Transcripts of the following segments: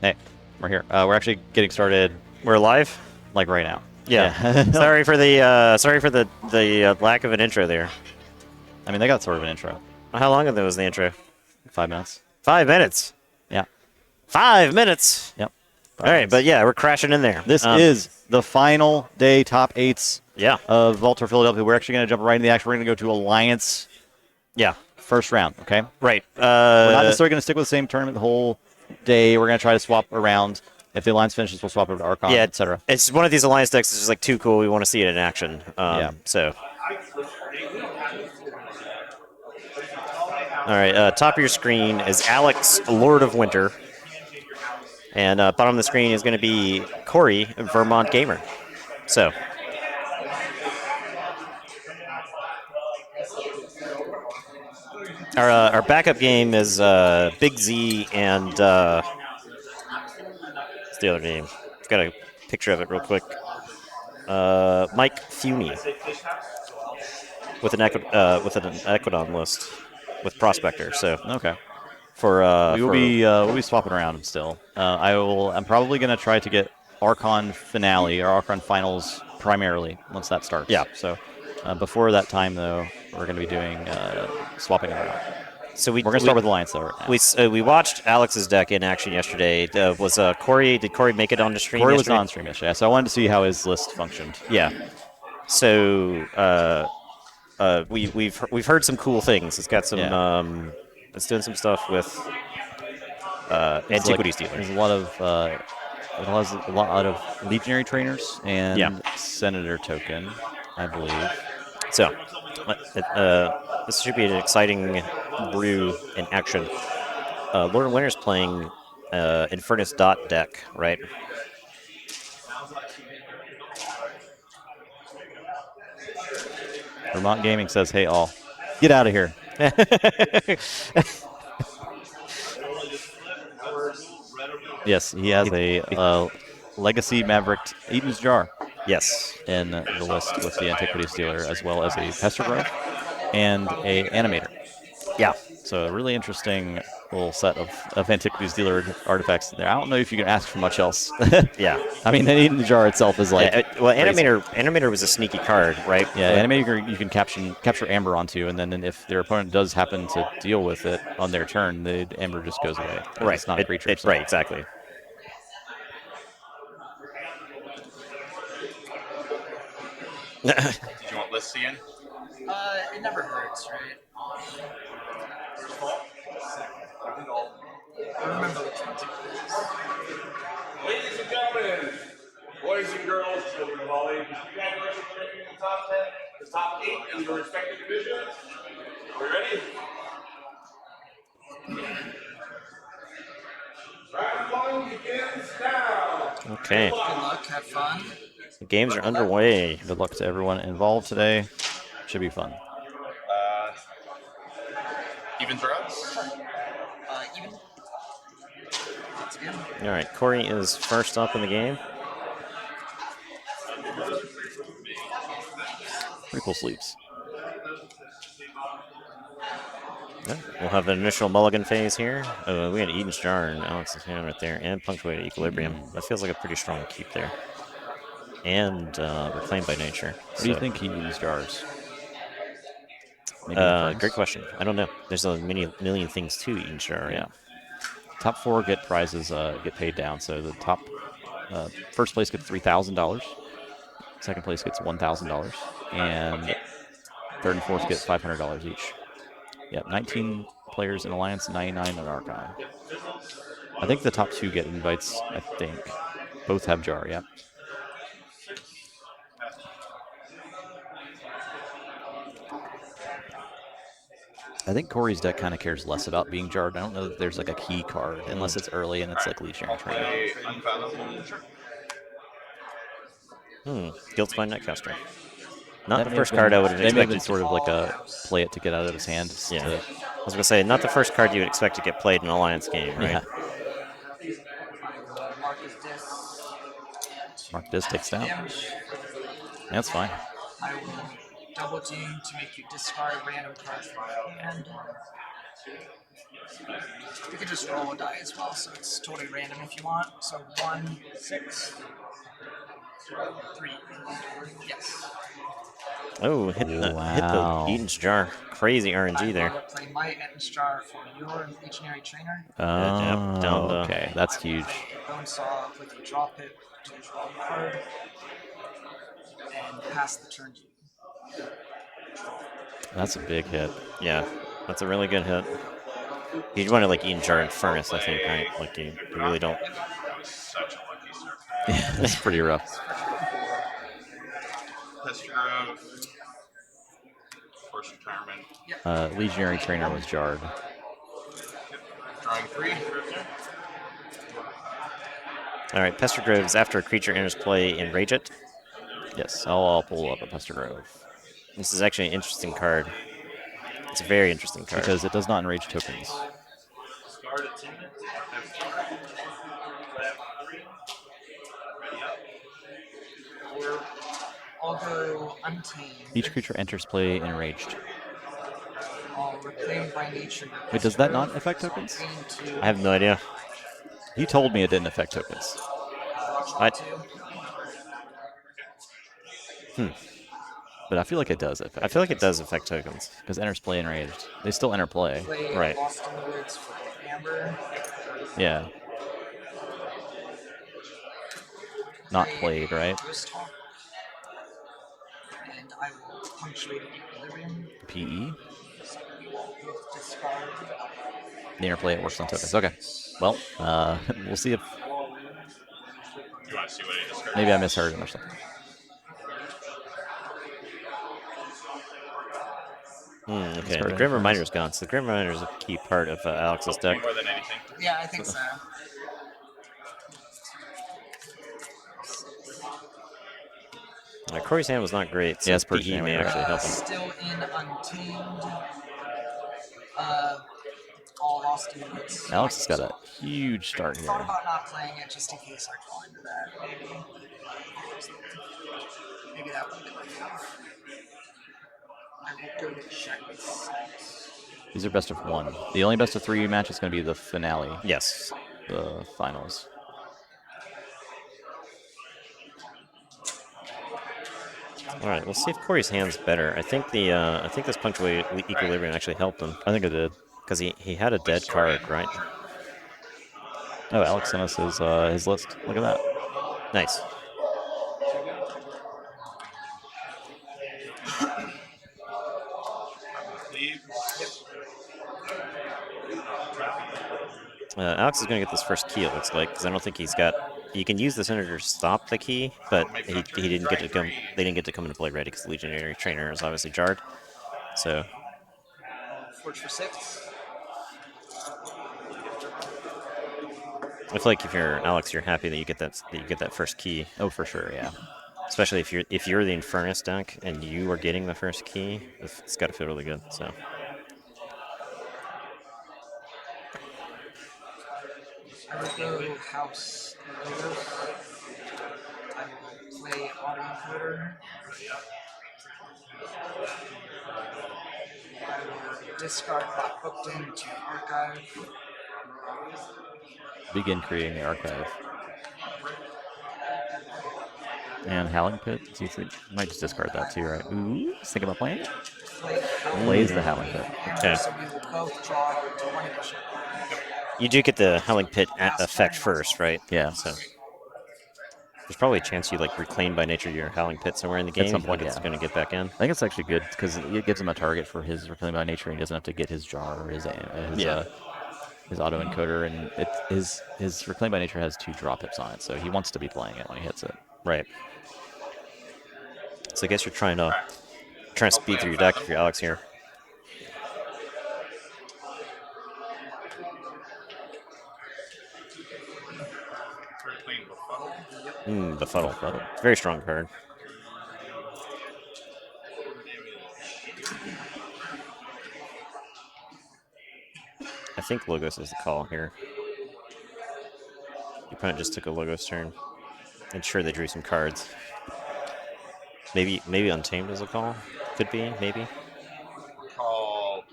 Hey, we're here. We're actually getting started, We're live. like, right now. Yeah. sorry for the lack of an intro there. I mean, they got sort of an intro. How long ago was the intro? 5 minutes. 5 minutes. Yeah. 5 minutes. Yep. All right, but yeah, we're crashing in there. This is the final day top 8s Yeah. of Volta Philadelphia. We're actually going to jump right into the action. We're going to go to Alliance Yeah. first round, okay? Right. We're not necessarily going to stick with the same tournament the whole day. We're going to try to swap around. If the Alliance finishes, we'll swap over to Archon, yeah, etc. It's one of these Alliance decks that's just like too cool. We want to see it in action. Yeah. So. All right. Top of your screen is Alex, Lord of Winter. And bottom of the screen is going to be Corey, Vermont Gamer. So. Our backup game is Big Z and what's the other name? I've got a picture of it real quick. Mike Funey with an Equidon list with Prospector. So Okay. we'll we'll be swapping around still. I'm probably going to try to get Archon Finale or Archon Finals primarily once that starts. Yeah. So before that time, though, we're going to be doing swapping around. So we're going to start with Alliance, though. Right now. We watched Alex's deck in action yesterday. Did Corey make it on the stream? Corey yesterday? was on stream yesterday, so I wanted to see how his list functioned. Yeah. So we've heard some cool things. It's got some it's doing some stuff with antiquities dealers. There's a lot of legionary trainers and senator token, I believe. So this should be an exciting brew in action. Lord of Winter's playing Infernus Dot deck, right? Vermont Gaming says, "Hey all, get out of here." Yes, he has a Legacy Maverick Eaton's Jar. Yes. In the list with the Antiquities dealer, as well as a Pester Grove and a Animator. Yeah. So a really interesting little set of Antiquities dealer artifacts there. I don't know if you can ask for much else. Yeah. I mean, Eaton's Jar itself is like Animator was a sneaky card, right? Yeah, Animator you can capture Amber onto, and then if their opponent does happen to deal with it on their turn, the Amber just goes away. Right. It's not a creature. Right, exactly. Did you want lists again? It never hurts, right? I remember which ones it was. Ladies and gentlemen, boys and girls, children of all ages, congratulations on making the top 10, the top 8 in your respective divisions. Are we ready? Round 1 begins now. Okay. Good luck, have fun. The games are underway. Good luck to everyone involved today. Should be fun. Even throws? Even. That's good. All right, Corey is first up in the game. Pretty cool sleeves. Yeah, we'll have an initial mulligan phase here. We had Eaton's Jar and Alex's hand right there, and Punctuated Equilibrium. That feels like a pretty strong keep there. And Reclaimed by Nature. What do you think he used jars? Great question. I don't know. There's a million things to Eaton's Jar. Right? Yeah. Top 4 get prizes, get paid down. So the top first place gets $3,000. Second place gets $1,000, and third and fourth get $500 each. Yep, 19 players in Alliance, 99 in Archon. I think the top 2 get invites. I think both have jar. Yep. I think Corey's deck kind of cares less about being jarred. I don't know that there's like a key card unless it's early and it's like Legionary Training. Guildspine Netcaster. Not the first card I would have expected. They may have sort of like a play it to get out of his hand. Yeah. I was going to say, not the first card you would expect to get played in an Alliance game, right? Yeah. Mark this takes down. That's fine. I will double team to make you discard random cards from your hand. You could just roll a die as well, so it's totally random if you want. So 1, 6, 3. Yes. Oh, hit the Wow. Eaton's jar. Crazy RNG there. I will play my Etton's Jar for your Legionary Trainer. Yep, down to- Okay, that's I will huge. play a Bone Saw with a drop it to draw a card and pass the turn to you. That's a big hit. Yeah, that's a really good hit. You'd want to like Eaton's jar and Furnace, I think, right? Like you really don't. That was such a lucky start. Yeah, that's pretty rough. Pester Grove. Forced retirement. Legionary Trainer was jarred. Drawing 3. All right, Pester Groves. After a creature enters play, enrage it. Yes, I'll pull up a Pester Grove. This is actually an interesting card. It's a very interesting card. Because it does not enrage tokens. Discard a 10. I'll go Untamed. Each creature enters play enraged. I'll Reclaim by Nature. Wait, does that not affect tokens? I have no idea. He told me it didn't affect tokens. But I feel like it does affect I feel like it does affect tokens. because enters play enraged. They still enter play. Play Right. Lost in the Woods for Amber. Yeah. Not played, right? Ghost Hawk. And I will punctuate Equilibrium. PE. So you will both discard. The interplay it works on tokens. Okay. Well, we'll see if You want to see what he discarded? maybe I misheard him or something. Okay, the Grim Reminder's gone. So the Grim Reminder is a key part of Alex's deck. More than anything. Yeah, I think so. Corey's hand was not great, so Yeah, it's pretty PE shame, may right? actually help him. Still in Untamed. All Lost in the Woods. Alex has got a huge start Thought here. about not playing it just in case I fall into that. Maybe that would be enough. I will go to check. These are best of 1. The only best of 3 match is going to be the finale, Yes. the finals. All right, we'll see if Corey's hand's better. I think this punctuated equilibrium actually helped him I think it did. because he had a dead card, right? Oh, Alex sent us his list. Look at that. Nice. Alex is going to get this first key, it looks like, because I don't think he's got. You can use the Senator to stop the key, but he didn't get to come. They didn't get to come into play ready because Legionary Trainer is obviously jarred. So Forge for 6. I feel like if you're Alex, you're happy that you get that first key. Oh, for sure, yeah. Especially if you're the Infernus deck and you are getting the first key, it's got to feel really good. So. I will go House Logos. I will play Autoencoder. I will discard Black Booked into Archive. Begin creating the archive. And Howling Pit. So you might just discard that too, right? Ooh, just think about playing it. Plays the Howling Pit. Okay. So we will both draw to 1 addition. You do get the Howling Pit effect first, right? Yeah. So there's probably a chance you like reclaim by nature your Howling Pit somewhere in the game. At some point, it's yeah. going to get back in. I think it's actually good because it gives him a target for his Reclaim by Nature, and he doesn't have to get his jar or his auto encoder, and his Reclaim by Nature has 2 drop hits on it, so he wants to be playing it when he hits it. Right. So I guess you're trying to speed through your deck if you're Alex here. Befuddle. Very strong card. I think Logos is the call here. Your opponent just took a Logos turn. And sure, they drew some cards. Maybe Untamed is a call. Could be, maybe. Call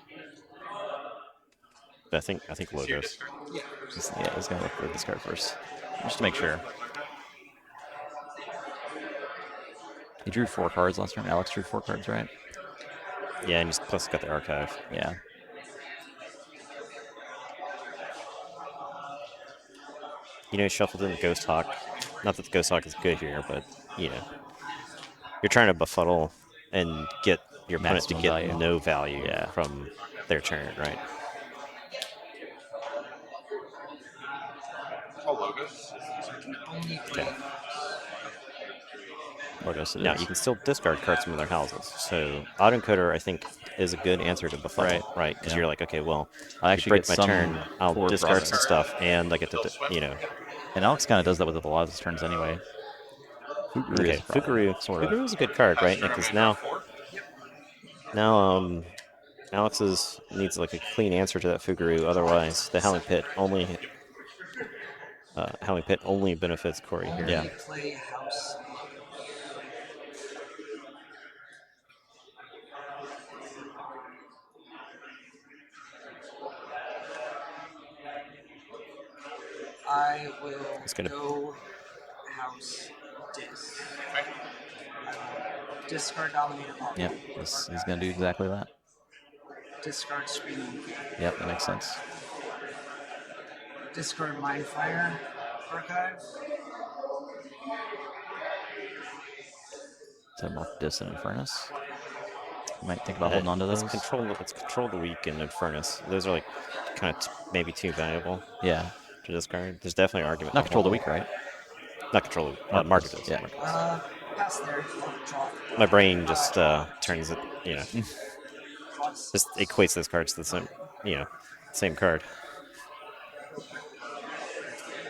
I think logos. Yeah. He's gonna look for this card first, just to make sure. He drew 4 cards last turn. Alex drew 4 cards, right? Yeah, and he's plus got the archive. Yeah. You know, he shuffled in the Ghost Hawk. Not that the Ghost Hawk is good here, but you know, you're trying to befuddle and get your opponent to Maximum get value. no value Yeah. from their turn, right? Call logos. Only Okay. Logos it Now is. you can still discard cards from other houses. So autoencoder, I think, is a good answer to befuddle, right? Because Yeah. you're like, okay, well, I you actually break get my some turn, I'll for discard progress. some stuff, and I get to, you know. And Alex kind of does that with a lot of his turns anyway. Fuguru Okay, is a problem, Fuguru. sort of. Fuguru is a good card, right? Because now, Alex's needs like a clean answer to that Fuguru. Otherwise, the Howling Pit only benefits Corey here. Yeah. Play house. I will go house dis. Discard Dominator Ball. Yep. He's gonna do exactly that. Discard Screaming. Yep, that makes sense. Discard Mindfire Archive. So mark Dissonant Furnace. You might think about holding on to those. It's control the weak and Infernus. Those are like kind of maybe too valuable. Yeah. To discard. There's definitely an argument. Not control the weak, right? Not control the market does. Yeah. Pass there. Draw. My brain just turns it, you know, just equates those cards to the same, you know, same card.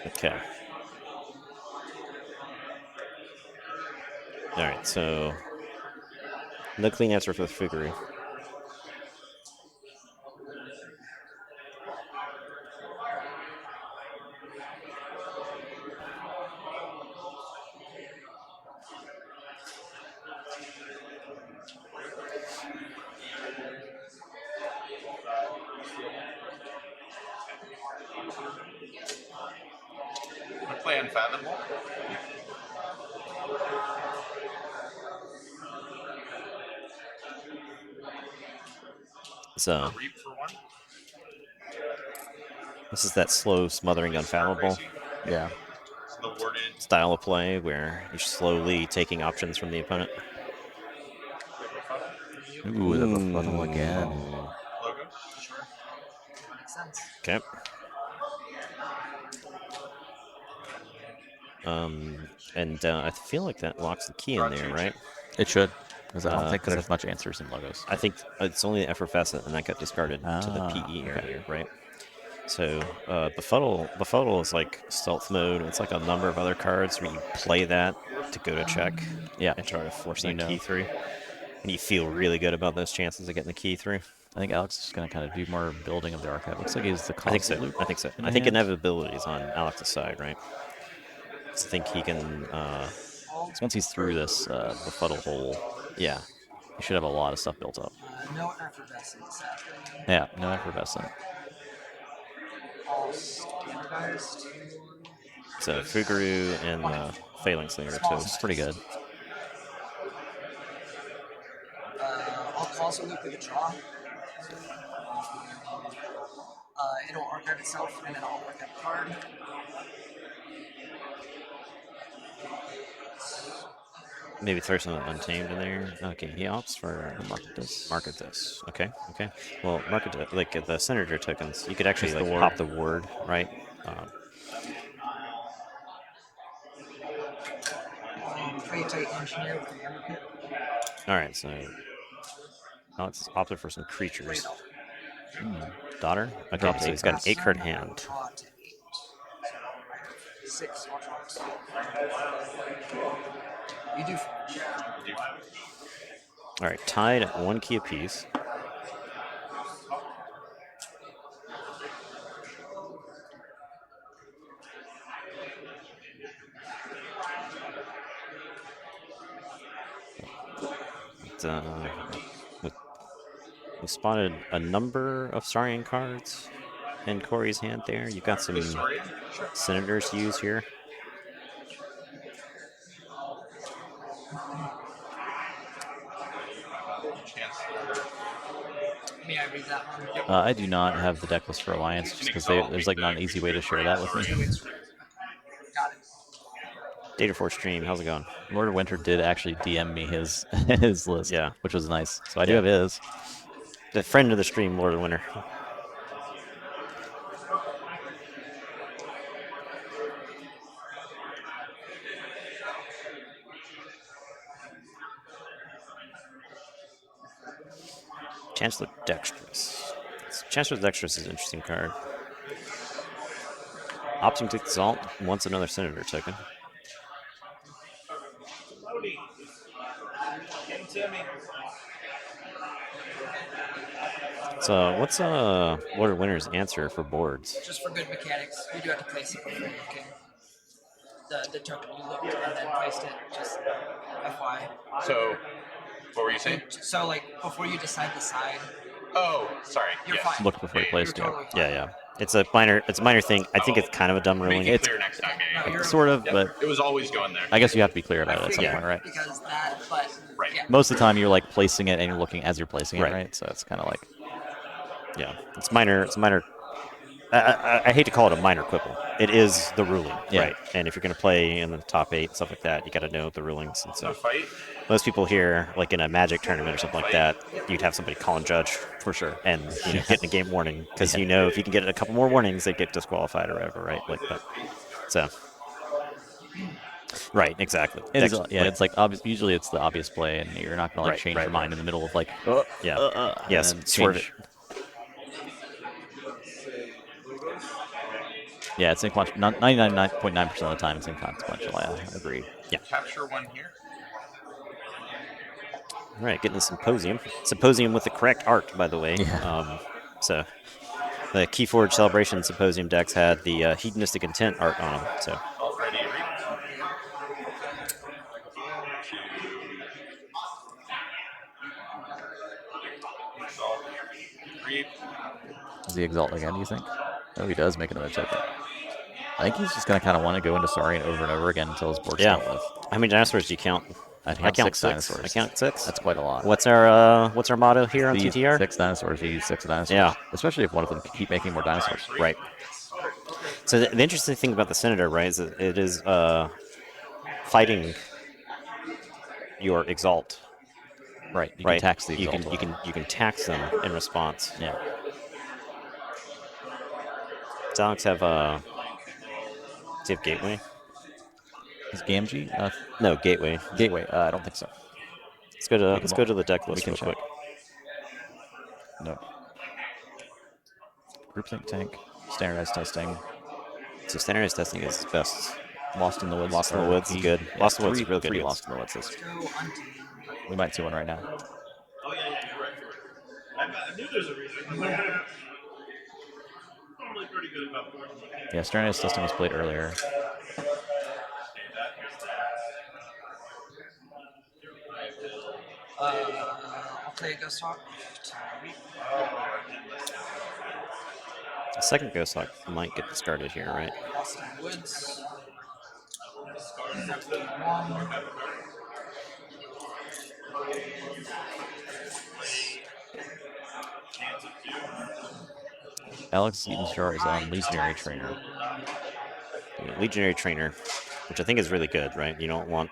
Okay. All right, so no clean answer for the Fuguru. I play Unfathomable. So Reap for 1. this is that slow smothering unfathomable Yeah. The worded style of play where you're slowly taking options from the opponent. Ooh, the befuddle again. logos. Sure. Makes sense. Okay. And I feel like that locks the key in there, right? It should, because I don't think 'cause there's much answers in logos. I think it's only the effervescent, and that got discarded to the PE area, right? So befuddle is like stealth mode. It's like a number of other cards where you play that to go to check, Yeah, and try to force that know. key through, and you feel really good about those chances of getting the key through. I think Alex is going to kind of do more building of the archive. Looks like he's the I think so. loop. I think so. in I think hand. inevitability is on Alex's side, right? I think he can. So once he's through this befuddle hole, Yeah. he should have a lot of stuff built up. No effervescent, sadly. Yeah, no effervescent. All standardized. So Fuguru and Phalanx Slinger are toast. Pretty good. I'll causal loop with a draw. It'll archive itself, and then I'll archive a card. Maybe throw some Untamed in there. Okay, he opts for market this. Okay, okay. Well, market like the Senator tokens, you could actually like pop the word, right? Pretty tight engineer with the hammer pit. All right, so Alex has opted for some creatures. Daughter. Okay, Drops so eight he's got an cards. 8-card hand. Draw to 8. So I have 6 Archons. You do forge. All right, tied at 1 key apiece. We spotted a number of Saurian cards. in Corey's hand there. You've got some senators to use here. May I read that one? Yep. I do not have the deck list for Alliance just because there's like not an easy way to share that with me. Got it. Data Force Stream, how's it going? Lord of Winter did actually DM me his his list, Yeah. which was nice. So I do have his. The friend of the stream, Lord of Winter. Chancellor Dexterous. Chancellor Dexterous is an interesting card. Opting to exalt wants another senator token. So what's Lord of Winter's answer for boards? Just for good mechanics, you do have to place it before you can. The token you looked and then placed it. Just FY. So, what were you saying? So like before you decide the side, Oh, sorry. you're yes. fine. Look before you placed You're it. totally fine. Yeah. It's a minor thing. I think it's kind of a dumb ruling. Make it clear next time. No, you're Sort of, Yeah, but it was always going there. I guess you have to be clear about it at some Yeah. point, right? Because that, but Right. yeah. Most of the time, you're like placing it and you're looking as you're placing it, Right. right? So it's kind of like Yeah, it's minor. It's minor. I hate to call it a minor quibble. It is the ruling, Yeah. right? And if you're going to play in the top 8 and stuff like that, you got to know the rulings. And So so fight. most people here, like in a Magic tournament or something like that, you'd have somebody calling judge for sure. and getting a game warning because you know if you can get a couple more warnings, they get disqualified or whatever, right? Like that. So. Right, exactly. It is, yeah, it's like usually it's the obvious play, and you're not gonna like Right, change right, your mind in the middle of like, yeah, yes, and then swerve change. Yeah, it's inconsequential. 99.9% of the time, it's inconsequential. I agree. Yeah. Capture one here. All right, getting the Symposium. Symposium with the correct art, by the way. Yeah. So the KeyForge Celebration Symposium decks had the Hedonistic Intent art on them. So Already read. Does he exalt again, do you think? Oh, he does make another token. I think he's just going to kind of want to go into Saurian over and over again until his board's dealt with. How many dinosaurs do you count? I count 6 6 dinosaurs. I count 6. That's quite a lot. What's our motto here on These TTR? 6 dinosaurs. You use 6 dinosaurs. Yeah. Especially if one of them can keep making more dinosaurs. Right. So the interesting thing about the Senator, right, is that it is fighting your exalt. Right. You can tax the you exalt. can tax them in response. Yeah. Does Alex have does he have Gateway? Is Gamgee? No, Gateway. Gateway. I don't think so. Let's go to the deck list real quick. No. Groupthink tank. Standardized testing. So standardized testing is best. Lost in the Woods. Lost in the Woods is good. Yeah, Lost in the Woods is real good. Three Yes. Lost in the Woods. Go hunting. We might see one right now. Oh yeah, you're right. I knew there's a reason. I'm normally pretty good about board. Yeah, standardized testing was played earlier. I'll play a Ghost Hawk. The second Ghost Hawk might get discarded here, right? Lost in the Woods. Alex Eaton's jar is on Legionary Trainer. Legionary Trainer, which I think is really good, right? You don't want...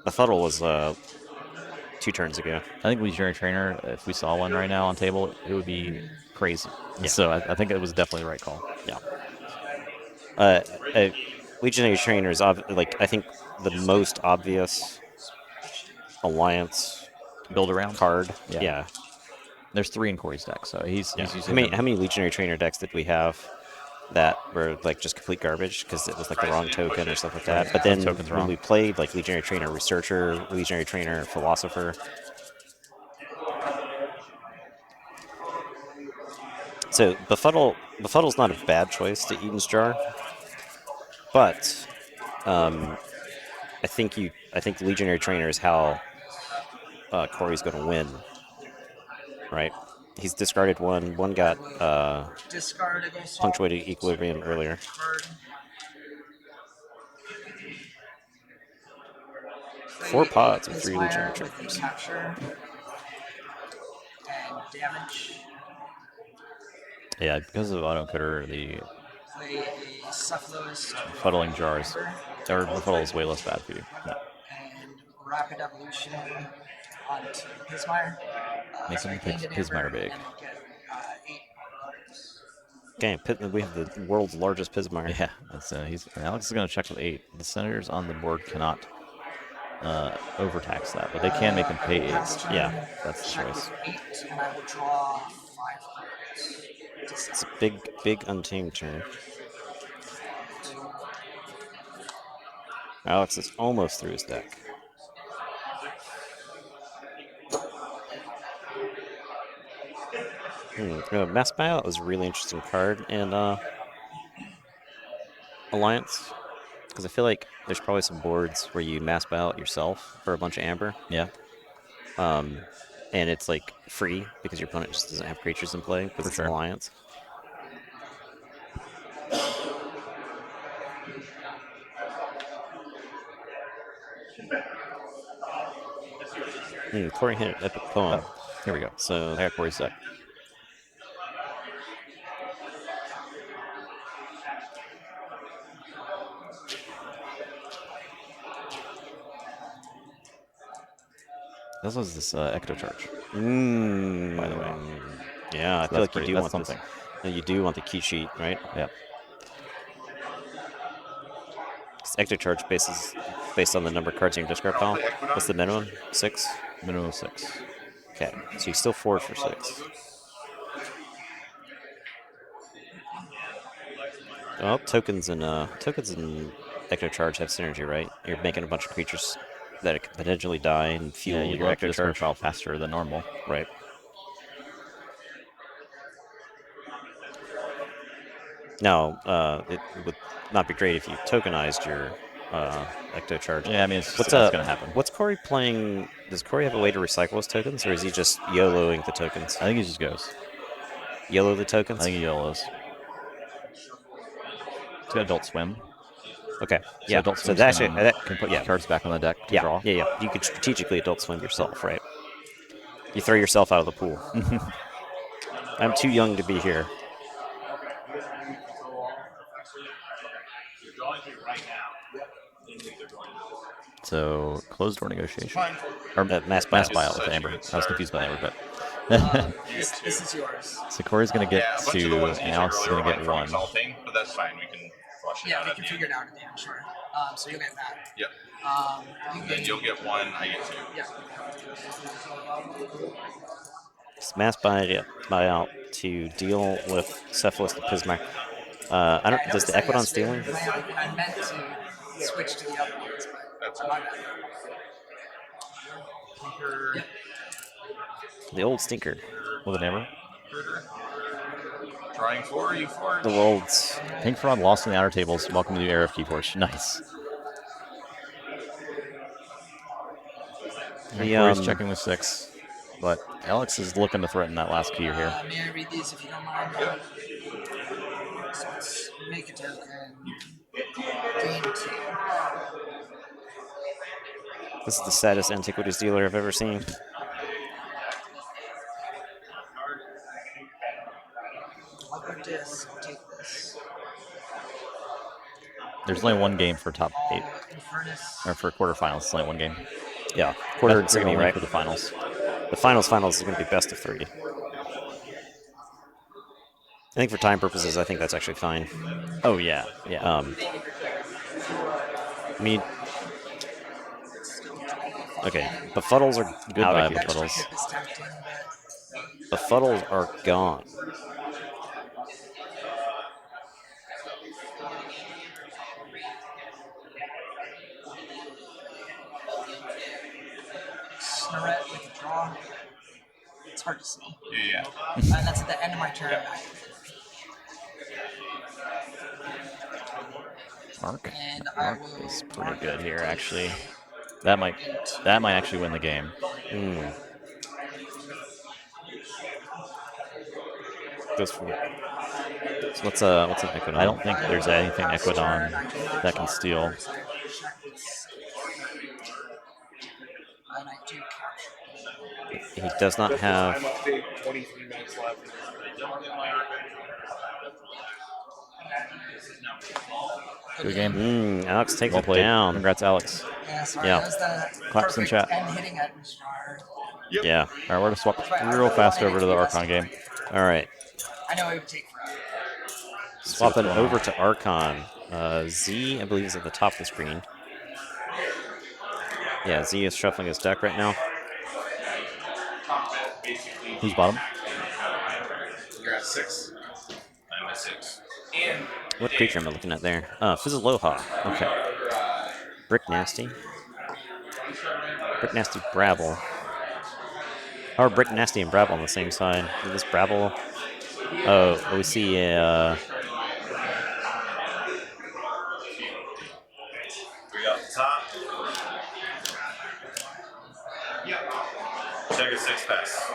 Befuddle was 2 turns ago. I think Legionary Trainer, if we saw one right now on table, it would be crazy. Yeah. So I think it was definitely the right call. Yeah. Legionary Trainer is, I think, the most obvious Alliance Build around card. Yeah. Yeah. There's 3 in Corey's deck, so he's using How many Legionary Trainer decks did we have that were like just complete garbage because it was like the wrong token or stuff like that? But then token's when wrong. we played like Legionary Trainer Researcher, Legionary Trainer Philosopher. So Befuddle's not a bad choice to Eden's Jar, but I think Legionary Trainer is how Corey's going to win, right? He's discarded one. One got Discard a ghost punctuated equilibrium earlier. card. 4 pods with 3 Pismire Legion with a Troopers. capture and damage. Yeah, because of autoencoder, the Play a Cephalus fuddling jars, or befuddle is way less bad for you. Yeah. and Rapid Evolution onto Pismire. Make him pick Pismire big. And get 8 cards. Okay, we have the world's largest Pismire. Yeah, that's Alex is going to check with 8. The senators on the board cannot overtax that, but they can make him pay 8. Yeah, that's the Check choice. with 8, and I will draw 5 cards. It's a big untamed turn. Alex is almost through his deck. Mass Buyout was a really interesting card in Alliance, because I feel like there's probably some boards where you mass buyout yourself for a bunch of amber. Yeah. And it's like free because your opponent just doesn't have creatures in play because it's an Alliance. Corey hit an epic poem. Oh, here we go. So I got Corey's deck. This was this Ecto Charge. By the way. Yeah, I So feel like you do that's want something. this. No, you do want the key sheet, right? Yeah. Ecto Charge based on the number of cards in your discard pile. What's the minimum? 6? Minimum of 6. Okay, so you still forward for 6. Well, tokens and Ecto Charge have synergy, right? You're making a bunch of creatures that could potentially die and fuel Yeah, you your love Ecto this Charge file faster than normal. Right. Now, it would not be great if you tokenized your Ecto Charge. Yeah, I mean, it's what's going to happen. What's Corey playing? Does Corey have a way to recycle his tokens, or is he just YOLOing the tokens? I think he just goes. YOLO the tokens? I think he YOLOs. He's got Adult Swim. Okay. So Yeah. Adult So Swim that can put cards back on the deck to draw. Yeah. You could strategically Adult Swim yourself, right? You throw yourself out of the pool. I'm too young to be here. So closed door negotiation. Or mass buyout with Amber. I was confused by Amber, but This is yours. so Corey's gonna get Yeah, a bunch of the 2, ones and you Alex is said gonna earlier get were 1. consulting, but that's fine. We can flush it Yeah, out we at can the figure end. it out at the end, sure. So you'll get that. Yep. You Then you'll get 1. I get 2. Yeah. It's mass buyout to deal with Cephalus the Pismire. I don't. Does the Equidon stealing? I meant to switch to the other ones, but That's my bad. Tinker. The old stinker. With an Amber. Drawing 4, you forge. The world's. Pink Fraud lost in the outer tables. Welcome to the era of KeyForge. Nice. Corey's checking with 6, but Alex is looking to threaten that last key here. May I read these if you don't mind? So let's make a token. Gain 2. This is the saddest antiquities dealer I've ever seen. I'll go this. I'll take this. There's only one game for top 8, Infernus. or for quarterfinals. It's only one game. Yeah, quarter and That's semi, only right? for the finals. The finals is going to be best of 3. I think for time purposes, I think that's actually fine. Oh yeah, yeah. I mean, okay, befuddles are out Goodbye, of here. befuddles. Is tempting, but Befuddles are gone. Snarette with a draw. It's hard to see. Yeah. That's at the end of my turn. Mark. And I Mark will is pretty good here, actually. That might actually win the game. goes for. So what's an Equidon? I don't think there's anything Pass Equidon turn, I do not that can draw steal. cards, I check with and I do capture. He does not Just have. time update, 23 minutes left. Good game. Alex takes Well it played. down. Congrats, Alex. Yeah, sorry, Yeah. that was the Claps in perfect chat. end hitting at Jar. Yeah. All right, we're going to swap That's right, I real really fast wanted over it to the be less Archon than game. 23. All right. I know it would take forever. Swapping going over on. to Archon. Z, I believe, is at the top of the screen. Yeah, Z is shuffling his deck right now. Who's bottom? You're at 6. I'm at 6. And What creature am I looking at there? Fizzaloha. Okay. Brick Nasty. Brick Nasty Brabble. How are Brick Nasty and Brabble on the same side? Is this Brabble? Oh, we see we got the top. Check a 6 pass.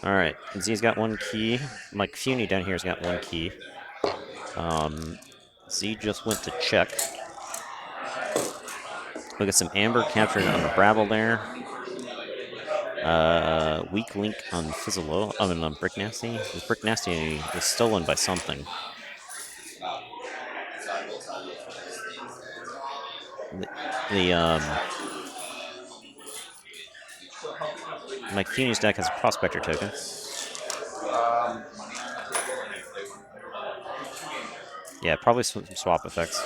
all right. Z's got 1 key. Mike Funey down here's got 1 key. Z just went to check. Look at some Amber captured on the Brabble there. Weak link on Fizzalo. I mean, on Brick Nasty. This Brick Nasty was stolen by something. Mike Funey's deck has a Prospector token. Yeah, probably some swap effects.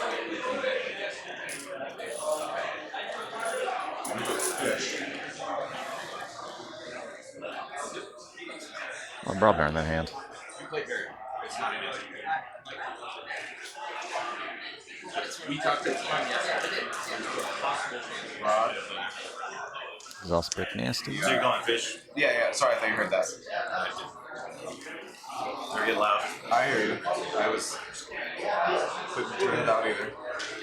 Or Broadbear in that hand. We talked to Exhaust Brick Nasty. So you're going fish? Yeah. Sorry, I thought you heard that. They're getting loud. I hear you. I was couldn't turn it down either.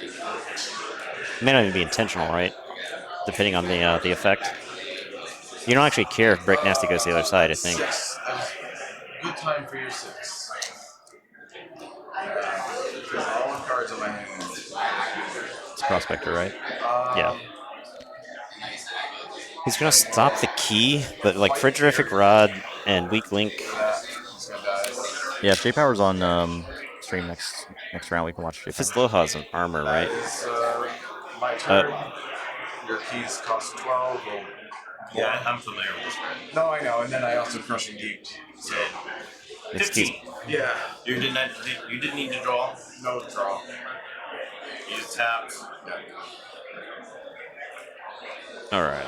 It may not even be intentional, right? Depending on the effect. You don't actually care if Brick Nasty goes to the other side, I think. 6. That was good time for your 6. There's all the cards on my hand. It's Prospector, right? Yeah. He's gonna stop the key, but like Frigorific Rod and Weak Link. Yeah, if J Power's on stream next round, we can watch J Power. Fizzaloha's an armor, right? My turn. Your keys cost 12. Yeah, I'm familiar with this. No, I know, and then I also crush and deep. So 15. Yeah. You didn't need to draw? No draw. You just tapped. Yeah. All right.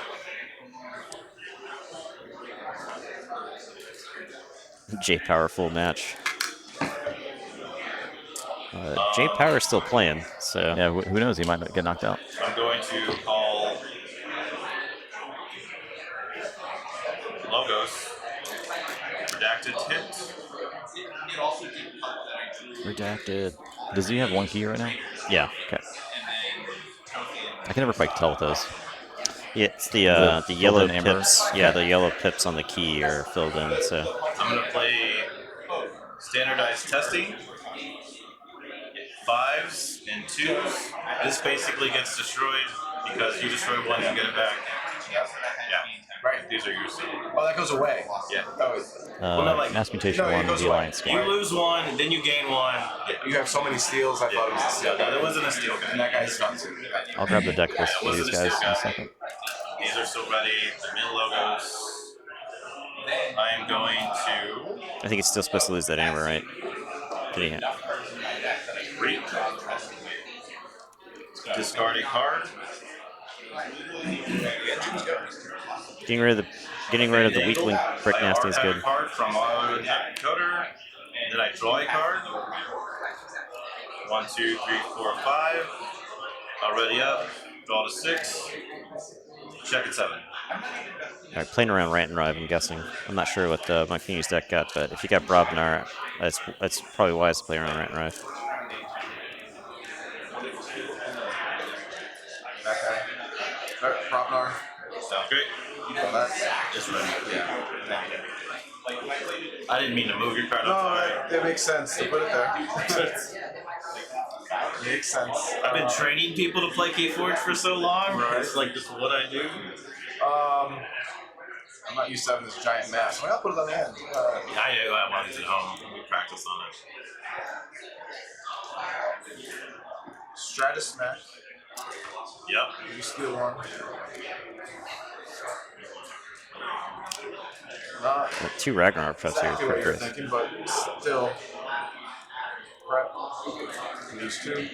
J Power full match. J Power is still playing, so Yeah, who knows? He might get knocked out. I'm going to call Logos. Redacted hit. Redacted. Does he have 1 key right now? yeah. Okay. I can never quite tell with those. Yeah, it's the filled yellow in amber? pips. Yeah, the yellow pips on the key are filled in. So I'm going to play standardized testing. 5s and 2s. This basically gets destroyed because you destroy one, you get it back. Yeah. Right. These are yours. Oh, that goes away. Yeah. Mass Mutation 1, the Alliance You guy. lose 1, then you gain 1. You have so many steals, I thought it was a steal. No, there wasn't a steal guy. And that guy's got it. I'll grab the deck list for these guys in a second. These are still ready. The min logos. I am going to I think he's still supposed to lose that amber, right? Did he? read. Discard a card. Getting rid of the weak link Brick Nasty is good. I card from auto encoder. Then I draw a card. 1, 2, 3, 4, 5. Already up. Draw to 6. Check at 7. All right, playing around Rant and Rive, I'm guessing. I'm not sure what my Phoenix deck got, but if you got Brobnar, it's probably wise to play around Rant and Rive. That guy. Propnar. Sounds great. Well, that's Just ready. yeah. I didn't mean to move your card No, up. that makes sense to put it there. Makes sense. I've been training people to play KEYFORGE for so long. Right. It's like just what I do. I'm not used to having this giant mass. Well, I'll put it on the end. Yeah, I do. I want these at home. We practice on it. Stratus smack. Yep. You steal one. Not 2 Ragnarok preps here. exactly what Pretty you're great. thinking, but still. Prep. Lose 2.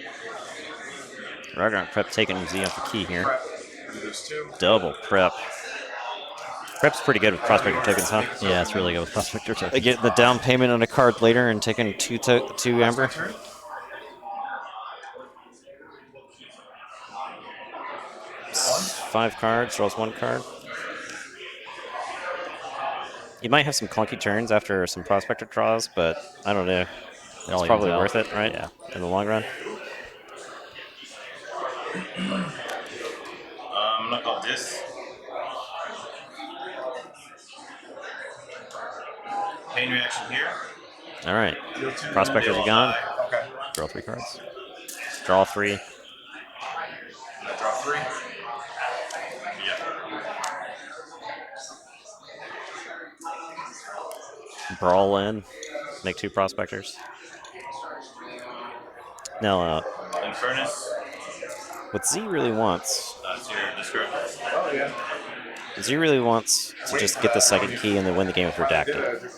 Ragnarok prep taking Z off the key here. Prep. Lose 2. Double prep. Prep's pretty good with prospector tokens, huh? Yeah, it's really good with prospector I tokens. get the down payment on a card later and taking 2 amber. Turn. 5 cards, draws 1 card. You might have some clunky turns after some prospector draws, but I don't know. It's probably worth it, right? Yeah. In the long run. I'm gonna call this. Pain reaction here. All right. Deal 2. Prospectors are gone. Okay. Draw 3 cards. Draw 3. Draw 3. Yeah. Brawl in. Make 2 prospectors. Now, Infernus. what Z really wants, That's your discard. Oh, yeah. Z really wants to just get the second key and then win the game with redacted.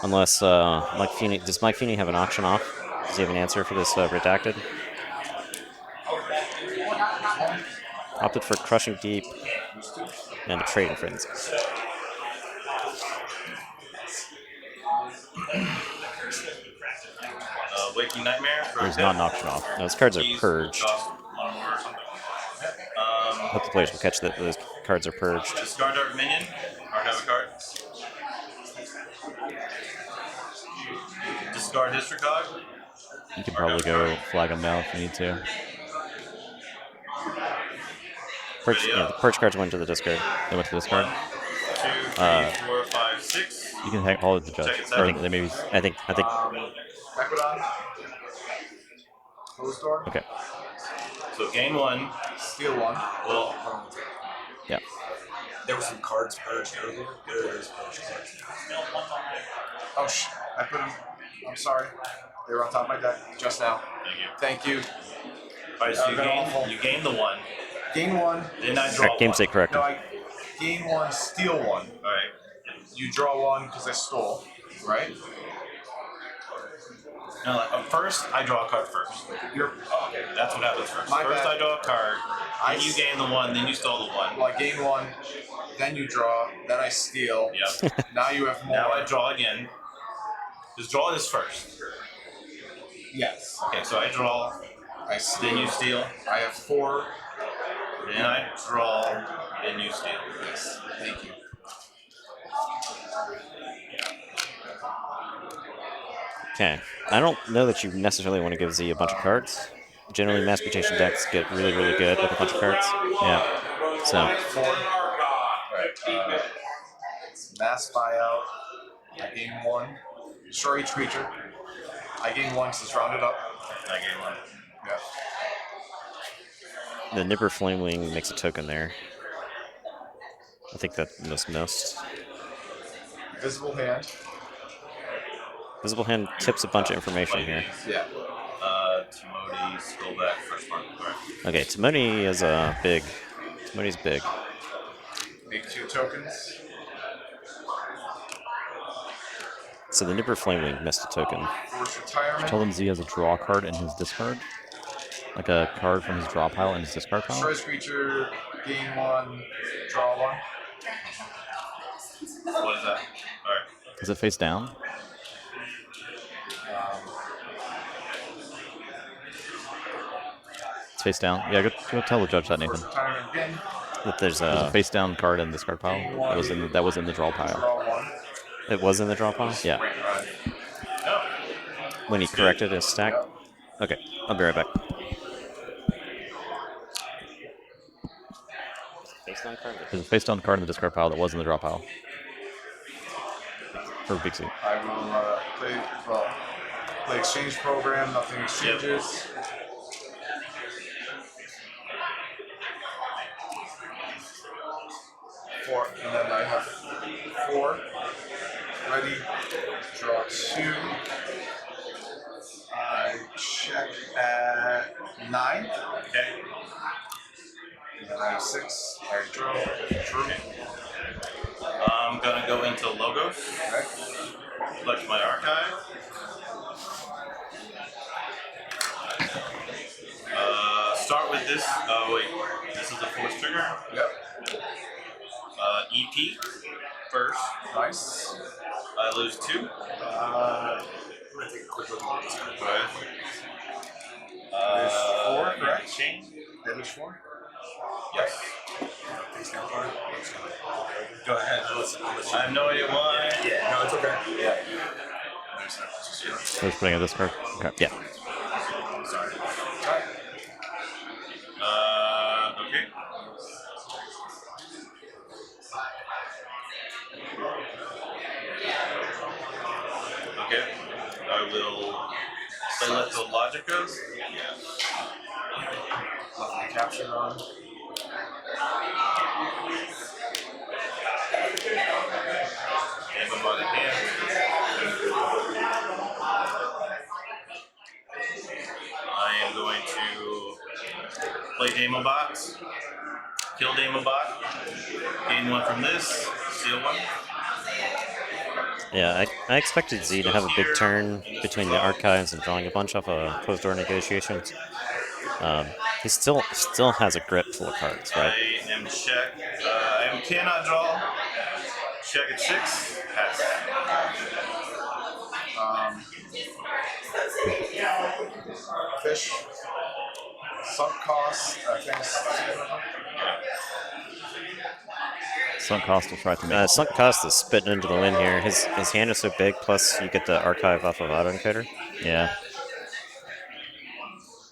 Unless Mike Feeney, does Mike Feeney have an auction off? Does he have an answer for this redacted? Opted for Crushing Deep and a Trading Frenzy. Waking Nightmare. There's not an auction off. Those cards are Keys purged. cost 1 more or something. Hope the players will catch that those cards are purged. Discard Dark Minion. Archive a card. Discard History card. You can probably go flag them now if you need to. Purge, yeah, the purge cards went to the discard. They went to this card. 1, 2, 3, 4, 5, 6. You can hold it the judge. Check it, Or seven. they maybe. I think Equidon. Close door. Okay. So gain 1. Steal 1. Well, Yeah. There were some cards purged earlier. There's purged cards. Oh, I put them. I'm sorry. They were on top of my deck just now. thank you. Thank you. Alright, so they're awful. you gain the 1. Gain 1. Then I draw game 1. state correct. No, I gain 1, steal 1. Alright. You draw 1 because I stole, right? No, first I draw a card first. You're okay. That's what happens first. My First bad. I draw a card, I then you gain the 1, then you stole the 1. Well, I gain 1, then you draw, then I steal. Yep. Now you have more. Now I draw again. Just draw this first. Yes. Okay, so I draw, I steal. then you steal, I have 4. then I draw, then you steal. Yes. Thank you. Okay. I don't know that you necessarily want to give Z a bunch of cards. Generally, mass mutation decks get really, really good with a bunch of cards. Yeah. So, 4. Right. Mass buyout. I gain 1. Destroy each creature. I gain 1 because it's rounded up. I gain 1. Yeah. the Nipper Flamewing makes a token there. I think that missed. Visible hand. Visible Hand tips a bunch of information here. Yeah. Timoti, scroll back, first part. Alright. Okay, Timoni is big. Timoni's big. Make 2 tokens. So the Nipper Flamewing missed a token. Force retirement. Tell them Z has a draw card in his discard. Like a card from his draw pile in his discard pile. Destroys creature. Gain 1. Draw 1. What is that? Alright. Is it face down? It's face down. Yeah, go tell the judge that, Nathan. Force retirement again. That there's There's a a. face down card in the discard pile. That was in the draw pile. Draw 1. It was in the draw pile? Yeah. Right. Oh. When he corrected his stack? Okay, I'll be right back. face-down card? There's a face-down card in the discard pile that was in the draw pile. For Big C. I will play exchange program, nothing exchanges. Four, and then I have 4 ready. Draw 2. I check at 9. Okay. And then I have 6. I draw. Drew. I'm gonna go into logos. Okay. Select my archive. Start with this. Oh wait, this is the force trigger. Yep. EP first. Nice. I lose 2. I take a quick look at this card. Go ahead. There's 4, correct? Exchange. Damage 4. Yes. Face down card. Go ahead. I have no idea why. Yeah, no, it's okay. Yeah. So it's putting a discard. Okay. Yeah. Sorry. Okay. Okay. I will select the Logicas. Left the capture on. Name them by the hand. I am going to play Demobot, kill Demobot, gain 1 from this, steal 1. Yeah, I expected Z to have a big turn between the archives and drawing a bunch off of closed door negotiations. He still has a grip full of cards, right? I am check. I cannot draw. Check at 6. Pass. Fish. Sunk cost. I think. Sunk cost will try to make. Sunk Cost is spitting into the wind here. His hand is so big, plus you get the archive off of autoencoder. Yeah.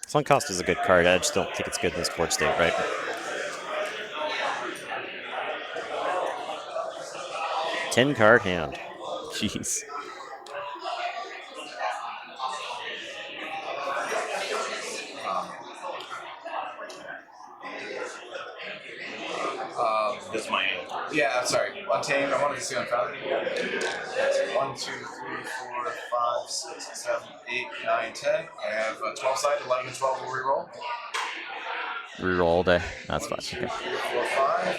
Sunk Cost is a good card. I just don't think it's good in this board state, right? Ten-card hand. Jeez. This is my hand. Yeah, sorry. Untamed. I wanted to see Unfounded. That's 1, 2, 3, 4, 5, 6, 7, 8, 9, 10. I have 12 side. 11 and 12 will reroll. Reroll all day. That's fine. 2, Okay. 3, 4, 5.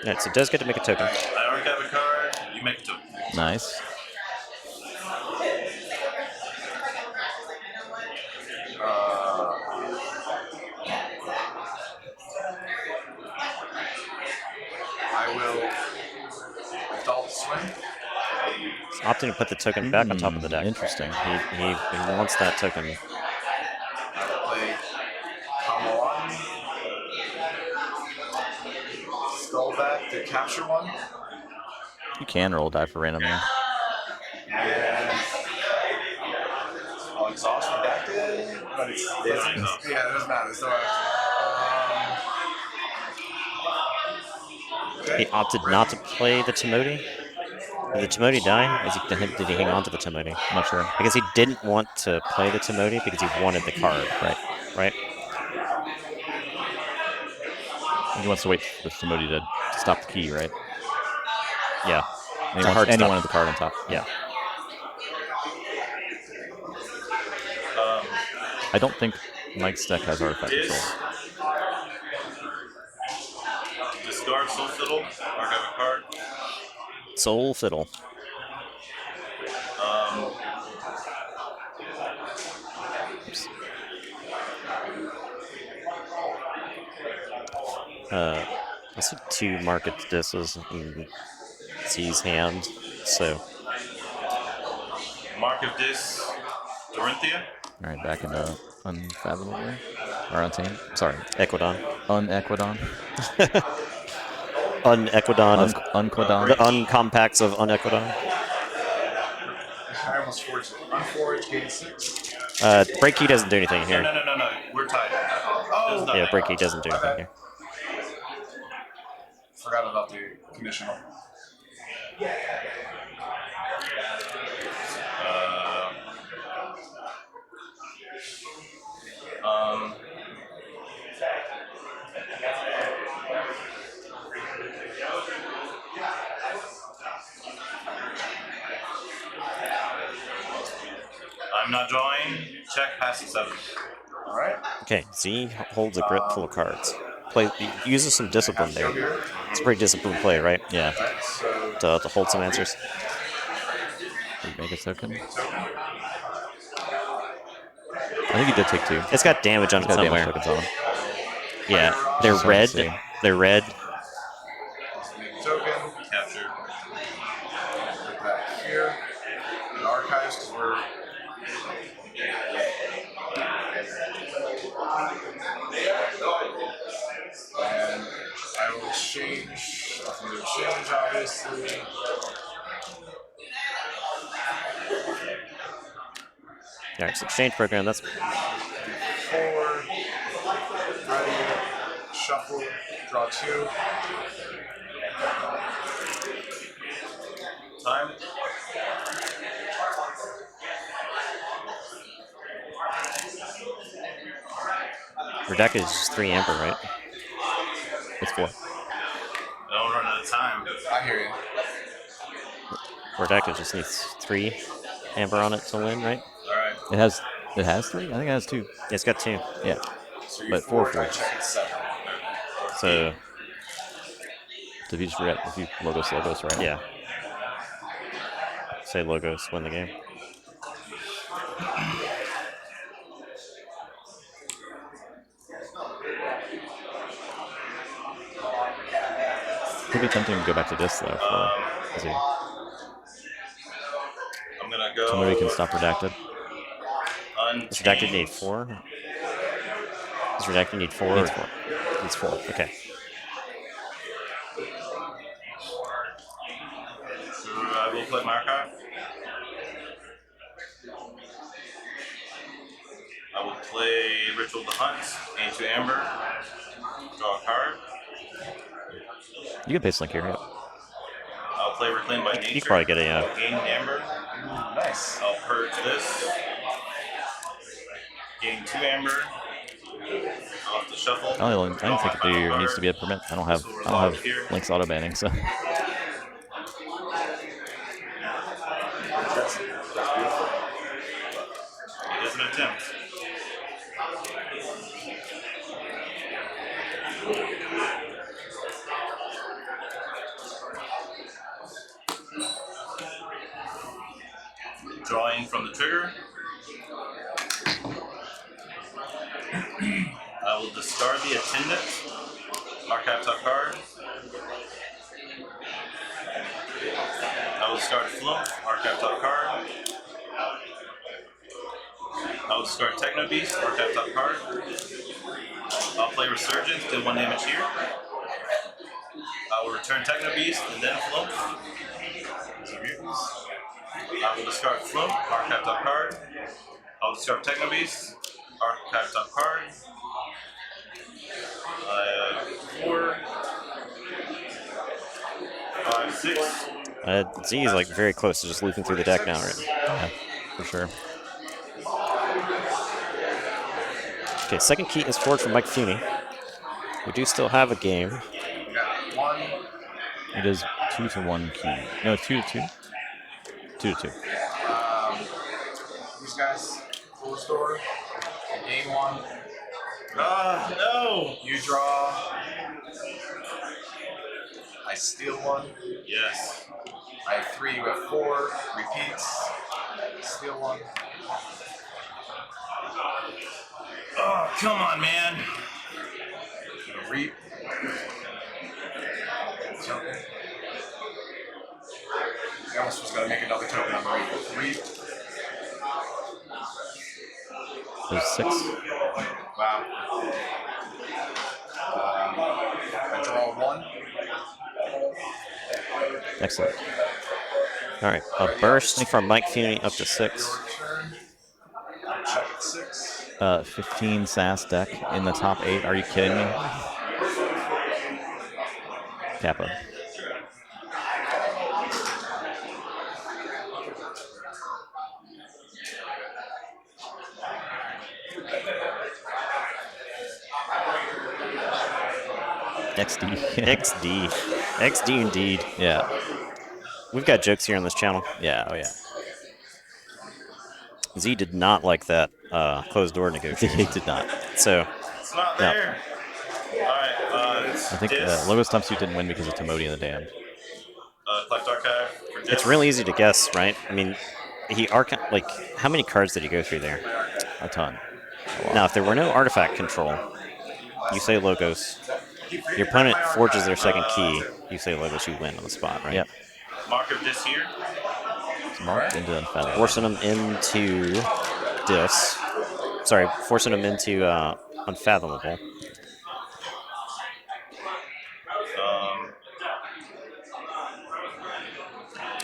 Alright, so it does get to make a token. I already have a card. You make a token. Nice. I will adult swing. He's opting to put the token back on top of the deck. Interesting. He wants that token. Play combo on. Skull back to capture 1. You can roll a die for random here. And I'll exhaust redacted, but it's yeah, it doesn't matter. So He opted not to play the Timoti. Did the Timoti die? Did he hang on to the Timoti? I'm not sure. Because he didn't want to play the Timoti because he wanted the card. Right? He wants to wait for somebody to stop the key, right? Yeah. And he wanted the card on top. Yeah. I don't think Mike's deck has artifact control. Discard Soul Fiddle. Archive a card. Soul Fiddle. I see 2 market disses in Z's hand, so. Mark of Dis. Dorinthia. All right, back into Unfathomable or Untamed. Sorry, Equidon. Unequidon. Unequidon of Unquidon. the uncompacts of Unequidon. I almost forged it. Unforged, gain 6. Break key doesn't do anything here. No. We're tied. Oh. Yeah, break key doesn't do anything here. do conditional. I'm not drawing. Check past the 7. All right. Okay, Z holds a grip full of cards. Uses some discipline there. It's a pretty disciplined play, right? Yeah. Right, so To hold some answers. Make a token. I think he did take 2. It's got damage on It's it got damage somewhere. tokens on him. Yeah, they're Sorry to red. see. They're red. make a token. Capture. Put that here. And archives, because we're. And I will exchange. Nothing to exchange, obviously. All right, so exchange program. That's 4. Ready. Shuffle. Draw 2. Time. your deck is just 3 amber, right? It's 4. Don't run out of time. I hear you. Redacted just needs 3 amber on it to win, right? Alright. It has 3? I think it has 2. It's got 2. Yeah. So you But 4 I forges. check at 7. So So if you just if you logos right now. yeah. Say logos win the game. Could be tempting to go back to this though. For Z. I'm gonna go. Somebody can stop redacted. Does redacted need 4? Does redacted need 4? Needs 4. Needs 4. Okay. So I will play my archive. I will play Ritual the Hunt, gain 2 amber, draw a card. You can base link here. Yeah. I'll play Reclaim by Nature. You probably get a gain amber. Nice. I'll purge this. Gain 2 amber. I'll have to shuffle. I don't think there needs to be a permit. I don't have links auto banning, so. That's beautiful. It is an attempt. Drawing from the trigger. I will discard the attendant. Archive top card. I will discard Flump. Archive top card. I will discard Techno Beast. Archive top card. I'll play Resurgence. Deal 1 damage here. I will return Techno Beast and then Flump. These are mutants. I will discard Flump. Archive top card. I'll discard Techno Beast. Archive top card. 4, 5, 6. Z is like very close to just looping through the deck now, right? Yeah, for sure. Okay, second key is forged from Mike Feeney. We do still have a game. We got 1. It is 2 to 1 key. No, 2 to 2. 2 to 2. These guys, full store. Game 1. No! You draw. I steal 1. Yes. I have 3, you have 4. Repeats. Steal 1. Oh, come on, man. Reap. Token. I almost was going to make another token on the reap. Reap. There's 6. Wow. I draw 1. Excellent. All right, a burst from Mike Feeney up to 6. Your turn. Check at 6. 15 SAS deck in the top 8. Are you kidding me? Kappa. XD. XD. XD indeed. Yeah. We've got jokes here on this channel. Yeah. Oh yeah. Z did not like that closed door He negotiation. did not. So, It's not no. there. Alright, it's I think Dis. Logo Stump Suit didn't win because of Timoti and the Damned. Collect Archive for Dis. It's real easy to guess, right? I mean, like, how many cards did he go through there? A ton. Now, if there were no artifact control, you say Logos. Your opponent forges their second key. You say Logos, you win on the spot, right? Yep. Mark of Dis here. It's marked into Unfathomable. Forcing them into Dis. Sorry, forcing them into Unfathomable.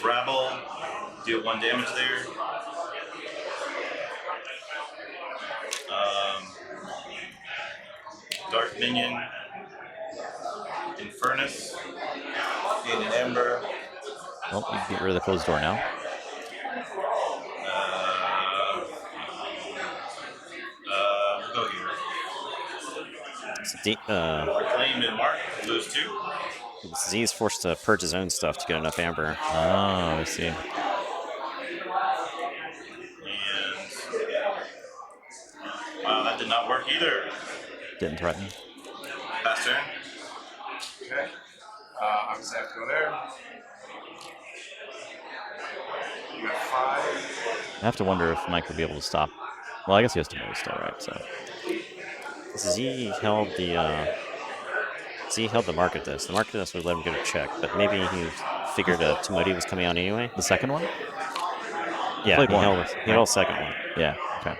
Rabble, deal 1 damage there. Dark Minion, Infernus, in an Ember. Well, you can get rid of the closed door now. Go here. Reclaim and Mark, lose 2. Z is forced to purge his own stuff to get enough amber. Oh, I see. And wow, that did not work either. Didn't threaten. Pass turn. Okay. I'm just have to go there. You got 5. I have to wonder if Mike would be able to stop. Well, I guess he has Timoti still, right? So Z held the market disc. The market disc would let him get a check, but maybe he figured Timoti was coming out anyway. the second one. Yeah, Played he one, held right? the second one. Yeah. Okay.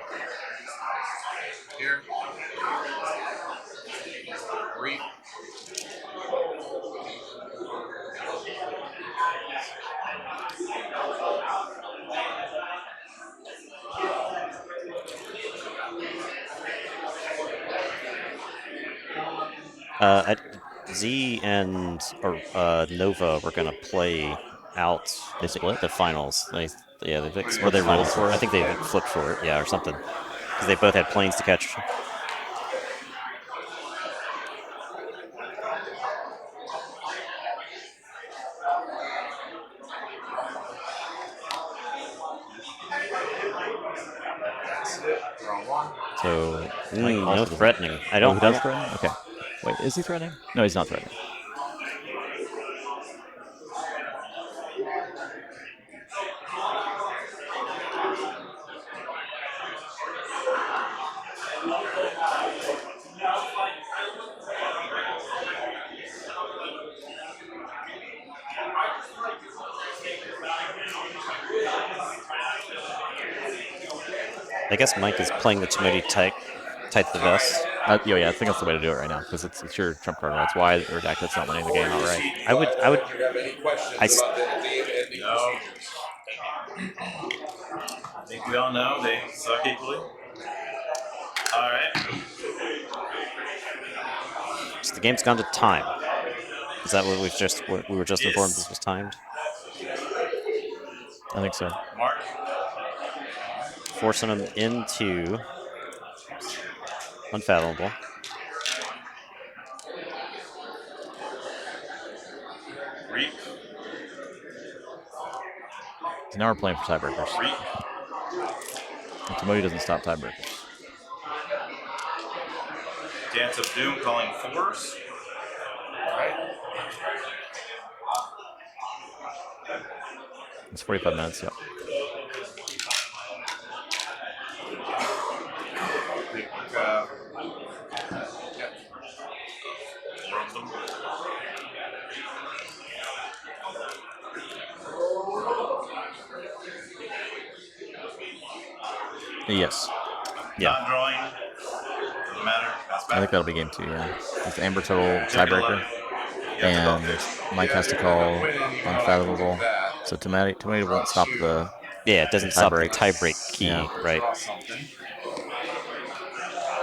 Here. Reap. Z and Nova were gonna play out They split? the finals. They Or split they the finals. rolled for it? I think they flipped for it, yeah, or something, because they both had planes to catch. Draw 1. So No also doesn't- threatening. I Oh, don't. he does threaten? Okay. Wait, is he threatening? No, he's not threatening. I guess Mike is playing the Timoti tight to the vest. Yeah, I think that's the way to do it right now because it's your trump card. That's why Redacted's not winning the game outright. I would. Do you have any questions about the No. I think we all know they suck equally. Alright. So the game's gone to time. Is that what we were just Yes. informed this was timed? I think so. Mark. Forcing them into Unfathomable. Reap. So now we're playing for tiebreakers. Reap. And Timoti doesn't stop tiebreakers. Dance of Doom calling 4s. Alright. It's 45 minutes. Yep. Yep. 4 of them. Yes. Yeah. Not drawing. Doesn't matter. That's I back. think that'll be game 2. Yeah. It's the Amber total tiebreaker, You have to go and fish. Mike has to call Unfathomable. So Timoti won't stop the. Yeah, it doesn't stop the Tiebreak. tie-break key, Yeah. right? Draw something.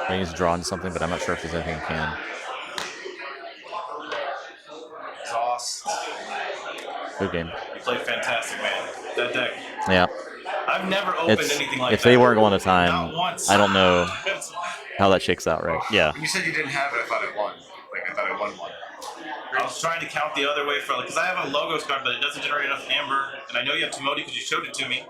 He needs to draw into something, but I'm not sure if there's anything he can. Exhaust. Good game. You played fantastic, man. That deck. Yeah. I've never opened It's, anything like if that. they weren't going to time, Not once. I don't know how that shakes out, right? Yeah. You said you didn't have it. I thought it won. Like I thought it won one. I was trying to count the other way for because I have a logos card, but it doesn't generate enough amber, and I know you have Timoti because you showed it to me.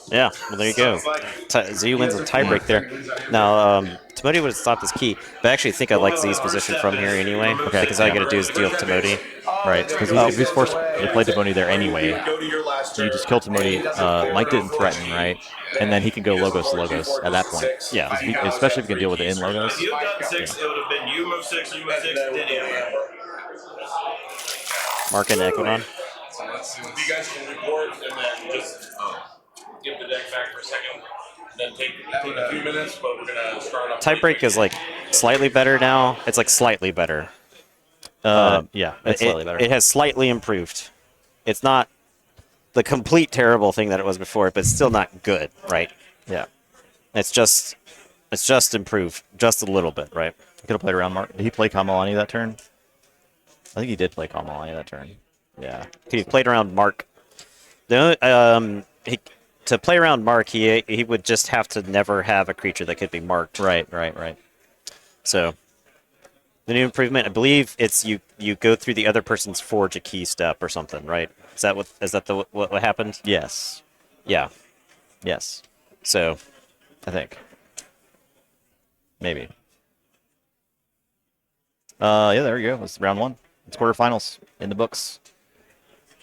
Yeah, well, there you So go. it's like, Z wins a tiebreak there. Now, Timoti would have stopped his key, but I actually think I like Z's position from here anyway, Okay, because all you yeah. got to do is deal with Timoti. Right, because if he's forced to play Timoti there anyway, you just kill Timoti. Mike didn't threaten, right? And then he can go Logos to Logos at that point. Yeah. Especially if he can deal with it in Logos. If you had gotten 6, it would have been you move 6, then amber. Mark and Equidon. So let's see. If you guys can report and then just give the deck back for a second, then take a few minutes, but we're gonna start off. Tiebreak is like slightly better now. It's like slightly better. Yeah, it's slightly better. It has slightly improved. It's not the complete terrible thing that it was before, but it's still not good, right? Yeah. It's just improved just a little bit, right? Could have played around Mark. Did he play Kamalani that turn? I think he did play Kamalani that turn. Yeah. He played around Mark. To play around Mark, he would just have to never have a creature that could be marked. Right. So the new improvement, I believe, it's you go through the other person's forge a key step or something, right? Is that what happened? Yes. Yeah. Yes. So I think. Maybe. Yeah, there we go. It's round 1. It's quarterfinals in the books.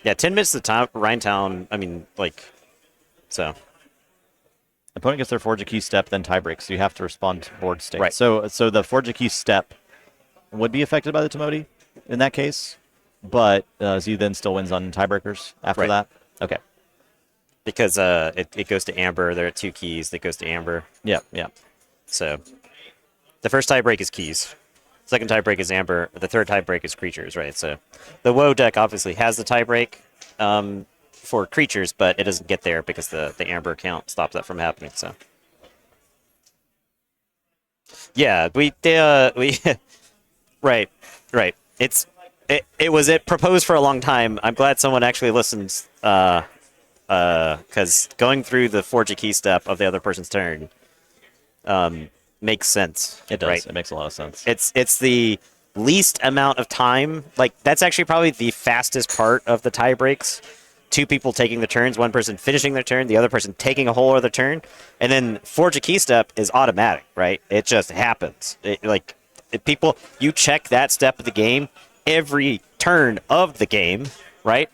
yeah, 10 minutes to time Rhinetown. I mean, like, so. Opponent gets their forge a key step, then tiebreak, so you have to respond to board state. Right. So the forge a key step would be affected by the Timoti in that case, but Z then still wins on tiebreakers after Right. that. Okay. Because it goes to Amber. There are 2 keys that goes to Amber. Yeah. So the first tiebreak is keys. Second tiebreak is Amber. The third tiebreak is creatures, right? So the Woe deck obviously has the tiebreak for creatures, but it doesn't get there because the Amber count stops that from happening. So yeah, we right. It proposed for a long time. I'm glad someone actually listens. Because going through the forge a key step of the other person's turn makes sense. It does. Right? It makes a lot of sense. It's the least amount of time. Like, that's actually probably the fastest part of the tie breaks. 2 people taking the turns, 1 person finishing their turn, the other person taking a whole other turn, and then forge a key step is automatic, right? It just happens. You check that step of the game every turn of the game, right?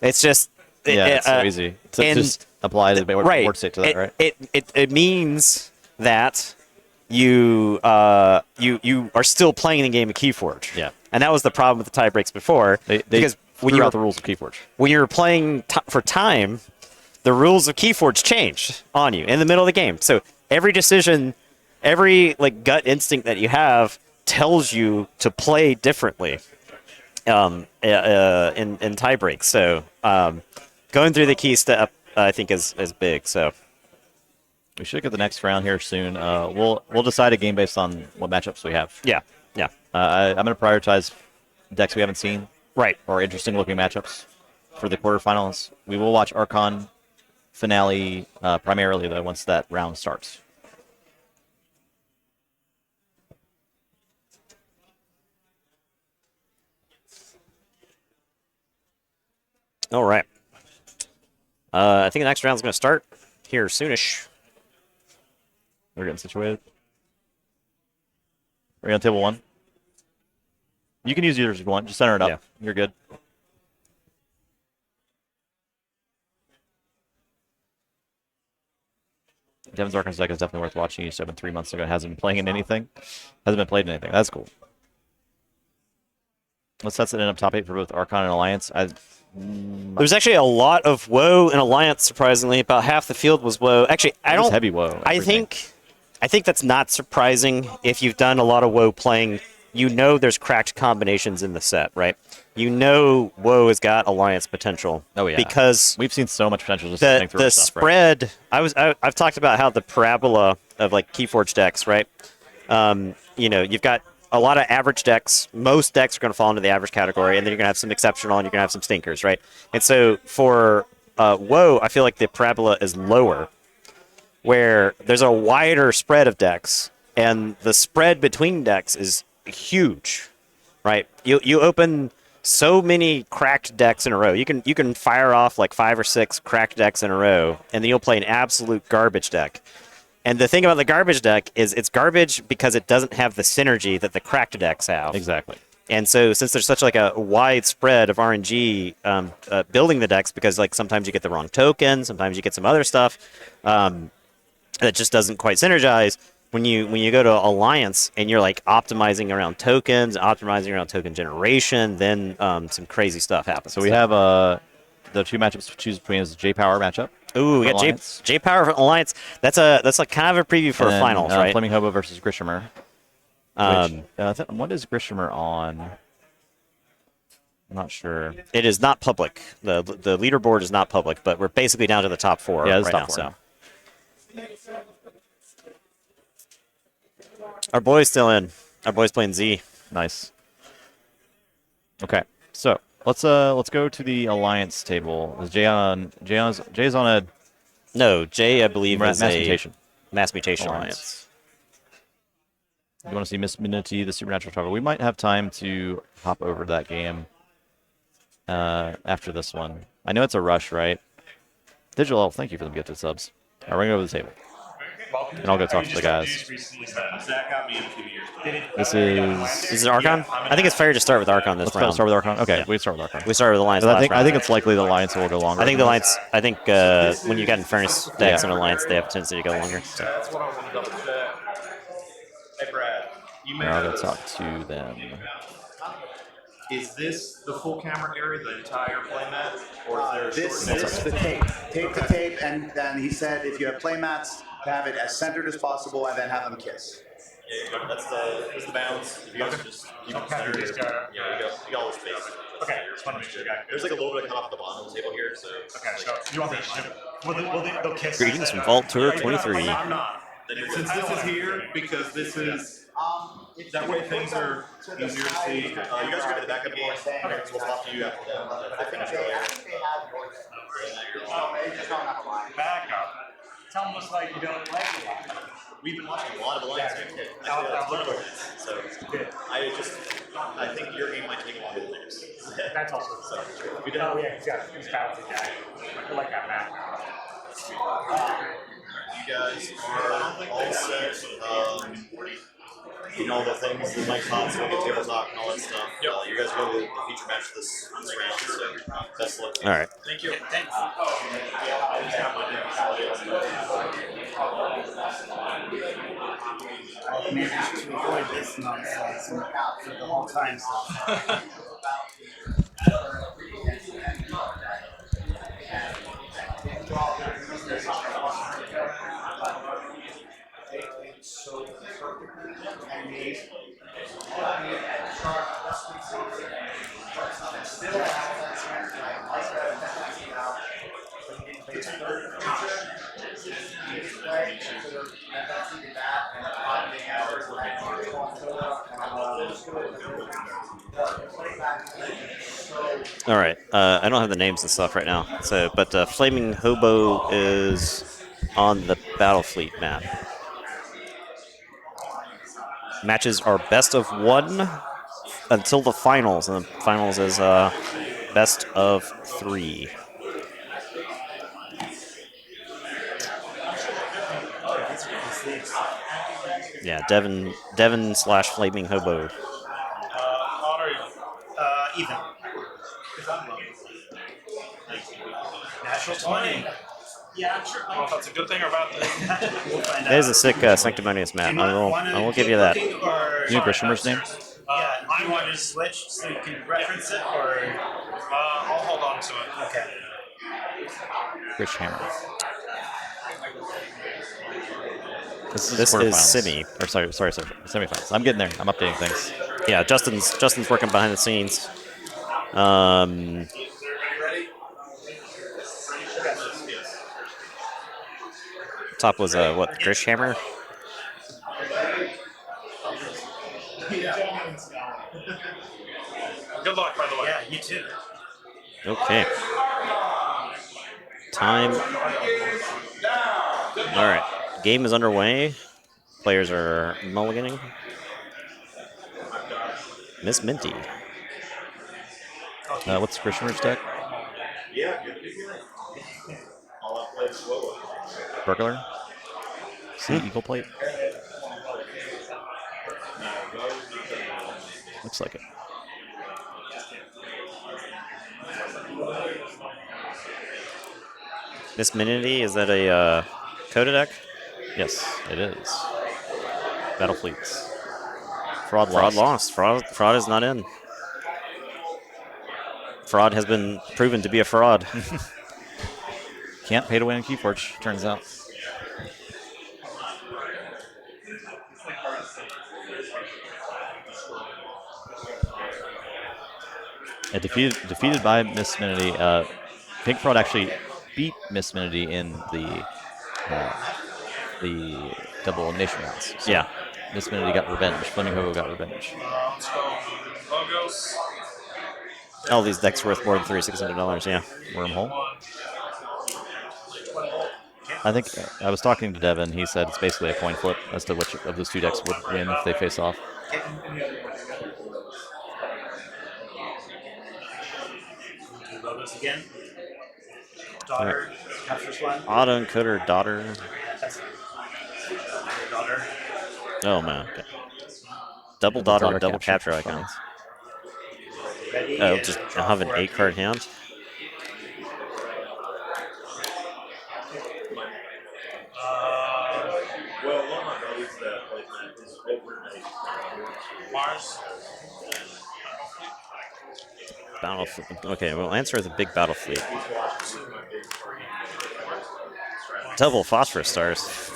It's just it's so easy. Just apply the board state to that, right? It means that you are still playing the game of KeyForge. Yeah. And that was the problem with the tie breaks before. Because when you threw out the rules of KeyForge. When you were playing for time, the rules of KeyForge changed on you in the middle of the game. So every decision, every gut instinct that you have tells you to play differently in tie breaks. So going through the key step, I think, is big. So we should get the next round here soon. We'll decide a game based on what matchups we have. Yeah. I'm going to prioritize decks we haven't seen. Right. Or interesting looking matchups for the quarterfinals. We will watch Archon finale primarily though once that round starts. All right. I think the next round's going to start here soonish. We're getting situated. We're on table 1. You can use yours if you want. Just center it up. Yeah. You're good. Devin's Archon's deck is definitely worth watching. He used to have been 3 months ago. Hasn't been playing in anything. Hasn't been played in anything. That's cool. Let's set it in up top 8 for both Archon and Alliance. There's actually a lot of Woe in Alliance, surprisingly. About half the field was Woe. Actually, I don't... heavy Woe. I think that's not surprising if you've done a lot of Woe playing. You know there's cracked combinations in the set, right? You know Woe has got Alliance potential. Oh, yeah. Because we've seen so much potential just to think through the stuff, spread... Right? I've talked about how the parabola of, KeyForge decks, right? You've got a lot of average decks. Most decks are going to fall into the average category, and then you're going to have some exceptional, and you're going to have some stinkers, right? And so for Woe, I feel like the parabola is lower, where there's a wider spread of decks, and the spread between decks is huge, right? You open so many cracked decks in a row. You can fire off like 5 or 6 cracked decks in a row, and then you'll play an absolute garbage deck. And the thing about the garbage deck is it's garbage because it doesn't have the synergy that the cracked decks have. Exactly. And so since there's such like a wide spread of RNG building the decks, because like sometimes you get the wrong token, sometimes you get some other stuff that just doesn't quite synergize. When you go to Alliance and you're like optimizing around tokens, optimizing around token generation, then some crazy stuff happens. So we have the 2 matchups to choose between is the J Power matchup. Ooh, we got J Power Alliance. That's like kind of a preview for and then, finals, right? Flaming Hobo versus Grishamer. What is Grishamer on? I'm not sure. It is not public. The leaderboard is not public, but we're basically down to the top 4 Yeah, it's right top now. 4 So. now. Our boy's still in. Our boy's playing Z. Nice. Okay, so let's go to the Alliance table. Is Jay's on a No, Jay, I believe, mass is mutation. a mass mutation alliance. You want to see Miss Minity, the Supernatural Traveler? We might have time to hop over to that game after this one. I know it's a rush, right? Digital Elf, thank you for the gifted subs. All right, we're going to go to the table. And I'll go talk to the guys. This is it Archon? I think it's fair to start with Archon this round. Let's start with Archon. Okay, Yeah. we start with Archon. We started with Alliance. I think it's likely the Alliance will go longer. I think the Alliance. I think when you got Infernus decks and Alliance, they have a tendency to go longer. So. That's what I want to double check. Hey, Brad. You Here, I'll go talk to them. Is this the full camera area, the entire playmat, or is there a This short is the tape to tape, and then he said if you have playmats, have it as centered as possible, and then have them kiss. Yeah, that's the bounds. If you guys just keep it centered, you got all the space. Okay, just want to make sure you got it. There's like a little bit of cut off at the bottom of the table here, so. Okay, so you want me to they'll kiss. Greetings from Vault Tour 23. I'm not. Since this is here, because this is, that way things are easier to see. You guys are going to the backup game, okay, so we'll talk to you after that. I think Backup. It's almost like you don't like it. we've been watching a lot of Alliance games. Actually, a ton of Alliance. So I think your game might take longer than theirs. That's also So we Oh did. yeah, he's balancing guy. I like that map. You guys are all set. You know the things, the mic talks, the table talk, and all that stuff. You guys go to the feature match this round, so best of luck. All right. Thank you. Thanks. Maybe to avoid this nonsense for the whole time. All right. I don't have the names and stuff right now. So, but Flaming Hobo is on the Battlefleet map. Matches are best of 1 until the finals, and the finals is best of 3. Yeah, Devin slash Flaming Hobo. Ethan. Natural 20. Yeah, I'm sure. I don't know if that's a good thing or a bad thing. We'll find out. It is a sick Sanctimonious map. I will give you that. You know Grishamer's name? Yeah, I want to switch so you can reference it, or I'll hold on to it. Okay. Grishammer. This This is quarterfinals. semi. Or sorry, semifinals. I'm getting there. I'm updating things. Yeah, Justin's working behind the scenes. Top was what? Grishhammer. Good luck, by the way. Yeah, you too. Okay. Time. All right. Game is underway. Players are mulliganing. Miss Minty. What's Grishmer's deck? Burglar? Sea Eagle Plate? Looks like it. Miss Minity, is that a Coda deck? Yes, it is. Battle Fleets. Fraud lost. Fraud is not in. Fraud has been proven to be a fraud. Can't pay to win in KeyForge, turns out. Defeated by Miss Minity. Pink Fraud actually beat Miss Minity in the double elimination rounds. So yeah. Miss Minity got revenge. Flaming Hobo got revenge. Let's go logos. All these decks worth more than $3,600. Yeah. Wormhole. I think I was talking to Devin. He said it's basically a coin flip as to which of those two decks would win if they face off. Logos again. Daughter captures one. Auto encoder daughter. Daughter. Oh man. Okay. Double daughter, double capture icons. Ready. Oh, just have an 8-card hand. Mars. Battle fleet. Okay, we'll answer with a big battle fleet. Double phosphorus stars.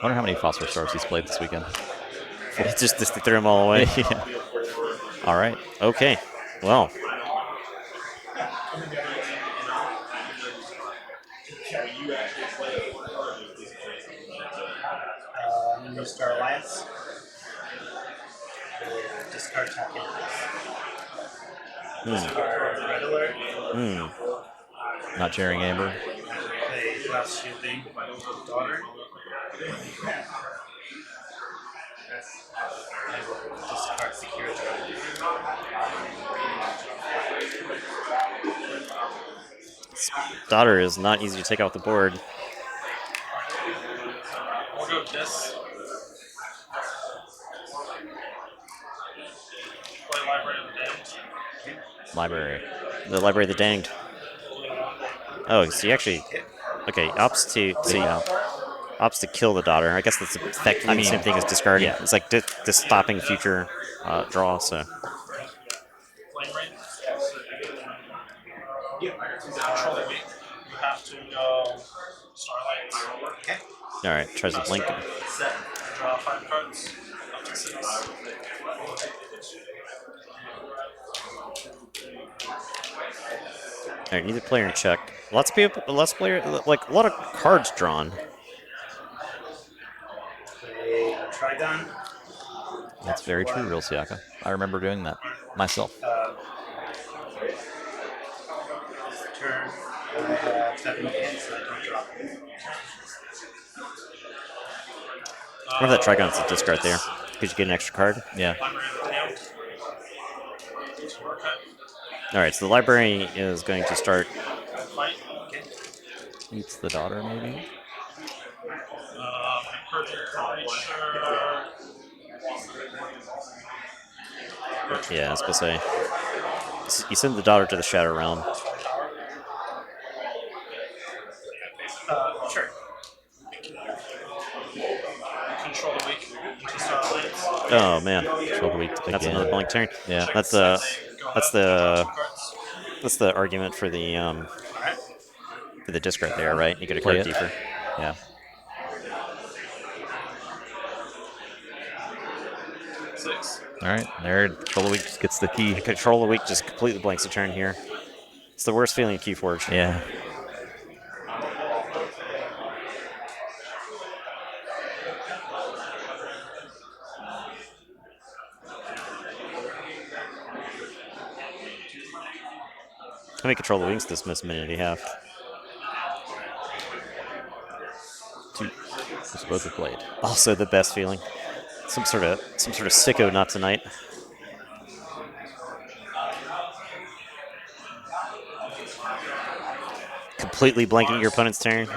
I wonder how many phosphorus stars he's played this weekend. just threw them all away. Yeah. All right. Okay. Well. New Star Alliance. Discard token. Discard Red Alert. Not Jerry Amber. Play Blast Shielding. Daughter. Discard Security. Daughter is not easy to take off the board. We'll go with this. Play Library of the Damned. Library. The Library of the Danged. Oh, so you actually... Okay, opts to kill the daughter. I guess that's effectively the same thing as discarding. Yeah. It's like stopping future draw, so... Flame Rain. Control the weak. You have to go Starlight. Okay. Alright, tries to blink. Draw 5 cards. Up to 6. Alright, neither player in check. Lots of people, like a lot of cards drawn. Play Trigon. That's very true, Real Siaka. I remember doing that myself. Turn. I have 7 hands, so I don't draw. Remember that Trigon's a discard there, because you get an extra card. Yeah. Library of the Damned. Alright, so the library is going to start... Fight. Okay. Eats the daughter, maybe? Yeah, I was going to say. You send the daughter to the Shadow Realm. Sure. Control the weak into Starlight. Oh man, that's again. another blank turn. Yeah. That's the argument for the discard there, right? You get a Play card it. deeper. Yeah. All right, there. Control the Weak just gets the key. Control the Weak just completely blanks a turn here. It's the worst feeling in KeyForge. Yeah. How many Control the Wings does Miss Minity have? 2. Because both are played. Also the best feeling. Some sort of sicko not tonight. Completely blanking your opponent's turn.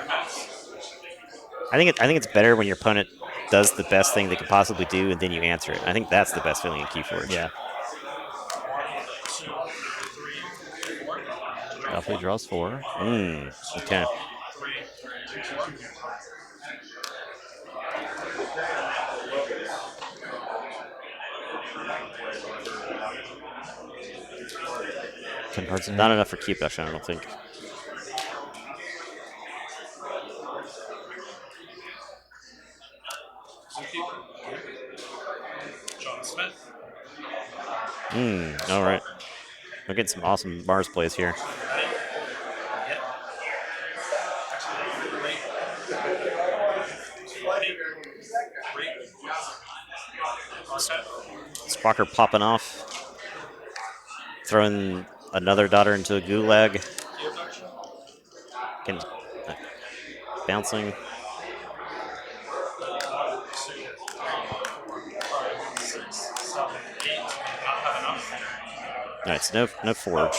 I think it's better when your opponent does the best thing they could possibly do and then you answer it. I think that's the best feeling in KeyForge. Yeah. Alfie draws 4. Okay. Ten cards in Not hand. enough for keep action, I don't think. John Smith. All right. We're getting some awesome Mars plays here. Squawker popping off. Throwing another daughter into a gulag. Getting, bouncing. All right, so no forge,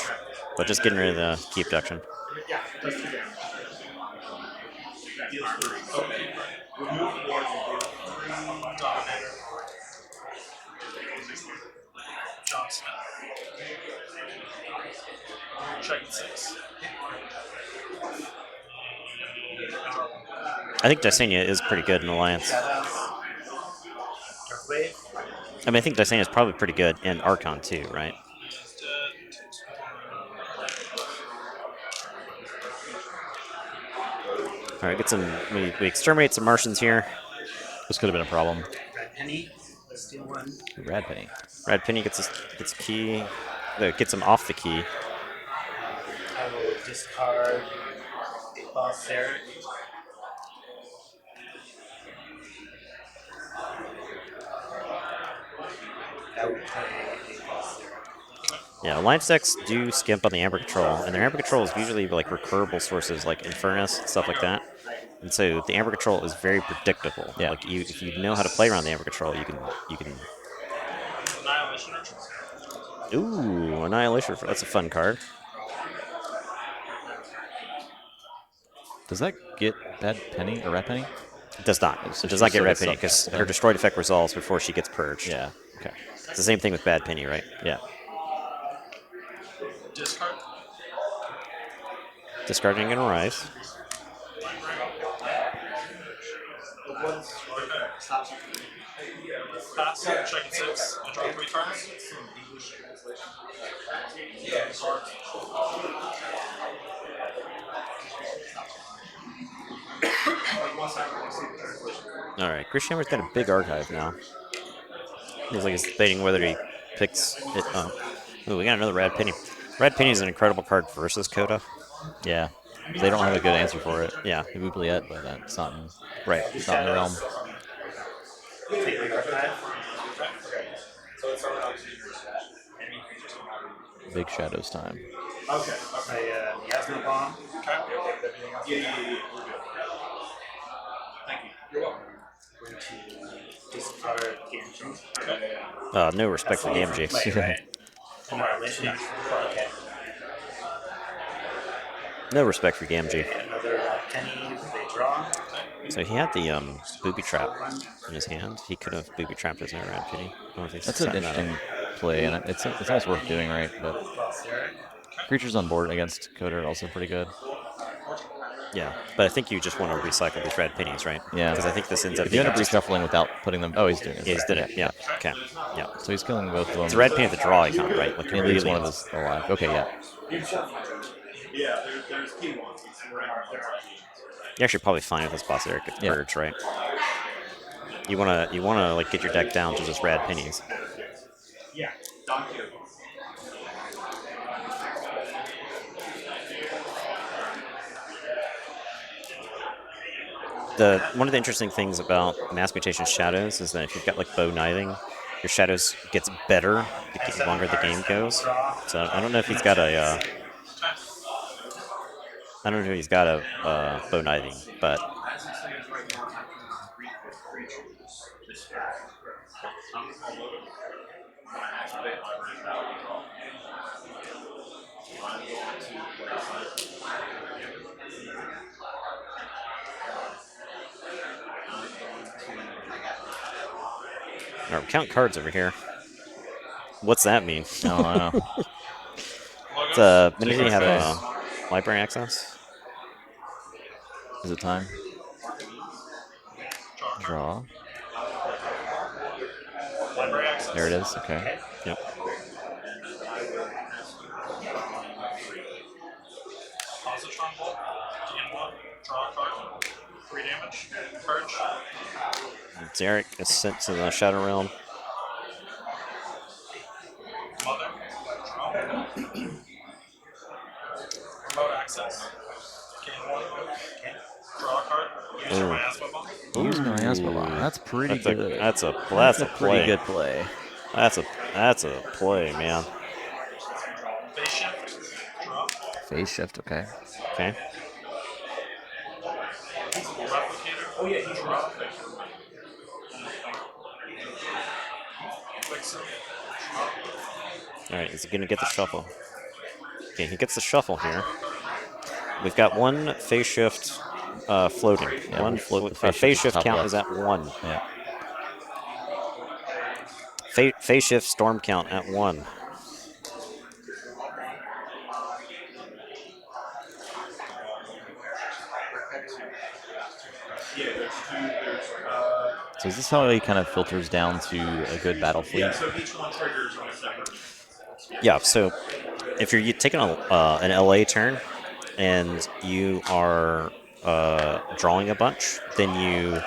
but just getting rid of the key abduction. John Smith. Checking 6. I think Dysania is pretty good in Alliance. I mean, I think Dysania is probably pretty good in Archon too, right? All right, get some. We exterminate some Martians here. This could have been a problem. Red penny. Let's steal one. Rad penny. Red Penny gets a key. Gets him off the key. I will discard a boss there. I will play a boss there. Yeah, Alliance decks do skimp on the Amber Control, and their Amber Control is usually like recurable sources like Infernus, stuff like that. And so the Amber Control is very predictable. Yeah. Like if you know how to play around the Amber Control, you can. Annihilation. Ooh, Annihilation. That's a fun card. Does that get bad penny or red penny? It does not. So It does she not get still Red gets Penny some- because okay. her destroyed effect resolves before she gets purged. Yeah. Okay. It's the same thing with Bad Penny, right? Yeah. Discard. Discarding and rise. Pass. Checking 6. I draw 3 cards. All right, Chris Hammer's got a big archive now. Looks like he's debating whether he picks it up. Ooh, we got another Red Penny. Red Penny is an incredible card versus Coda. Yeah. They don't have a good answer for it. Yeah. They Google yet, but it's not in, Right. it's not in the realm. Take the archive. Big Shadows time. Okay. Play Miasma Bomb. Going to discard Gamgee. No respect for Gamgee. Annihilation. Okay. No respect for Gamgee. Another penny. They draw. So he had the booby trap in his hand. He could have booby trapped his own Red Penny. I don't know if he's That's an setting that up. interesting play, and it's almost worth doing, right? But Boss there. creatures on board against Coda are also pretty good. Yeah, but I think you just want to recycle these Red Pennies, right? Yeah. Because I think this ends up If you being end up just... reshuffling without putting them, oh, he's doing it. Yeah, he's did it. Yeah. Okay. Yeah. So he's killing both of them. It's a Red Penny at the draw icon, right? Like He leaves one of his. his alive. Okay, yeah. Yeah, there's key ones. You're actually probably fine with this boss Eric at Yeah. purge, right? You wanna like get your deck down to just Red Pennies. Yeah, Donkey. One of the interesting things about Mass Mutation Shadows is that if you've got like bow kniving, your shadows gets better the longer the game goes. So I don't know if he's got a bow kniving, but All right, count cards over here. What's that mean? I don't know. It's Logos. many of you have library access? Is it time? Draw. Draw. Library access. There it is. Okay. Yep. Positron bolt. Gain 1. Draw a card. 3 damage. Purge. Derek is sent to the Shadow Realm. Mother. Draw. Remote access. Gain 1. Draw a card. Use your miasma bomb. Use miasma bomb. That's pretty good. That's a pretty play. good play. That's a play, man. Phase shift. Draw. Phase shift. Okay. Okay. Replicator. Oh yeah, he draw. Fix him. All right, is he gonna get the shuffle? Okay, he gets the shuffle here. We've got one phase shift floating. Yeah, one we'll float the phase phase shift shift count top is at 1. Yeah. Phase shift storm count at 1. So is this how he kind of filters down to a good battle fleet? Yeah, so each one triggers on a separate. Yeah, so if you're taking an LA turn and you are drawing a bunch, then you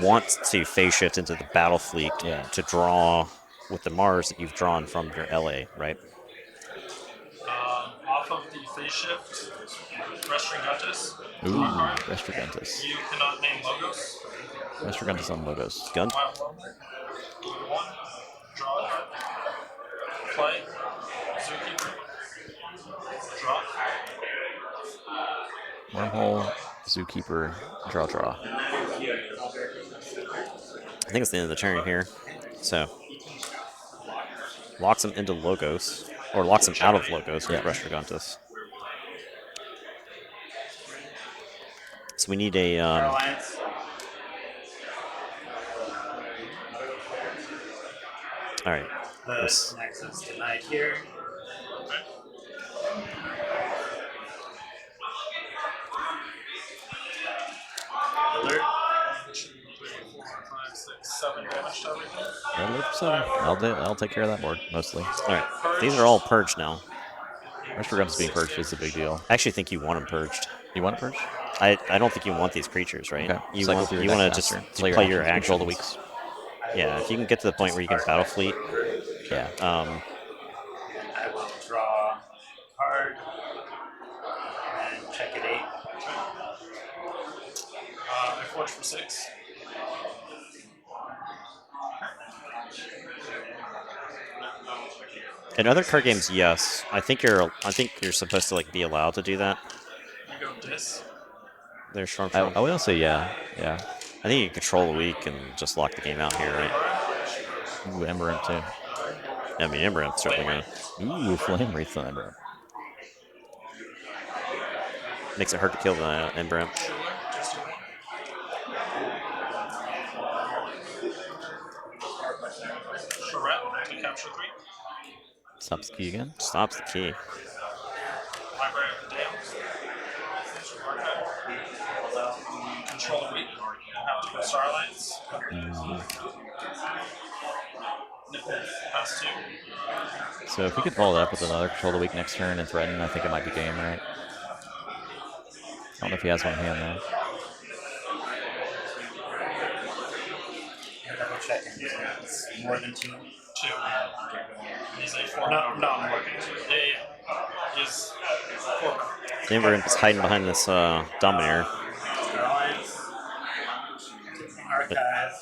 want to phase shift into the battle fleet to draw with the Mars that you've drawn from your LA, right? Off of the phase shift, Restringantes. Ooh, Restrigantus. You cannot name logos. Restrigantus on logos. Gun. Wild Wormhole. 1. Draw a card. Play. Zookeeper. Draw. Wormhole, Zookeeper, draw. I think it's the end of the turn here. So locks him into logos, or locks him out of logos with Restrigantus. So we need a Alliance. all right. The Nexus tonight here. Alert. 4, 5, 6, 7 damage to everything. Alert for 7. I'll take care of that board mostly. All right. These are all purged now. Restrigantus being purged is a big deal. I actually think you want them purged. You want it purged? I don't think you want these creatures, right? Okay. You Cycle want through you your want deck to just faster. play your actions, control the actions. weeks. Yeah, if you can get to the point where you can battle fleet. Yeah. I will draw a card and check at 8. I forge for 6. In other card games, yes. I think you're supposed to like be allowed to do that. You go dis. There's Storm. I would also yeah. I think you control the weak and just lock the game out here, right? Ooh, Ember Imp too. I mean, Ember Imp's certainly gonna Ooh, Flame Wraith on Ember Imp. makes it hard to kill the Ember Imp. Just do 1. Charette to capture 3. Stops the key again. Stops the key. Library of the Dales. Control the weak. Have to go Star Alliance. Pass 2. So if we could follow that up with another control the week next turn and threaten, I think it might be game, right? I don't know if he has one in hand though. Double checking. It's more than 2. 2. He's a 4. No, I'm working. Yeah. He's 4. The Ember Imp is hiding behind this Dominator. Star Alliance. Archive.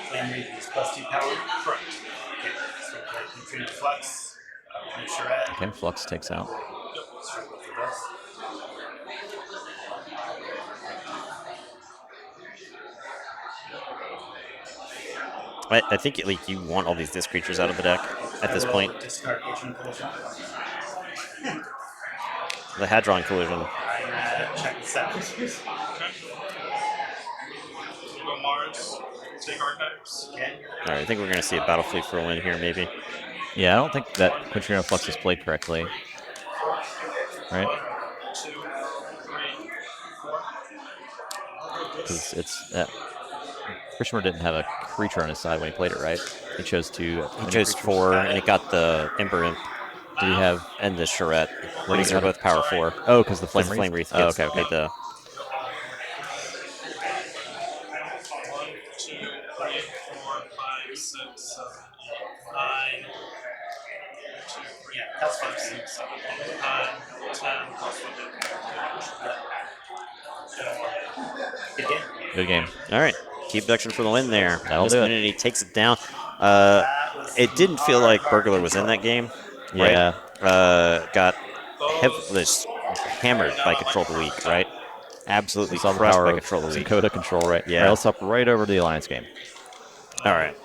Flame Wreath is +2 power. Correct. Okay, so Neutrino Flux. Charette. Okay, Flux takes out. Yep. Struggle for this. I think like you want all these disc creatures out of the deck at this point. Discard Archon collision. The Hadron collision. Alright, you're at check the set. We'll go Mars, take archetypes. Okay. All right, I think we're gonna see a battle fleet for a win here, maybe. Yeah, I don't think that Quintrino Flux is played correctly. Right? 1, 2, 3, 4. Because it's Krishmer didn't have a creature on his side when he played it, right? He chose two. He chose 4, and it got the Ember Imp Did he have? and the Charette. What These do you are have? both power 4. Oh, because the Flame Flame, Wreath. Flame Wreath. Oh, Yes. okay. The 1, 2, 3, 4, 5, 6, 7, 8, 9. 2, 3, Yeah, that's 5, fine. 6, 7, 8, 9, 10, plus 1. Good game. Good game. All right, key abduction for the win there. That'll do it. Miscommunity takes it down. It didn't feel like Burglar was in that game. Yeah. Right? Got just hammered by Control the Weak, right? Absolutely Saw the crushed power by of Control the some Weak. Coda control, right? Yeah. All right, let's hop right over to the Alliance game. All right.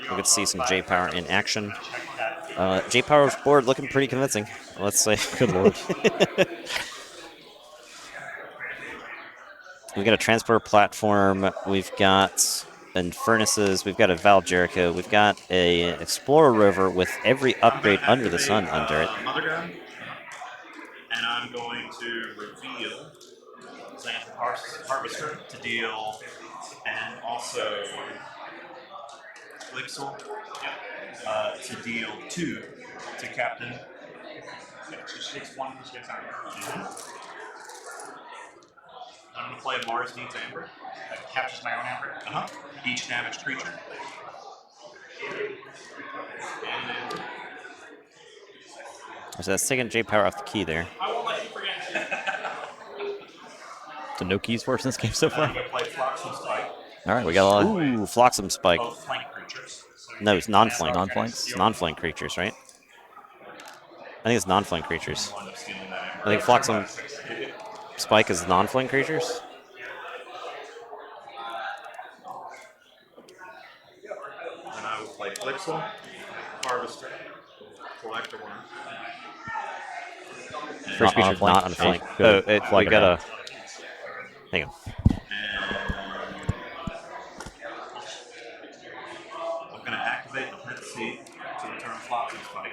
We could see some J-Power in action. J-Power's board looking pretty convincing, let's say. Good lord. We've got a transport platform. We've got Furnaces. We've got a Val Jericho. We've got a Explorer Rover with every upgrade under the sun under it. Mother Gun, and I'm going to reveal Xanth Harvester to deal, and also Lixel to deal 2 to Captain. She takes 1, she gets on. I'm going to play Mars Needs Amber. That captures my own Amber. Each damaged creature. And So that's taking J-Power off the key there. I won't let you forget. So no keys for us in this game so I'm far. going to play Flotsam Spike. All right, we got a lot of Ooh, Flotsam Spike. Both flank creatures. No, it's non-flank. non-flanks. It's non-flank creatures, right? I think it's non-flank creatures. I'll end up stealing that Amber. I think Flotsam Spike is non-flank creatures. Then I will play Lixel, Harvester, Collector Worm. First Not on a creature flank. not on flank. Good. Oh, Flag we it got down. a. Hang on. I'm going to activate the Prince Seed to return Flotsam Spike.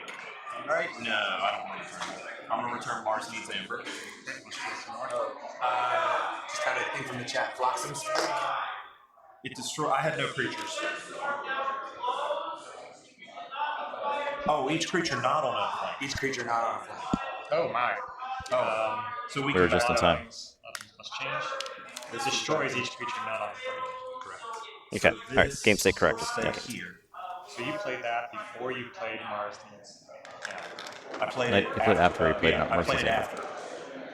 Alright? No, I don't want to return that. I'm going to return Mars Needs Amber. Just had a thing from the chat. Flotsams. It destroy. I had no creatures. Oh, each creature not on a flank. Each creature not on a flank. Oh my. So we We were can just in time. Must change. This destroys each creature not on the flank. Correct. Okay. All right. Game state corrected. Stay Okay. here. So you played that before you played Mars Needs. I played No, it. you played after he played yeah, Mars I played Needs it Amber. after.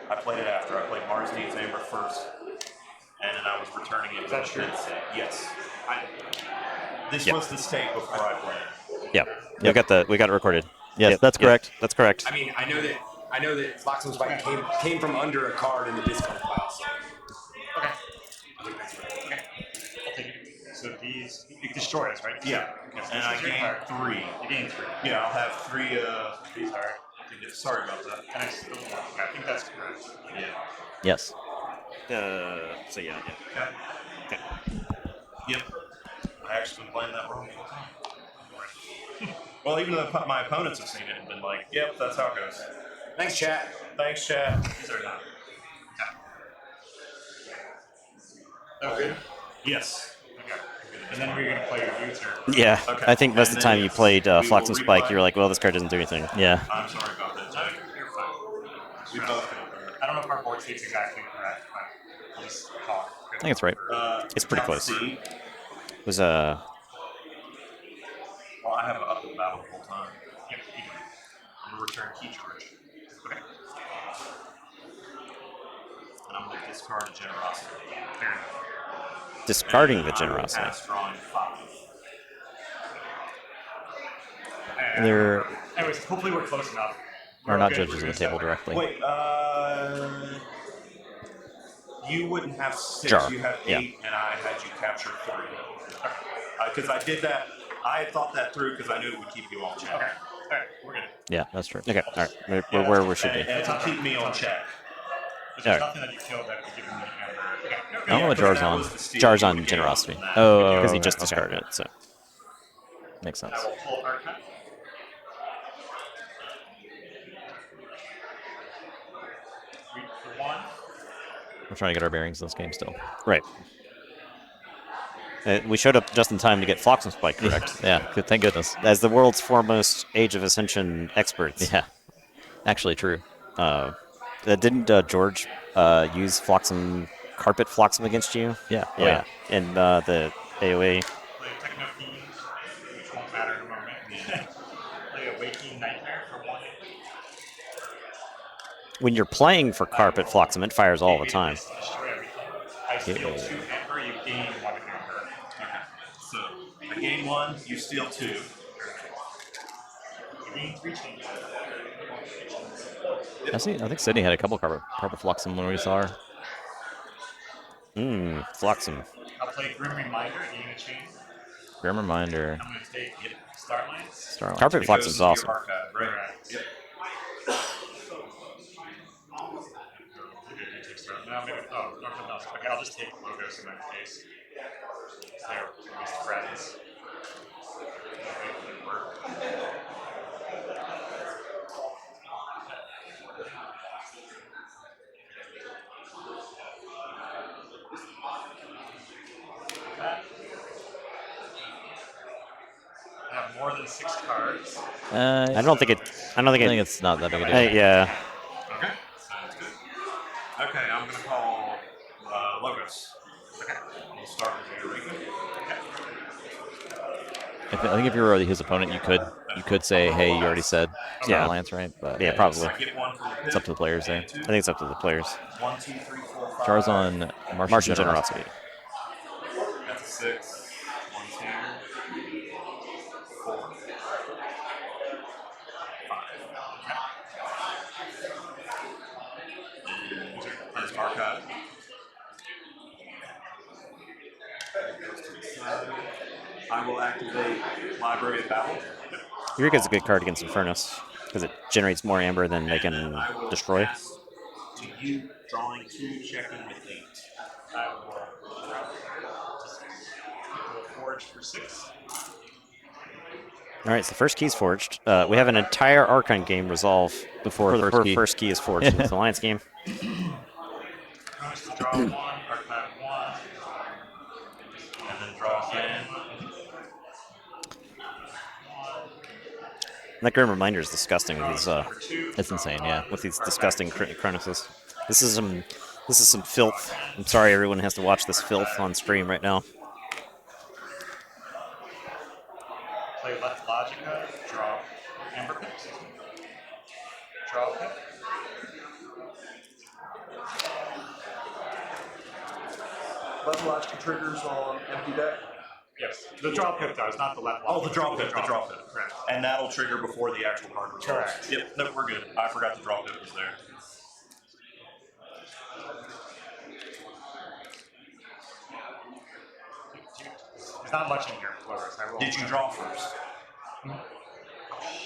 I played it after. I played Mars Needs Amber first, and then I was returning it. Is that true? Yes. This Yep. was the state before I played. Yeah. We got it recorded. Yes, Yep, that's yep, correct. That's correct. I mean, I know that Flotsam Spike came from under a card in the discard pile. So. Okay. Okay. I'll take it. So these you destroy us, right? Yeah. Okay, so And this I is your gained card. 3. You gain 3. Yeah, I'll have 3. These are. Sorry about that. Can I still? Okay, I think that's correct. Yeah. Yes. So yeah. Okay. Okay. Yep. I actually been playing that wrong the whole time. Well, even though my opponents have seen it and been like, "Yep, that's how it goes." Thanks, chat. Thanks, chat. These are not. Okay. Yes. Okay. And then we're gonna play your user. Yeah. Okay. I think most of And the time then you played we will Flotsam Spike, replay. you were like, well, this card doesn't do anything. Yeah. I'm sorry about that, Jack. You're fine. We both got I don't know if our board state's exactly correct, but we'll just talk. I think it's right. It's pretty Top close. seed. It was Well, I have it up in battle the whole time. Yep, you do. I'm gonna return key charge. Okay. And I'm gonna discard a generosity. Fair enough. discarding the And I will generosity. pass drawing 5. There Anyways, hopefully we're close enough. are not Okay, judges we're on the table gonna directly. Wait, you wouldn't have 6, Jar, you have 8, yeah. and I had you capture 3. Because I did that I had thought that through because I knew it would keep you on check. Okay. All right, we're good. Yeah, that's true. Okay, all right. We're where we should be. And to keep me on check. There's Alright. nothing that you killed that would give me amber. Okay. I don't know what Jar's on. Jar's on generosity. Oh, Because he okay, just okay. discarded it, so. Makes sense. I will pull Archon. Read for 1. We're trying to get our bearings in this game still. Right. We showed up just in time to get Floxen Spike correct. Yeah, good, thank goodness. As the world's foremost Age of Ascension experts. Yeah, actually true. Didn't George use Carpet Floxem against you? Yeah. Oh, Yeah. In the AoE. Play Techno Fiend, which won't matter in a moment. Play a Waking Nightmare for 1. When you're playing for Carpet Floxem, it fires all the time. Destroy everything. I steal 2 amber, you gain 1 amber. Okay. So I gain 1, you steal 2. You gain 3 changes. I think Sydney had a couple carpet Floxem when we saw her. Floxem. I'll play Grim Reminder, gain a chain. Grim Reminder. I'm going to take Starlines. Starlight. Carpet Floxem is awesome. Right. Yep. No, maybe, nothing else. Okay, I'll just take logos in that case. They're at least friends. I have more than 6 cards. I don't think it's not that big a deal. Yeah. Okay. Sounds good. Okay, I'm going to call Logos. Okay. We'll start with Eureka. Okay. I think if you were his opponent, you could say, "Hey, you already said Star Alliance, right?" But Yeah, probably. So get 1 from the it's up to the players there. I think it's up to the players. 1, 2, 3, 4, 5. Jar's on Martian Generosity. That's a 6. 1, 2, 4, 5. There's Archive. I will activate Library of Battle. Eureka's a good card against Infernus because it generates more amber than they can destroy. Pass to you, drawing 2, checking with 8. I will forge for 6. All right, so the first key's forged. We have an entire Archon game resolve before the first key is forged in this Alliance game. Promise to draw 1, archive 1, and then draw again. That Grim Reminder is disgusting with these. It's insane, yeah. With these disgusting Chronuses. This is some filth. I'm sorry everyone has to watch this filth on stream right now. Play Left Logica, draw Amber Pip. Draw Pip. Left Logica triggers on empty deck. Yes, the draw Pip does, not the Left Oh, Logica. the draw pip, the draw pip. Correct. And that'll trigger before the actual card resolves. Correct. Yep, no, we're good. I forgot the draw pip was there. There's not much in here, Flores. I will. Did you draw first?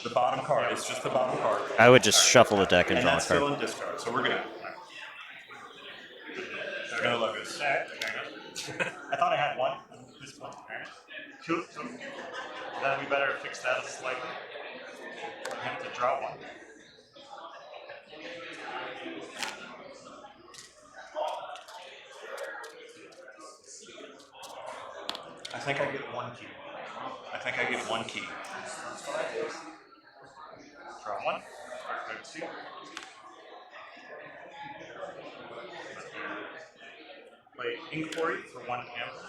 The bottom card. It's just the bottom card. I would just shuffle the deck and And draw a that's still card. in discard, so we're good. No logos. Alright, fair enough. I thought I had 1 on this one. Alright. Cool. Then we better fix that slightly. I have to draw 1. I think I get 1 key. I think I get 1 key. Draw 1. Archive 2. Play Inquiry for 1 amber.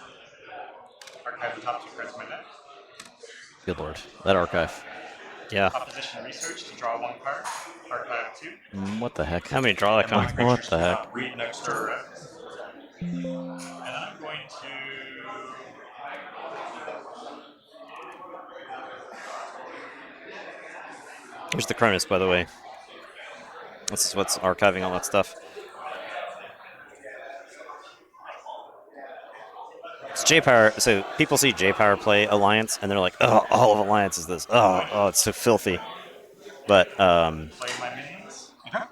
Archive the top 2 cards of my deck. Good lord, that archive. Yeah. Opposition Research to draw 1 card. Archive 2. What the heck? How many draw icons? What the heck? Read next turn. Correct. And I'm going to. Here's the Cronus, by the way. This is what's archiving all that stuff. So J-Power, so people see J-Power play Alliance, and they're like, oh, all of Alliance is this. Oh, it's so filthy. But Play my minions. Okay.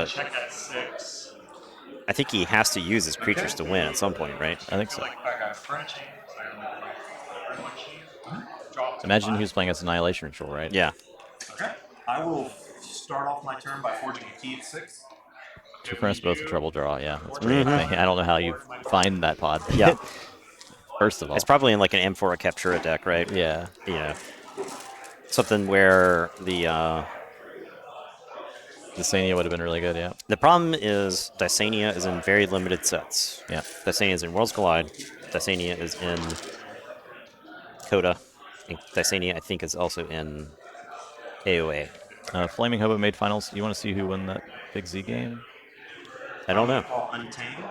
Check at 6. I think he has to use his creatures to win at some point, right? I think so. Like Burn a Chain. Burn one chain. Drop to Imagine 5. he was playing as Annihilation Ritual, right? Yeah. Okay. I will start off my turn by forging a key at 6. Two If furnace, we both a do, treble draw. Yeah, that's forge great. five, I don't know how you find that pod. Yeah. First of all, It's probably in like an M4 Captura deck, right? yeah. Yeah. Something where the Dysania would have been really good, yeah. the problem is Dysania is in very limited sets. Yeah. Dysania is in Worlds Collide. Dysania is in Coda. And Dysania, I think, is also in AOA. Flaming Hobo made finals. You want to see who won that Big Z game? I don't know. Call Untamed.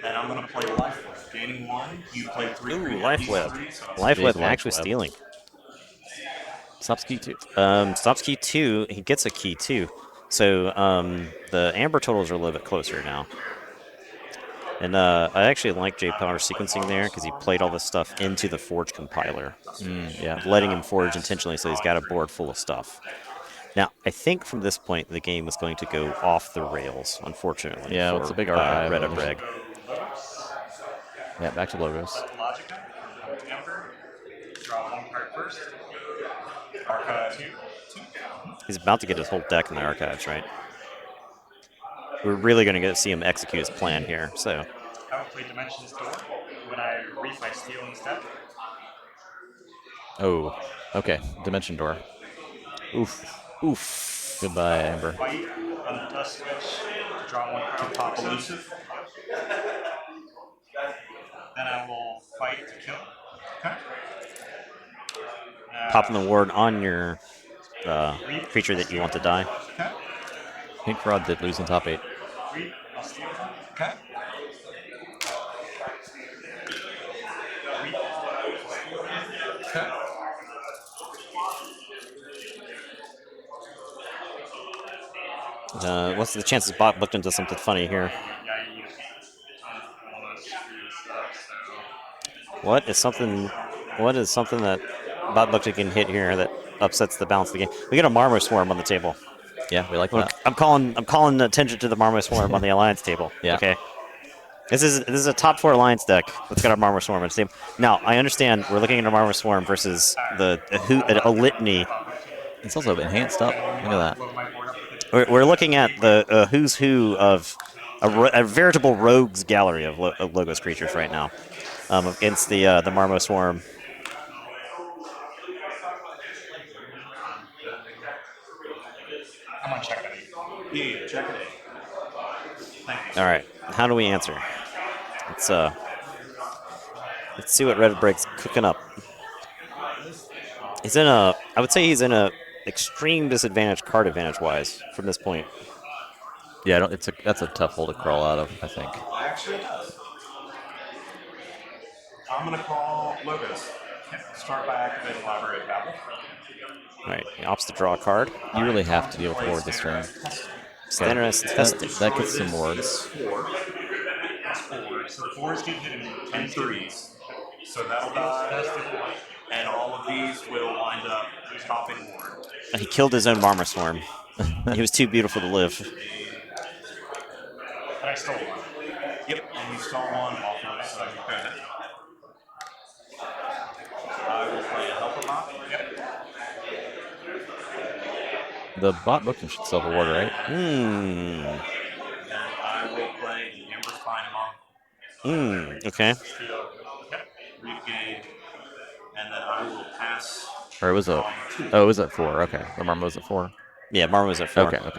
And I'm going to play Lifeweb. Gaining 1, you play 3 Ooh, green, Lifeweb. 3, so Lifeweb Big actually Lifeweb. stealing. Stops key 2. Stops key 2. He gets a key 2. So the Amber totals are a little bit closer now. And I actually like J-Power sequencing there because he played all this stuff into the Forge compiler. Yeah. Letting him forge intentionally so he's got a board full of stuff. Now, I think from this point, the game is going to go off the rails, unfortunately. Yeah, for, it's a big archive. Red Up Reg. Yeah, back to Logos. Logica. Amber. Draw 1 card first. Archive 2. He's about to get his whole deck in the archives, right? We're really going to get to see him execute his plan here. So I will play Dimensions Door when I reef my Steel instead. Oh, okay. Dimension Door. Oof. oof. Goodbye, Amber. Fight on the dust switch to draw 1 card top elusive. Then I will fight to kill. Okay. Popping the ward on your creature that you want to die. Okay. Pink Fraud did lose in top 8. Reap, I'll steal one. Okay. Reap. Okay. What's the chances Bot looked into something funny here? What is something that Bot looked can hit here that upsets the balance of the game? We got a Marmo Swarm on the table. Yeah, we like that. I'm calling attention to the Marmo Swarm on the Alliance table. Yeah. Okay. This is a top 4 Alliance deck that's got a Marmo Swarm on its table. Now, I understand we're looking at a Marmo Swarm versus a litany. It's also enhanced up. Look at that. We're looking at the who's who of a veritable rogues gallery of Logos creatures right now against the Marmo Swarm. I'm on check at 8. Yeah, check at 8. Thank you. All right, how do we answer? Let's see what Red Break's cooking up. I would say he's in a extreme disadvantage card advantage wise from this point. Yeah, that's a tough hole to crawl out of, I think. Actually, it does. I'm going to call Logos. Start by activating Library of Babel. All right, he opts to draw a card. You really have to deal with ward this turn. Standardized testing. That gets some wards. 4. So the 4s keep hitting 10 threes. So that'll die. And all of these will wind up stopping ward. He killed his own Marmo Swarm. He was too beautiful to live. And I stole 1. Yep, and you stole 1 off of it, so you could. I will play a Helper Bot. Yep. The bot book should still have a ward, right? And I will play the Amber Spine Monk. Okay. Yep. Regain. And then I will pass. Or it was it was at 4. Okay. The Marmo was at 4. Yeah, Marmo's at 4. Okay. I will.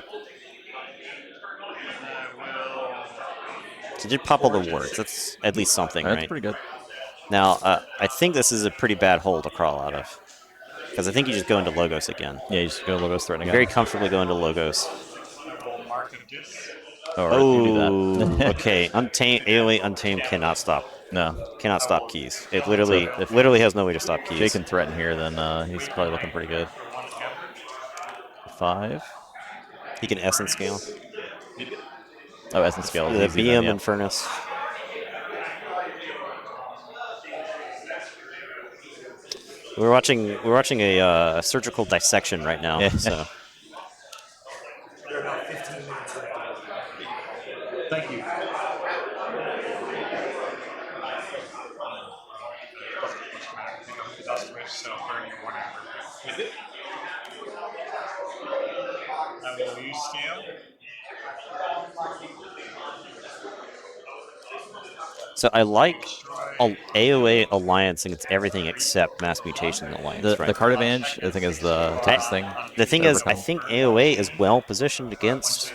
So did pop all the wards. That's at least something, That's right? pretty good. Now, I think this is a pretty bad hole to crawl out of. Because I think you just go into Logos again. Yeah, you just go Logos threatening. Very comfortably go into Logos. Mark of Dis. Oh, you do that. Okay. AoE Untamed cannot stop. No. Cannot stop keys. It literally has no way to stop keys. Jay can threaten here, then he's probably looking pretty good. 5. He can Essence Scale. Oh, Essence Scale is The easy BM then, yeah. and Furnace. We're watching a surgical dissection right now. Yeah. So There are about 15 minutes left. Thank you. So burn your one hour with it. I will use scale. so I like AOA Alliance against everything except Mass Mutation Alliance. The card advantage, I think, is the toughest thing. The thing to is, I overcome. think AOA is well positioned against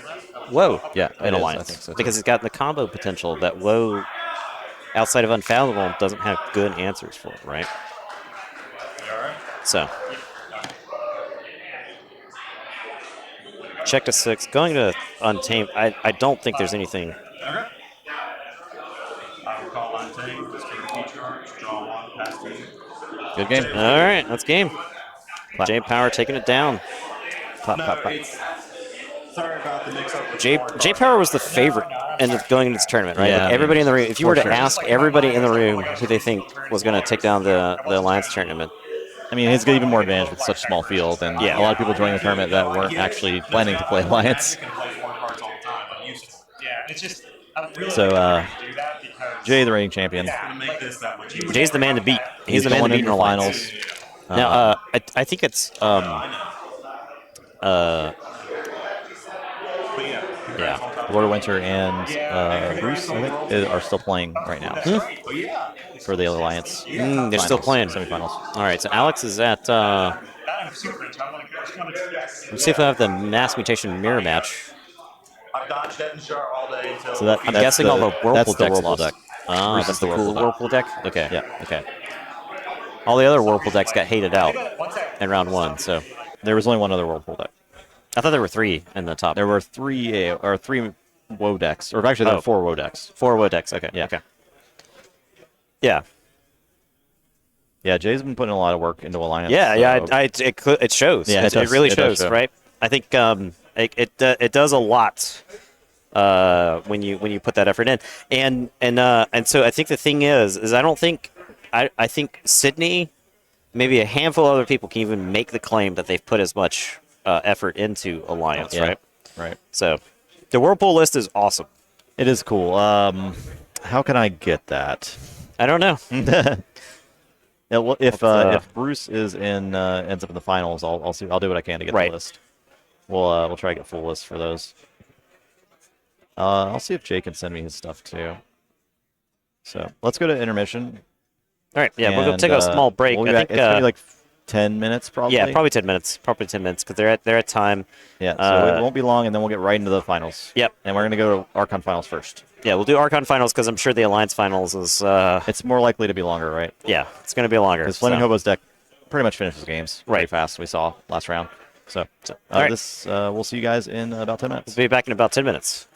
WoW Yeah, in it is, Alliance I think so, too. because it's got the combo potential that WoW, outside of Unfathomable, doesn't have good answers for, right? So check to 6, going to Untamed. I don't think there's anything. Okay. I will call Untamed, discard a key charge, draw one, pass to you. Good game. All right, that's game. Clap. J Power taking it down. Clap, No, clap, clap. it's. Sorry about the mix-up. with J foreign Power was the favorite going into this tournament, right? Yeah. Like everybody in the room. If you For were to sure. ask everybody in the room who they think was going to take down the Alliance tournament, I mean, he's got even more advantage with such small field, and Yeah. a lot of people joining the tournament that weren't actually planning to play Alliance. Magic and play foreign cards all the time. I'm used to it. Yeah, it's just. I really So, like to do that because Jay, the reigning champion. it's going to make this that much easier. Jay's the man to beat. He's the man to going beat in into Alliance. finals. Now, I think it's But yeah, yeah. Lord of Winter and Bruce, I think, are still playing right now But yeah, for the Alliance. They're still playing. Semifinals. All right, so Alex is at. I'm super into it. Let's see if we have the Mass Mutation mirror match. I've dodged that and Char all day until. So that, I'm that's guessing the, all the Whirlpool that's the decks Whirlpool lost. deck. Ah, Bruce that's is the the cool Whirlpool deck. Whirlpool deck? Okay. Yeah. Okay. All the other Whirlpool decks got hated out in round 1, so. There was only one other Whirlpool deck. I thought there were 3 in the top. There were three WoW decks, or actually there were 4 WoW decks. 4 WoW decks, okay. Yeah. Okay. Yeah. Yeah, Jay's been putting a lot of work into Alliance. Yeah, so- it shows. Yeah, it does. really It does shows, show. right? I think it does a lot when you put that effort in, and so I think the thing is I think Sydney, maybe a handful of other people can even make the claim that they've put as much effort into Alliance, Yeah. right? Right. So the Whirlpool list is awesome. It is cool. How can I get that? I don't know. Yeah, well, if Bruce is ends up in the finals, I'll see. I'll do what I can to get Right. the list. We'll try to get full list for those. I'll see if Jay can send me his stuff too. So let's go to intermission. All right, yeah, we're gonna and, take a small break. We'll be I back. think It's gonna be like 10 minutes probably. yeah, probably 10 minutes. Probably 10 minutes because they're at time. Yeah, so it won't be long, and then we'll get right into the finals. Yep. And we're gonna go to Archon finals first. Yeah, we'll do Archon finals because I'm sure the Alliance finals is. It's more likely to be longer, right? Yeah, it's going to be longer. Because Flaming Hobo's deck pretty much finishes games pretty Right. fast. We saw last round. So all right. we'll see you guys in about 10 minutes. We'll be back in about 10 minutes.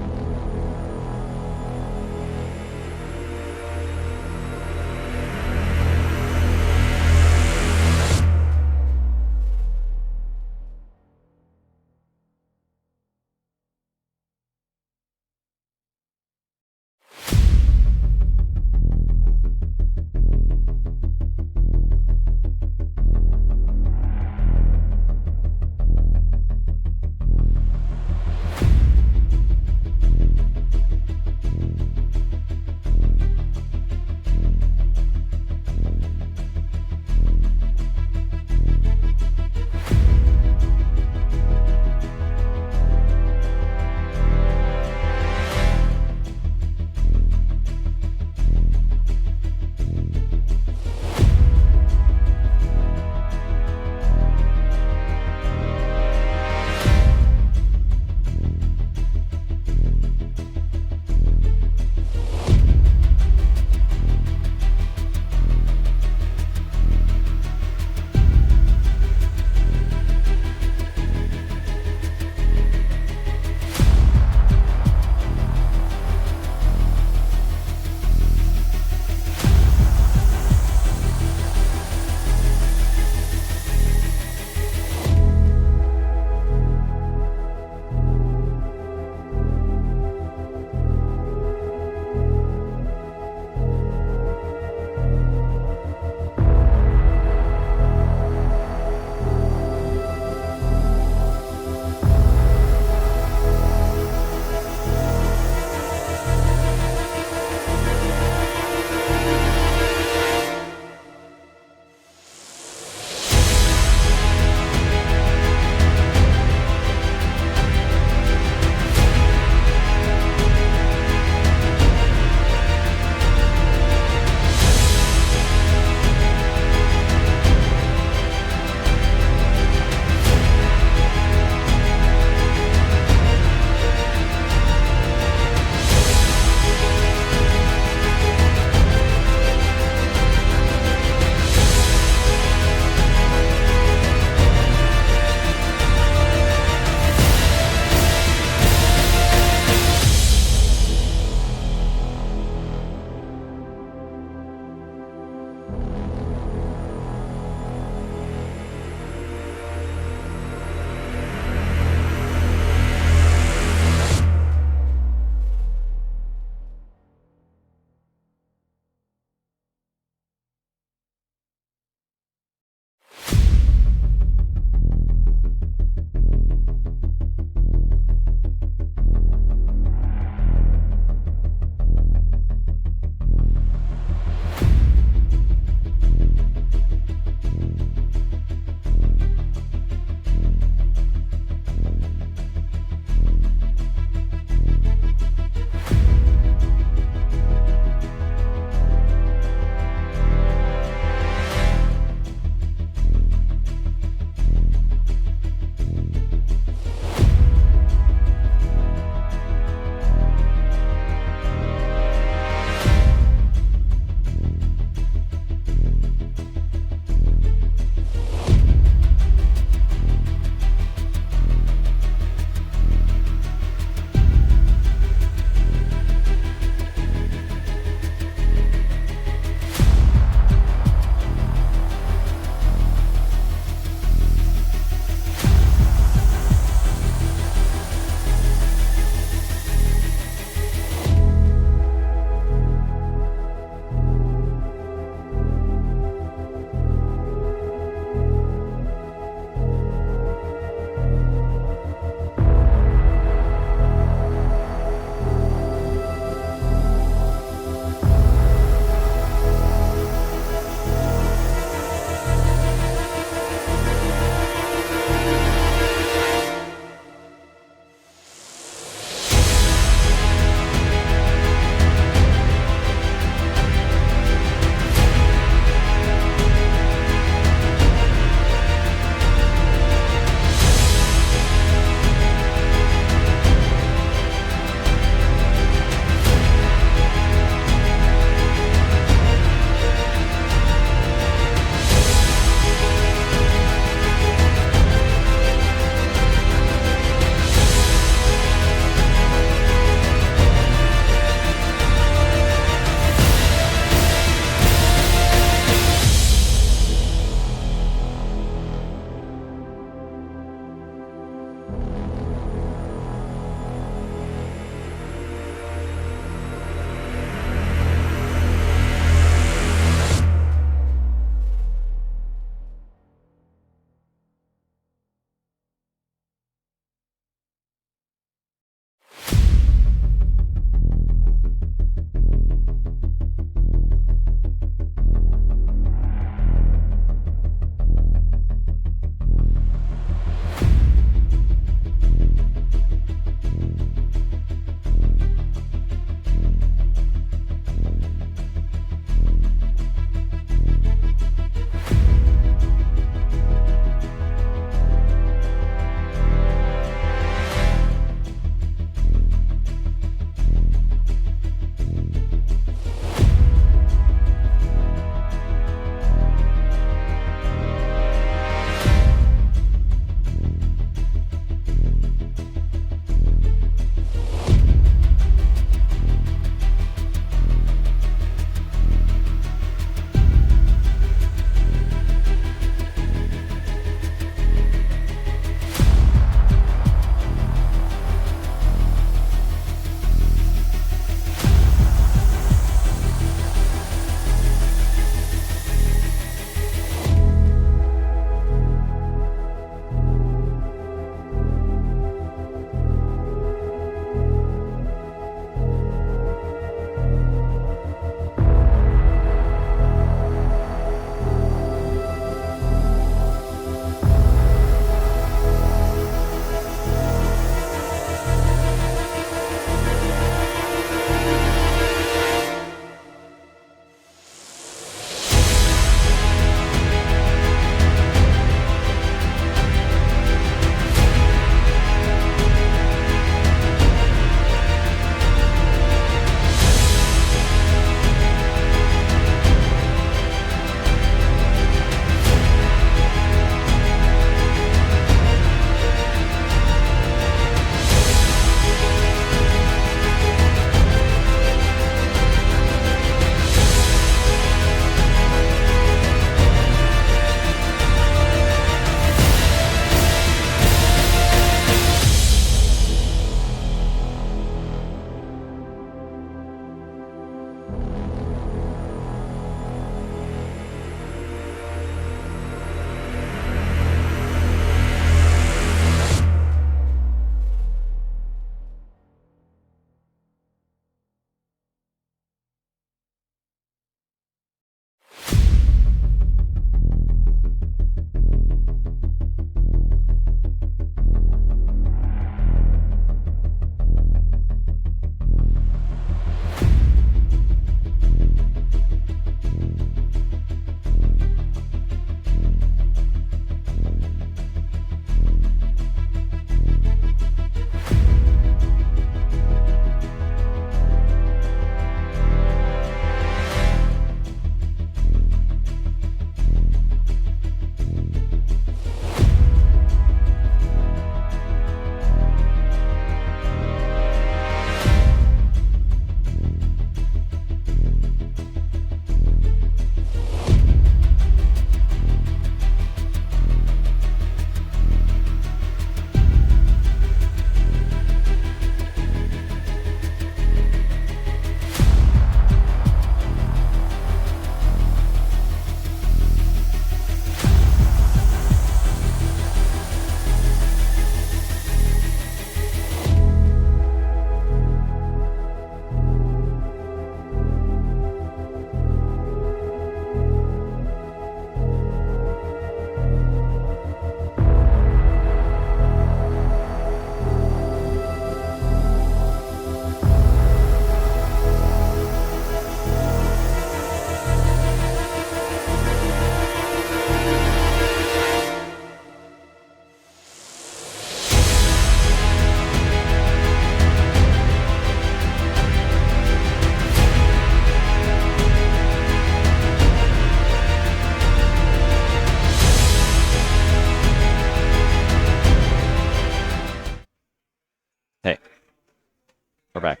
We're back.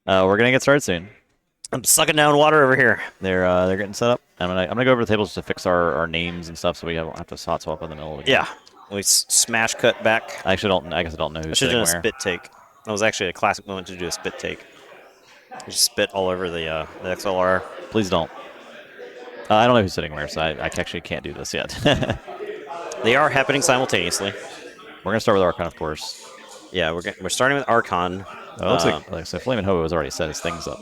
We're gonna get started soon. I'm sucking down water over here. They're getting set up. I'm gonna go over the tables to fix our names and stuff, so we don't have to hot swap in the middle of the game. Yeah, we smash cut back. I actually don't. I guess I don't know who's I should sitting have done a where. spit take. That was actually a classic moment to do a spit take. Just spit all over the XLR. Please don't. I don't know who's sitting where, so I actually can't do this yet. They are happening simultaneously. We're gonna start with Archon, of course. Yeah, we're starting with Archon. It looks like so Flamin' Hobo has already set his things up.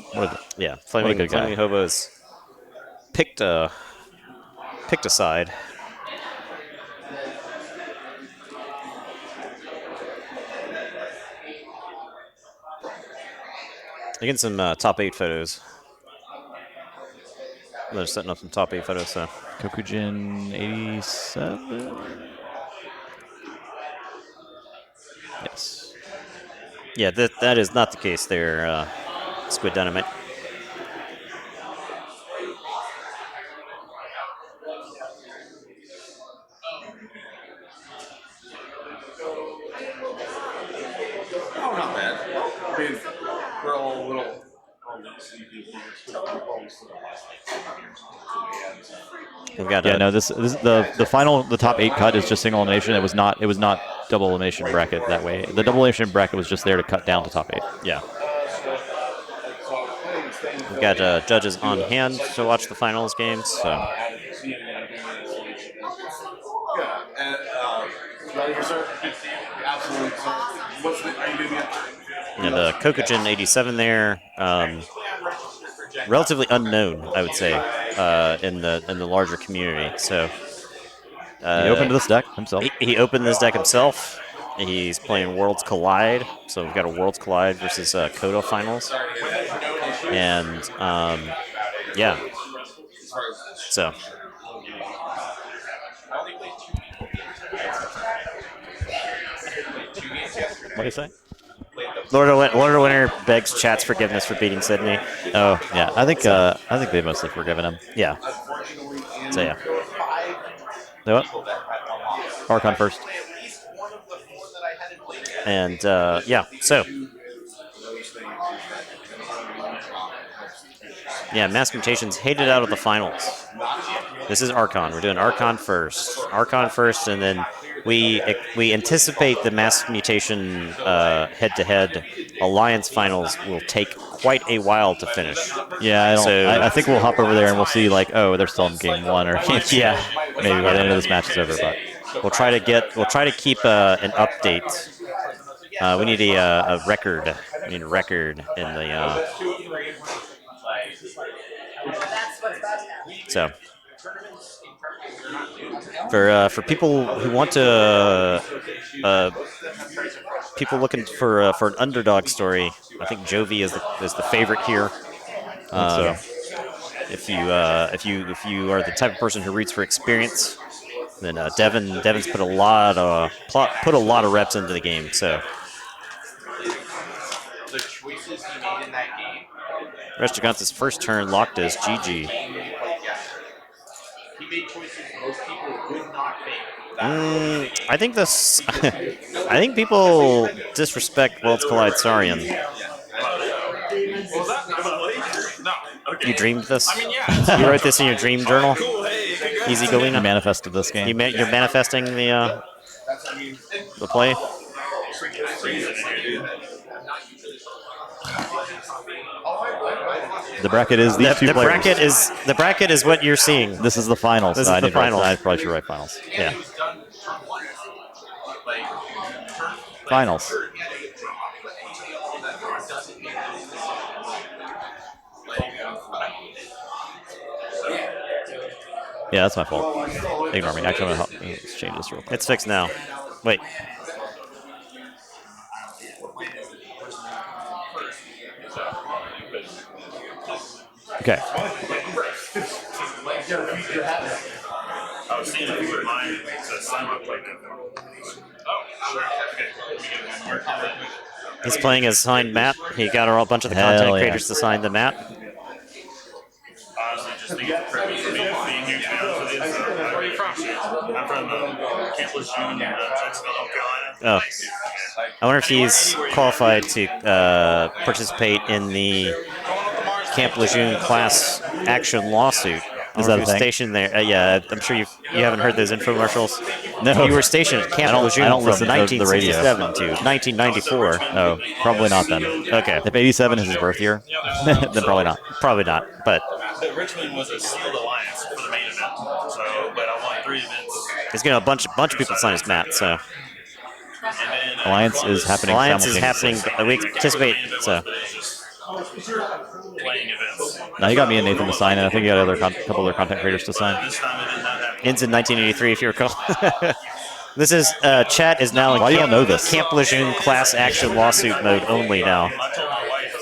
Yeah, what a good guy. Flaming Hobo's picked a side. Again, some top 8 photos. They're setting up some top 8 photos. So Kokujin 87. Yes. Yeah, that is not the case there, Squid Dynamite. Oh, not bad. I mean, we're all a little. We've got Yeah, no. This the final, the top 8 cut is just single elimination. It was not double elimination bracket that way. The double elimination bracket was just there to cut down to top 8. Yeah. We've got judges on hand to watch the finals games. So. Yeah, and ready for sir? Absolutely, sir. Are you doing it? Yeah, the Kokujin 87 there, relatively unknown, I would say, in the larger community. So he opened this deck himself. He opened this deck himself. He's playing Worlds Collide, so we've got a Worlds Collide versus quarterfinals, and yeah, so. What do you say? Lord of Winter begs chat's forgiveness for beating Sydney. Oh yeah, I think they mostly forgiven him. Yeah. So yeah. You know what? Archon first. And yeah, so yeah, Mass Mutations hated out of the finals. This is Archon. We're doing Archon first, and then we anticipate the Mass Mutation head-to-head Alliance finals will take quite a while to finish. Yeah, I think we'll hop over there and we'll see like, oh, they're still in game 1 or yeah, maybe by the end of this match is over. But we'll try to keep an update. We need a record. We need a record in the. So. For people who want to, people looking for an underdog story, I think Jovi is the favorite here. So. If you are the type of person who reads for experience, then Devin's put a lot of reps into the game. So. The choices he made in that game. Restregantz's first turn locked as GG. He made choices most people would not make. I think this. I think people disrespect Worlds Collide Saurian. You dreamed this? I mean, yeah. You wrote this in your dream journal? Easy Galena. You manifested this game. You're manifesting the play? The bracket is these two players. The bracket is what you're seeing. This is the finals. This is the finals. I probably should write finals. Yeah. Finals. Yeah, that's my fault. Ignore me. Actually, I'm gonna let's change this real quick. It's fixed now. Wait. Okay. I was seeing if you wouldn't mind to sign up like that. Oh, sure. Okay. He's playing as signed map. He got a bunch of the content creators to sign the map. Honestly, just think it's a privilege for me being huge fan of these. I really appreciate it. I'm from Camp Lejeune, Jacksonville, North Carolina. Oh. I wonder if he's qualified to participate in the Camp Lejeune class action lawsuit. Is that a He was thing? stationed there. Yeah, I'm sure you haven't heard those infomercials. No. You were stationed at Camp Lejeune I don't from listen to the radio. 1967 to 1994. Oh, probably not then. Okay, If 87 is his birth year, then probably not. probably not. But Richmond was a sealed alliance for the main event. So, but I won 3 events. there's gonna a bunch of people sign his mat. So And then, Alliance is happening Alliance is simultaneously. happening. We anticipate. So playing events. Now you got me and Nathan to sign, and I think you got other couple other content creators to sign. This time it did not happen. ends in 1983, if you recall. This is chat is now in Why do y'all know this? Camp Lejeune class action lawsuit mode only now. I told my wife,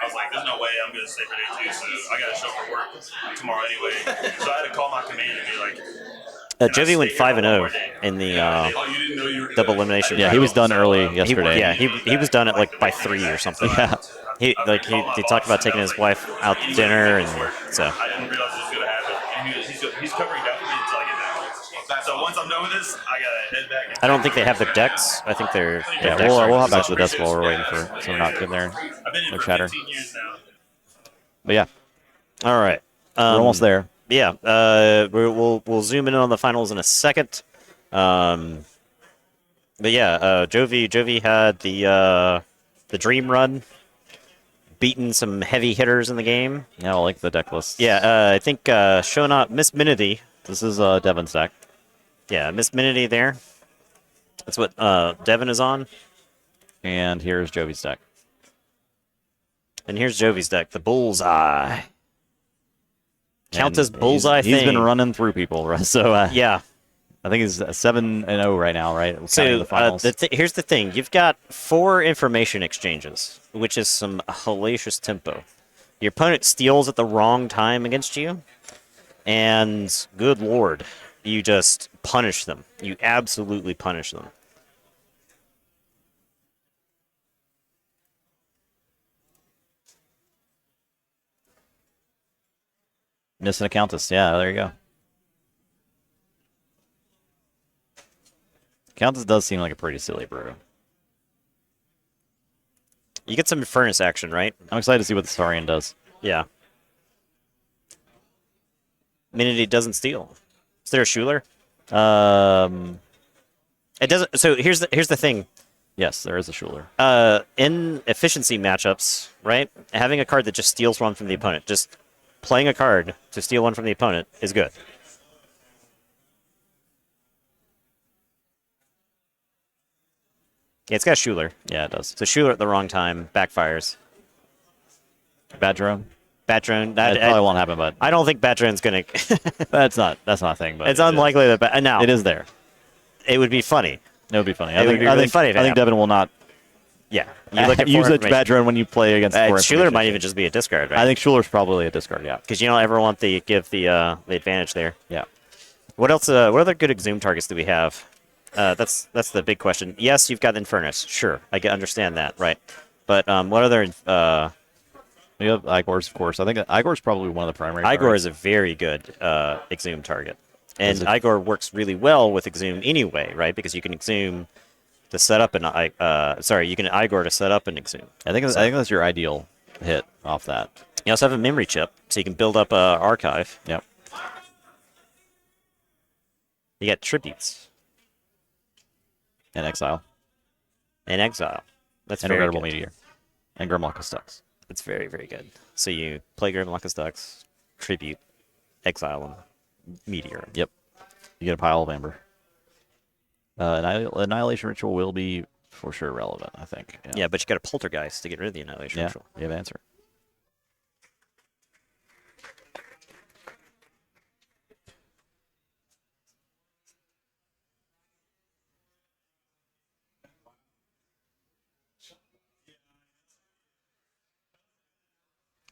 I was like, there's no way I'm going to stay for day 2, so I got to show up for work tomorrow anyway. So I had to call my command and be like, Jovi went 5-0 in the oh, you didn't know you were double elimination. Yeah, he was done early yesterday. He was done at like by 3 or something. Yeah. He talked about taking his wife out to dinner, and so I didn't realize it was going to happen. And he's covering up for me until I get back. So once I'm done with this, I got to head back. And I don't think they have their decks. I think they're Yeah, decks we'll are- hop back to the desk while we're waiting for, so we're not getting there. I've been in No for chatter. 15 years now. But yeah, All right. we're almost there. Yeah, we'll zoom in on the finals in a second. But yeah, Jovi had the dream run, beaten some heavy hitters in the game. Yeah, I like the deck list. Yeah, I think showing up Miss Minity. This is Devin's deck. Yeah, Miss Minity there. That's what Devin is on. And here's Jovi's deck. And here's Jovi's deck, the Bullseye. Count as Bullseye He's thing. been running through people, right? So Yeah. I think he's 7-0 right now, right? Counting So the finals. here's the thing: you've got 4 information exchanges, which is some hellacious tempo. Your opponent steals at the wrong time against you, and good lord, you just punish them. You absolutely punish them. Missing a Countess. Yeah, there you go. Countess does seem like a pretty silly brew. You get some furnace action, right? I'm excited to see what the Saurian does. Yeah. Minity doesn't steal. Is there a Schuler? It doesn't. So here's the thing. Yes, there is a Schuler. In efficiency matchups, right? Having a card that just steals one from the opponent, just playing a card to steal one from the opponent is good. Yeah, it's got Schuler. Yeah, it does. So Schuler at the wrong time backfires. Bad drone. Bat drone. That probably won't happen, but I don't think Bat drone's gonna. that's not a thing. But It's unlikely that. Now it is there. it would be funny. It would be funny. It would be really funny if it I think happened. Devin will not Yeah, you look at use four a bad drone when you play against. four Schuler information. might even just be a discard, right? I think Schuler's probably a discard. Yeah. Because you don't ever want the the advantage there. Yeah. What else? What other good Exhume targets do we have? That's the big question. Yes, you've got Infernus. Sure, understand that, right? But what other? We have Igor's, of course. I think Igor's probably one of the primary. Igor targets. is a very good Exhume target, and Is it- Igor works really well with Exhume anyway, right? Because you can Exhume to set up an you can Igor to set up an Exhume. I think that's your ideal hit off that. You also have a memory chip, so you can build up a archive. Yep. You got tributes And Exile. and exile. That's And very Regrettable good. Meteor. And Grimlock Stux. It's very, very good. So you play Grimlock Ducks, tribute, exile, and meteor. Yep. You get a pile of Amber. Annihilation Ritual will be for sure relevant, I think. Yeah, but you got a poltergeist to get rid of the annihilation Yeah, ritual. you have an answer.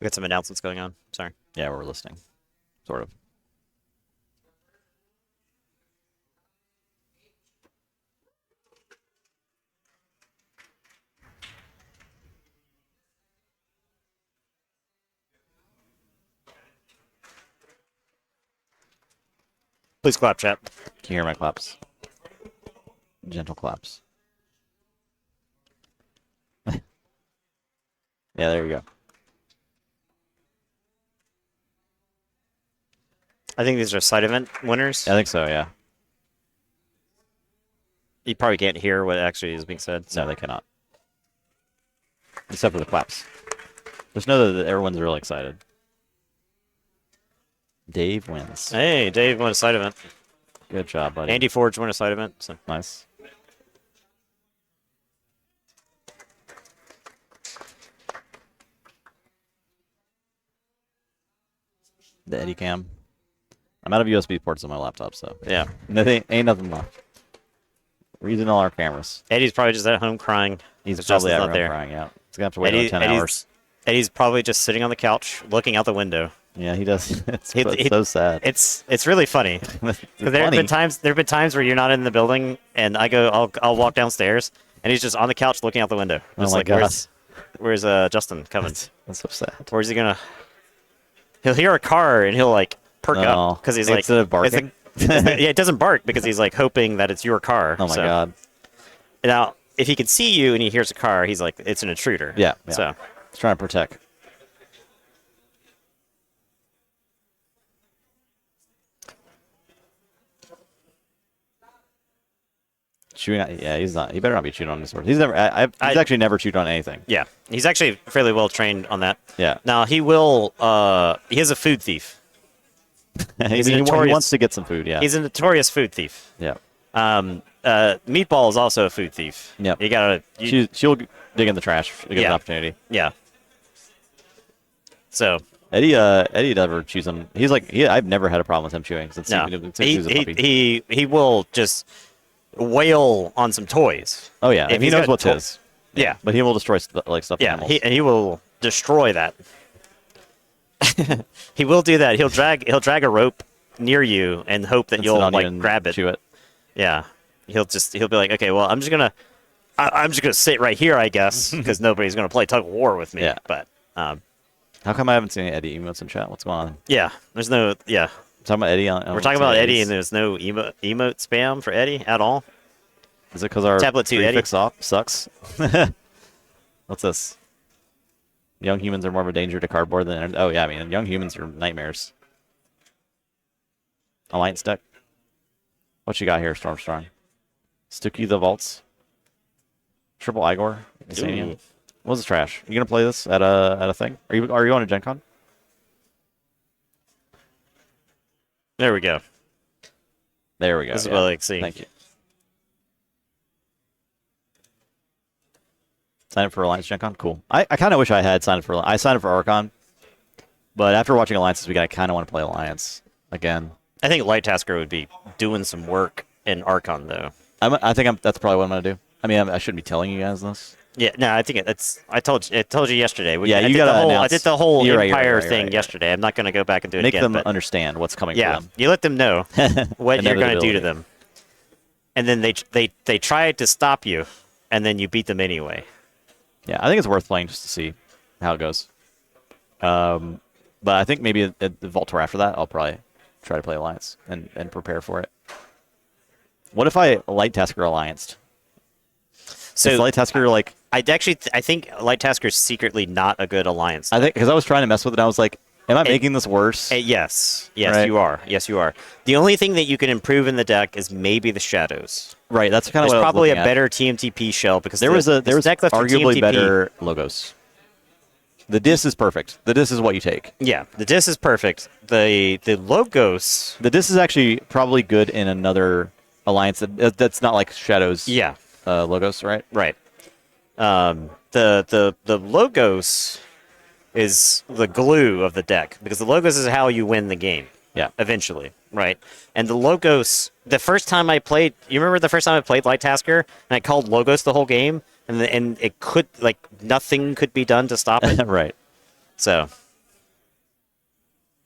We got some announcements going on. Sorry. Yeah, we're listening. Sort of. Please clap, chat. Can you hear my claps? Gentle claps. Yeah, there you go. I think these are side event winners. I think so, yeah. You probably can't hear what actually is being said. No, they cannot. Except for the claps. Just know that everyone's really excited. Dave wins. Hey, Dave won a side event. Good job, buddy. Andy Forge won a side event. So. Nice. The Eddie cam. I'm out of USB ports on my laptop, so Yeah. nothing, ain't nothing left. We're using all our cameras. Eddie's probably just at home crying. He's because probably Justin's out not there there. crying out. He's gonna have to wait another 10 hours. Eddie's probably just sitting on the couch, looking out the window. Yeah, he does. It's He- so sad. It's really funny. It's Because there have funny. been times where you're not in the building, and I'll walk downstairs, and he's just on the couch looking out the window. Oh Just my like, God. where's Justin coming? That's so sad. Where's he gonna? He'll hear a car and he'll like perk Oh, up because he's like, instead of barking? yeah, it doesn't bark because he's like hoping that it's your car. Oh my So, God. Now, if he can see you and he hears a car, he's like, it's an intruder. Yeah. So He's trying to protect. Chewing. Yeah, he's not. He better not be chewing on his sword. He's never. He's actually never chewed on anything. yeah, he's actually fairly well trained on that. Yeah. Now he will. He is a food thief. he notorious- wants to get some food. Yeah. He's a notorious food thief. Yeah. Meatball is also a food thief. Yep. You gotta. She'll dig in the trash to get an opportunity. Yeah. So Eddie never chews him. He's like I've never had a problem with him chewing since no, he was a puppy. he will just wail on some toys. Oh yeah, if he he's knows got what's his. Yeah. But he will destroy stuffed Yeah, animals. he will destroy that. He will do that. He'll drag a rope near you and hope that And you'll sit on you like and grab it. chew it. Yeah, he'll be like, okay, well, I'm just gonna sit right here, I guess, because nobody's gonna play tug of war with me. Yeah. But How come I haven't seen any Eddie emotes in chat? What's going on? yeah, there's no Talking about Eddie We're talking about Eddie, and there's no emote spam for Eddie at all. Is it because our Tablet 2 Eddie? prefix off sucks? What's this? Young humans are more of a danger to cardboard than... Oh, yeah, I mean, young humans are nightmares. Alliance deck. What you got here, Stormstrong? Stucky the Vaults. Triple Igor. Insania. Ooh. What was this trash? You gonna play this at a thing? Are you on a Gen Con? There we go. There we go. This is yeah. what I like seeing. Thank you. Sign up for Alliance Gen Con? Cool. I kind of wish I had signed up for... I signed up for Archon, but after watching Alliance this week, I kind of want to play Alliance again. I think Light Tasker would be doing some work in Archon, though. I think that's probably what I'm going to do. I mean, I shouldn't be telling you guys this. Yeah, no, I think it's. I told you yesterday. Yeah, I you did gotta the whole. I announce- did the whole You're right, Empire you're right, thing right. yesterday. I'm not going to go back and do it Make again. them but understand what's coming yeah, for them. you let them know what you're going to do to Inevitability. them, and then they try to stop you, and then you beat them anyway. Yeah, I think it's worth playing just to see how it goes. But I think maybe at the Vault Tour after that, I'll probably try to play Alliance and prepare for it. What if I Light Tasker Allianced? So Is Light Tasker like... I think Light Tasker is secretly not a good alliance. I think because I was trying to mess with it, I was like, "Am I making this worse?" Yes, Right. you are. Yes, you are. The only thing that you can improve in the deck is maybe the shadows. Right. That's kind of There's what probably I a was looking at. better TMTP shell because There was deck left for arguably TMTP. better logos. The Dis is perfect. The Dis is what you take. Yeah, the disc is perfect. The logos. The Dis is actually probably good in another alliance that's not like Shadows. Yeah, Logos, right? right. The logos is the glue of the deck because the logos is how you win the game. Yeah. Eventually, right? And the logos. The first time I played, you remember the first time I played Light Tasker and I called logos the whole game, and it could nothing could be done to stop it. Right. So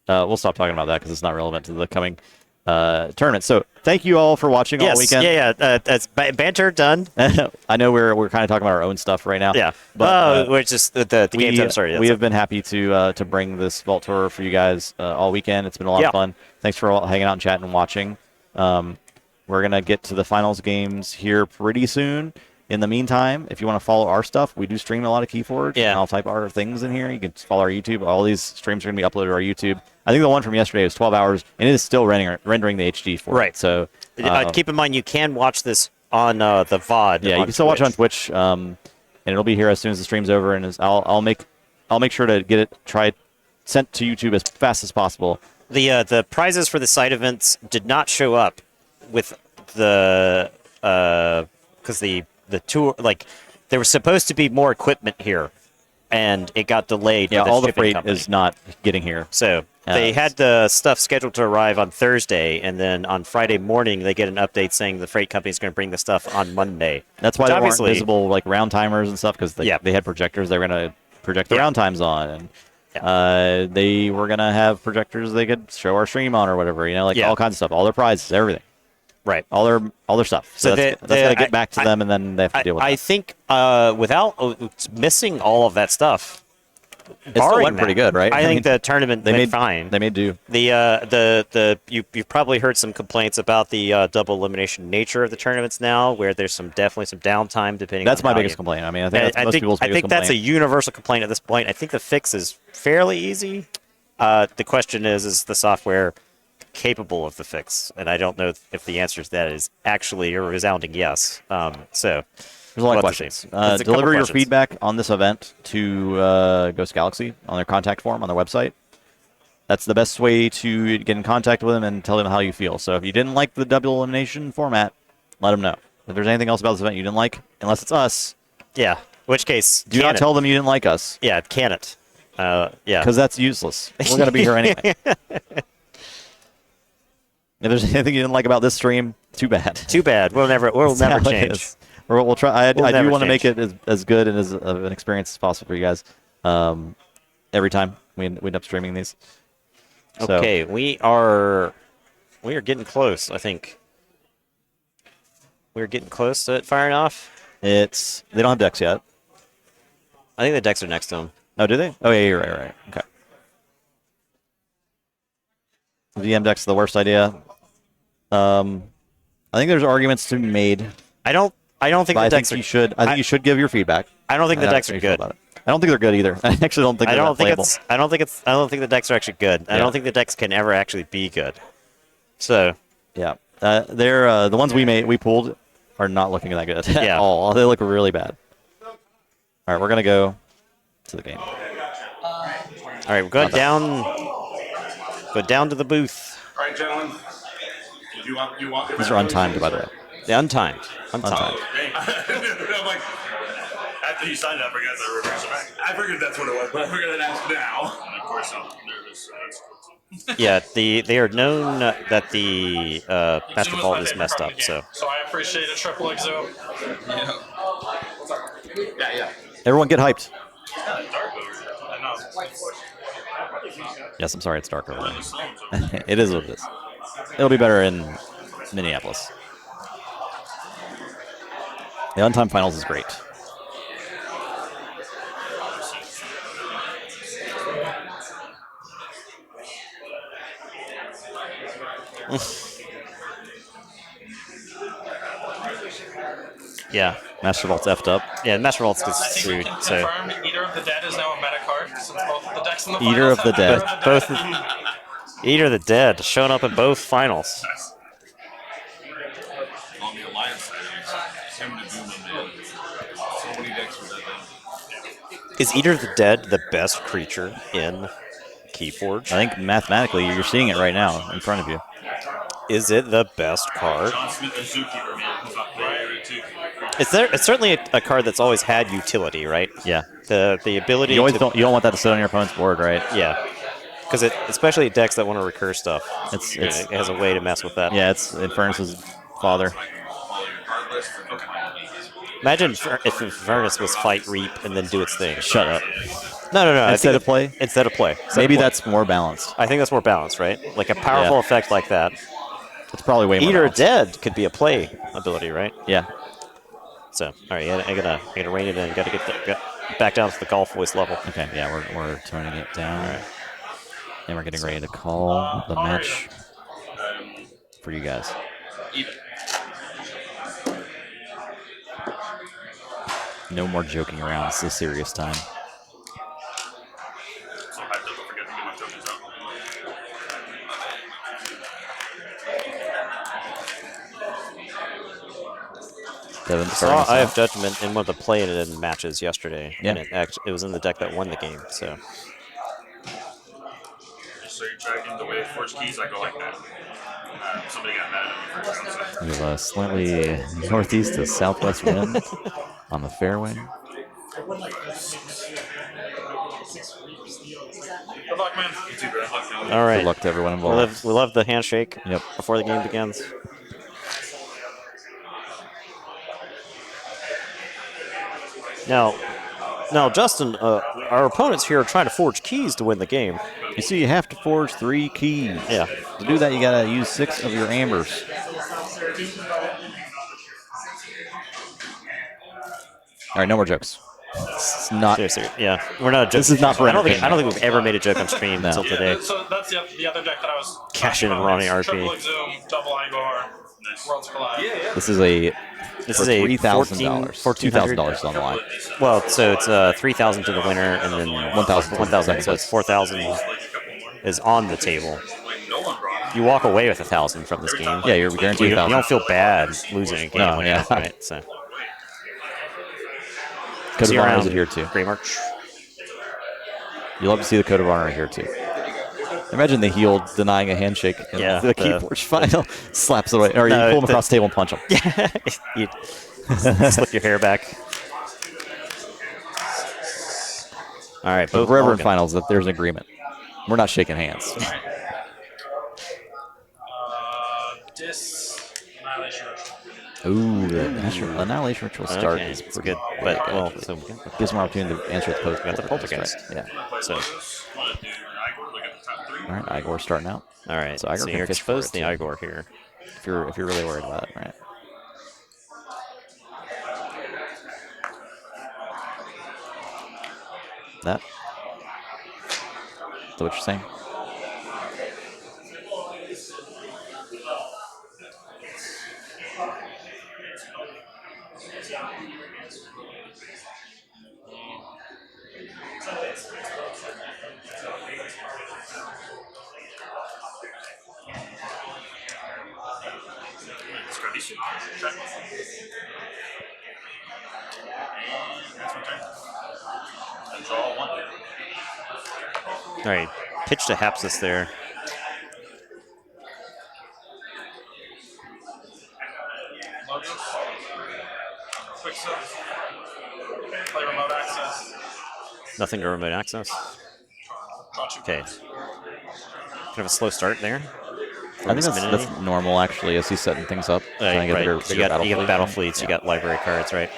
We'll stop talking about that because it's not relevant to the coming tournament. So thank you all for watching all weekend. That's banter done. I know we're kind of talking about our own stuff right now. Yeah, but we're just the games have started. We have been happy to bring this Vault Tour for you guys all weekend. It's been a lot of fun. Thanks for all hanging out and chatting and watching. We're going to get to the finals games here pretty soon. In the meantime, if you want to follow our stuff, we do stream a lot of KeyForge. Yeah. And I'll type our things in here. You can follow our YouTube. All these streams are going to be uploaded to our YouTube. I think the one from yesterday was 12 hours, and it is still rendering the HD for Right. it. So keep in mind, you can watch this on the VOD. yeah, you can still watch it on Twitch, and it'll be here as soon as the stream's over. And I'll make sure to get it sent to YouTube as fast as possible. The prizes for the side events did not show up with the because the tour, like, there was supposed to be more equipment here, and it got delayed. Yeah, by all the shipping freight company. is not getting here. So they had the stuff scheduled to arrive on Thursday, and then on Friday morning they get an update saying the freight company is going to bring the stuff on Monday. That's why Which there weren't obviously- visible like round timers and stuff, because they had projectors they were going to project the round times on, and they were going to have projectors they could show our stream on or whatever, like all kinds of stuff, all their prizes, everything. Right. All their stuff. So that's got to get back to them, and then they have to deal with it. I think without missing all of that stuff, it still went pretty good, right? I think the tournament went fine. They made do. You've probably heard some complaints about the double elimination nature of the tournaments now, where there's definitely some downtime depending. That's on my how biggest complaint. I mean, I think that's most people's biggest complaint. that's a universal complaint at this point. I think the fix is fairly easy. The question is the software capable of the fix? And I don't know if the answer to that is actually a resounding yes. So there's a lot of questions. Deliver your feedback on this event to Ghost Galaxy on their contact form on their website. That's the best way to get in contact with them and tell them how you feel. So if you didn't like the double elimination format, let them know. If there's anything else about this event you didn't like, unless it's us, in which case, do not tell them you didn't like us. Yeah, can it? Because that's useless. We're going to be here anyway. If there's anything you didn't like about this stream, too bad. Too bad. We'll never change. We'll try. I do want to change. make it as good and as an experience as possible for you guys. Every time we end up streaming these. So. Okay, we are getting close. I think we're getting close to it firing off. They don't have decks yet. I think the decks are next to them. Oh, do they? Oh yeah, you're right. Okay. VM deck's the worst idea. I think there's arguments to be made. I don't think the decks are. You should. I think you should give your feedback. I don't think the decks are good. I don't think they're good either. I actually don't think they're playable. I don't think the decks are actually good. I don't think the decks can ever actually be good. So yeah, they're the ones we pulled are not looking that good at all. They look really bad. All right, we're gonna go to the game. All right, we're going down. Go down to the booth. All right, gentlemen. You want These are untimed, by the way. The untimed. I'm like, after you signed up, I guess I reversed it back. I figured that's what it was, but I figured I'd ask now. And of course, I'm nervous. Yeah, they are known that the Master Vault is messed up. So I appreciate a triple exo. Yeah. Everyone get hyped. Dark over. I know. Yes, I'm sorry, it's dark over there. It is what it is. It'll be better in Minneapolis. The Untimed Finals is great. yeah, Master Vault's effed up. Yeah, Master Vault's gets I think we screwed. can So confirm Eater of the Dead is now a meta card since both of the decks in the Eater of finals the have Dead. both Eater of the Dead showing up in both finals. On the Alliance side, him to Doom and so many decks with that. Is Eater of the Dead the best creature in KeyForge? I think mathematically you're seeing it right now in front of you. Is it the best card? John Smith and Zookeeper, man. It's certainly a card that's always had utility, right? Yeah. The ability. You always don't want that to sit on your opponent's board, right? Yeah. Because especially decks that want to recur stuff, it has a way to mess with that. Yeah, it's Infernus's father. Imagine if Infernus was fight Reap and then do its thing. Shut up. No. Instead of play? Instead of play. Maybe that's more balanced. I think that's more balanced, right? Like a powerful effect like that. It's probably way more Eater balanced. Dead could be a play ability, right? Yeah. So, all right, I gotta rein it in. Gotta get back down to the golf voice level. Okay, yeah, we're turning it down. All right. And we're getting ready to call the match for you guys. No more joking around. It's a serious time. So I don't forget to get my tokens out. Devin I starting saw us I out. have Judgment in one of the play-in matches yesterday, Yeah. and it was in the deck that won the game. So Just so you're tracking the way Forge keys, I go like that. Somebody got mad at me for We have a slightly northeast to southwest wind on the fairway. Good luck, man. all right, Good luck to everyone we involved. love the handshake Yep. before the game begins. Now, Justin, our opponents here are trying to forge keys to win the game. You see, you have to forge 3 keys. Yeah. To do that, you gotta use 6 of your ambers. All right, no more jokes. It's not. Seriously, yeah, we're not a joke. This is not for I don't think entertainment. we've ever made a joke on stream No. until today. So that's the other deck that I was Cash in and about. Ronnie It's RP. Triple Exhume, double Igor, Worlds Collide. This is a This for is a $3,000. $1,400. $2,000 is on the line. Well, so it's 3,000 to the winner, and then 1,000 1,000. So it's 4,000 is on the table. You walk away with 1,000 from this game. Yeah, you're guaranteed You 1,000. don't feel bad losing a game No, like yeah. that, right? So Code see of you Honor around, is here too. Grey March. You love to see the Code of Honor here too. Imagine the heel denying a handshake in Yeah, the KeyForge final, slaps it away, or No, you pull him across the table and punch him. Yeah, you slick your hair back. All right, But both forever in mulligan. finals, that there's an agreement. We're not shaking hands. Annihilation Ritual. Ooh, the Annihilation Ritual start Okay, is it's pretty good, but good, well, actually. so It gives more opportunity to answer the post. got the poltergeist. Right? Yeah. So All right, Igor starting out. all right, So Igor so can you're fish for exposed it, to the too. Igor here. If you're really worried about it, right? That? Is that what you're saying? Tradition. Check. And that's my turn. And draw one. All right, pitch to Hapsis there. Logos. Quick sub. Play remote access. Nothing to remote access. Draw 2 Okay. cards. Kind of a slow start there. I think that's normal, actually, as he's setting things up. Trying to get Right. bigger You got fleet. battle fleets, you got library cards, right?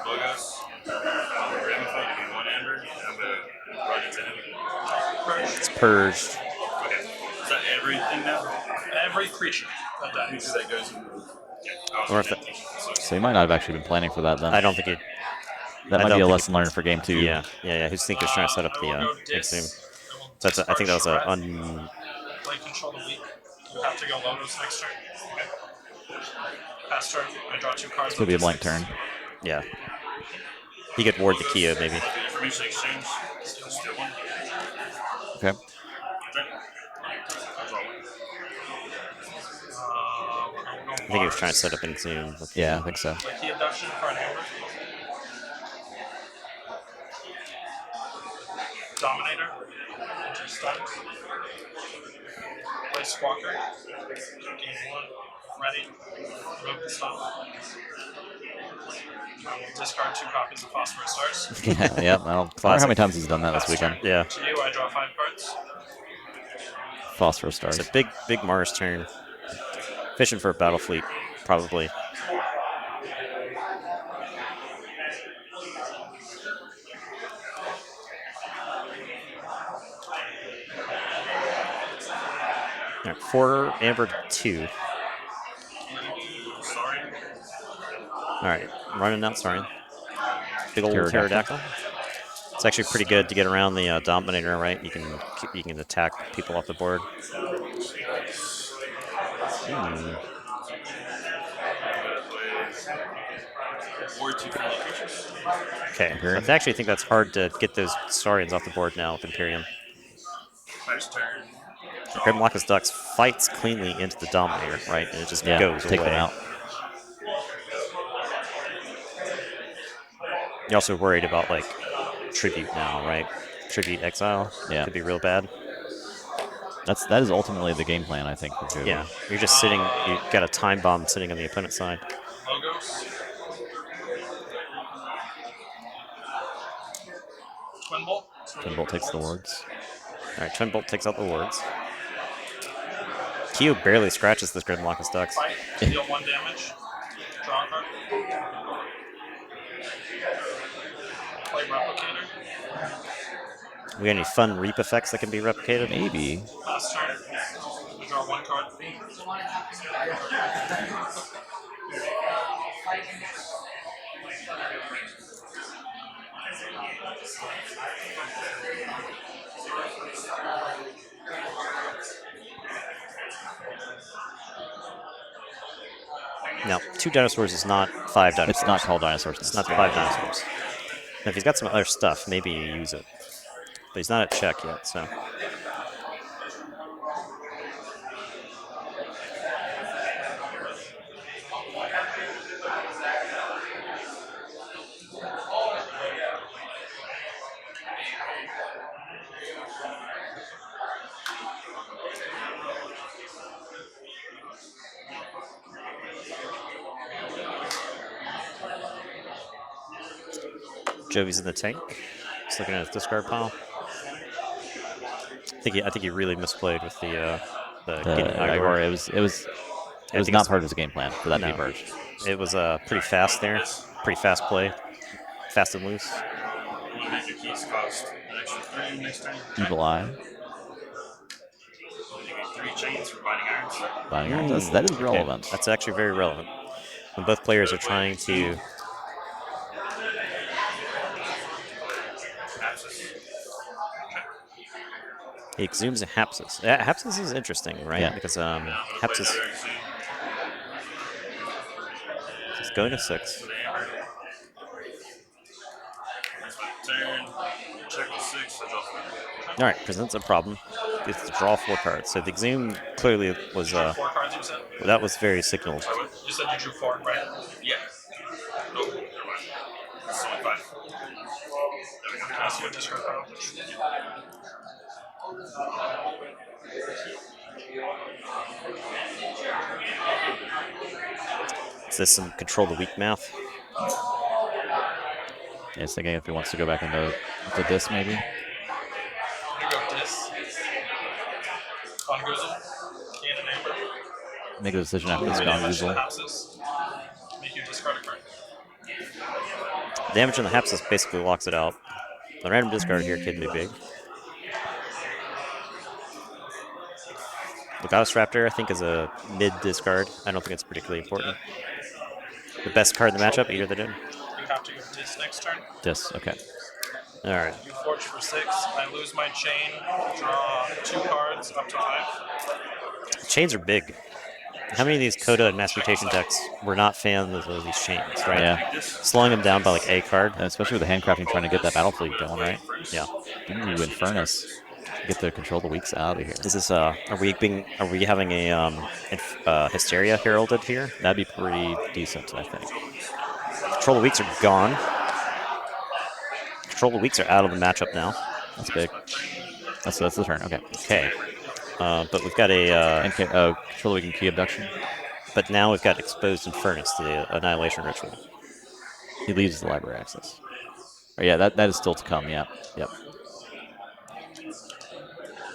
Logos. Gramophone, you get one amber, and I'm going to run into him. It's purged. Okay. Is that everything now? Every creature that dies. That goes in. Or if that, So you might not have actually been planning for that then. I don't think it. That I might don't be a think lesson learned for game 2. Yeah. Who's think was trying to set up the extreme? So that's I think that was a Play control the weak. You have to go Logos next turn. Pass turn. I draw 2 cards. It's going to be a blank turn. yeah. He could ward the Kia maybe. Information exchange. Steal one. Okay. I think he was trying to set up Exhume. Yeah, I think so. Key abduction for an amber. Dominator. Enter stuns. Play Squawker. Game 1. Ready. Remove the stun. Discard 2 copies of Phosphorus Stars. Yeah, I don't know how many times he's done that this weekend. Yeah. To you, I draw 5 cards. Phosphorus Stars. It's a big Mars turn. Fishing for a battle fleet, probably. All right, 4 amber to 2. All right, running out. Sorry. Big old pterodactyl. It's actually pretty good to get around the Dominator, right? You can attack people off the board. Or 2 friendly creatures. Okay, Imperium. I actually think that's hard to get those Saurians off the board now with Imperium. First turn. Grimlock's Ducks fights cleanly into the Dominator, right? And it just Yeah, goes take away. them out. You're also worried about, like, Tribute now, right? Tribute Exile Yeah. could be real bad. That is ultimately the game plan, I think, for Joby. Yeah, you're just sitting, you got a time bomb sitting on the opponent's side. Logos. Twin Bolt. Twin Bolt takes the wards. All right, Twin Bolt takes out the wards. Kyo barely scratches this Grimlock's Ducks. Fight. Deal 1 damage. Draw a card. Play Replicator. We got any fun Reap effects that can be replicated? Maybe. Last turn. We draw 1 card. No, 2 dinosaurs is not 5 dinosaurs. It's not called Dinosaurs. It's not 5 dinosaurs. Now, if he's got some other stuff, maybe you use it. But he's not at check yet, so. Jovi's in the tank. He's looking at his discard pile. I think he really misplayed with the Guinea Igor. Igor, it was not part of his game plan for that to be merged. It was pretty fast there. Pretty fast play. Fast and loose. Your keys cost an extra 3 next turn. Evil Eye. You get 3 chains for binding irons. Binding Irons. That is relevant. That's actually very relevant. When both players are trying to... He exhumes a Hapsis. Hapsis is interesting, right? Yeah. Because Hapsis is going to 6. Turn. Check the 6. I draw 4. All right, presents a problem. Gets to draw 4 cards. So the exhume clearly was 4 cards, you said? that was very signaled. You said you drew 4, right? Yeah. Nope. Never mind. It's only 5. There we go. Can I see your discard pile? Is this some control the weak math? Yeah, he's thinking if he wants to go back into this, maybe. You go dis. On Goozle. Cannon Amber. Make a decision after this Gongoozle. Make you discard a card. Damage on the Hapsis basically locks it out. The random discard here can be big. The Gauss Raptor, I think, is a mid discard. I don't think it's particularly important. The best card in the matchup, Eater the Dune. You have to go dis next turn. Dis, okay. All right. You forge for 6. I lose my chain. Draw 2 cards up to 5. Chains are big. How many of these Coda and Mass Mutation decks were not fans of these chains, right? Yeah. Slowing them down by like a card. And especially with the handcrafting trying to get that battle fleet going, right? Yeah. Ooh, Infernus. Get the control the weaks out of here. Is this are we having a Hysteria heralded here? That'd be pretty decent, I think. Control the weaks are gone. Control the weaks are out of the matchup now. That's big. That's the turn. Okay. Okay. But we've got a control the weak and key abduction. But now we've got exposed Infernus to the Annihilation Ritual. He leaves the library access. Oh, yeah, that is still to come. Yeah. Yep.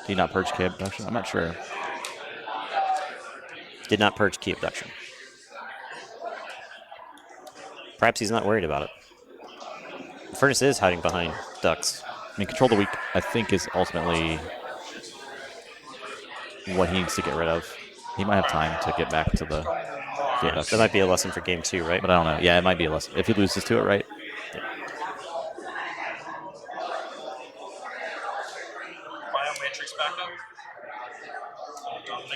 Did he not purge key abduction? I'm not sure. Did not purge key abduction. Perhaps he's not worried about it. Infernus is hiding behind ducks. I mean, control the weak, I think, is ultimately what he needs to get rid of. He might have time to get back to the That might be a lesson for game 2, right? But I don't know. Yeah, it might be a lesson. If he loses to it, right? Biomatrix backup.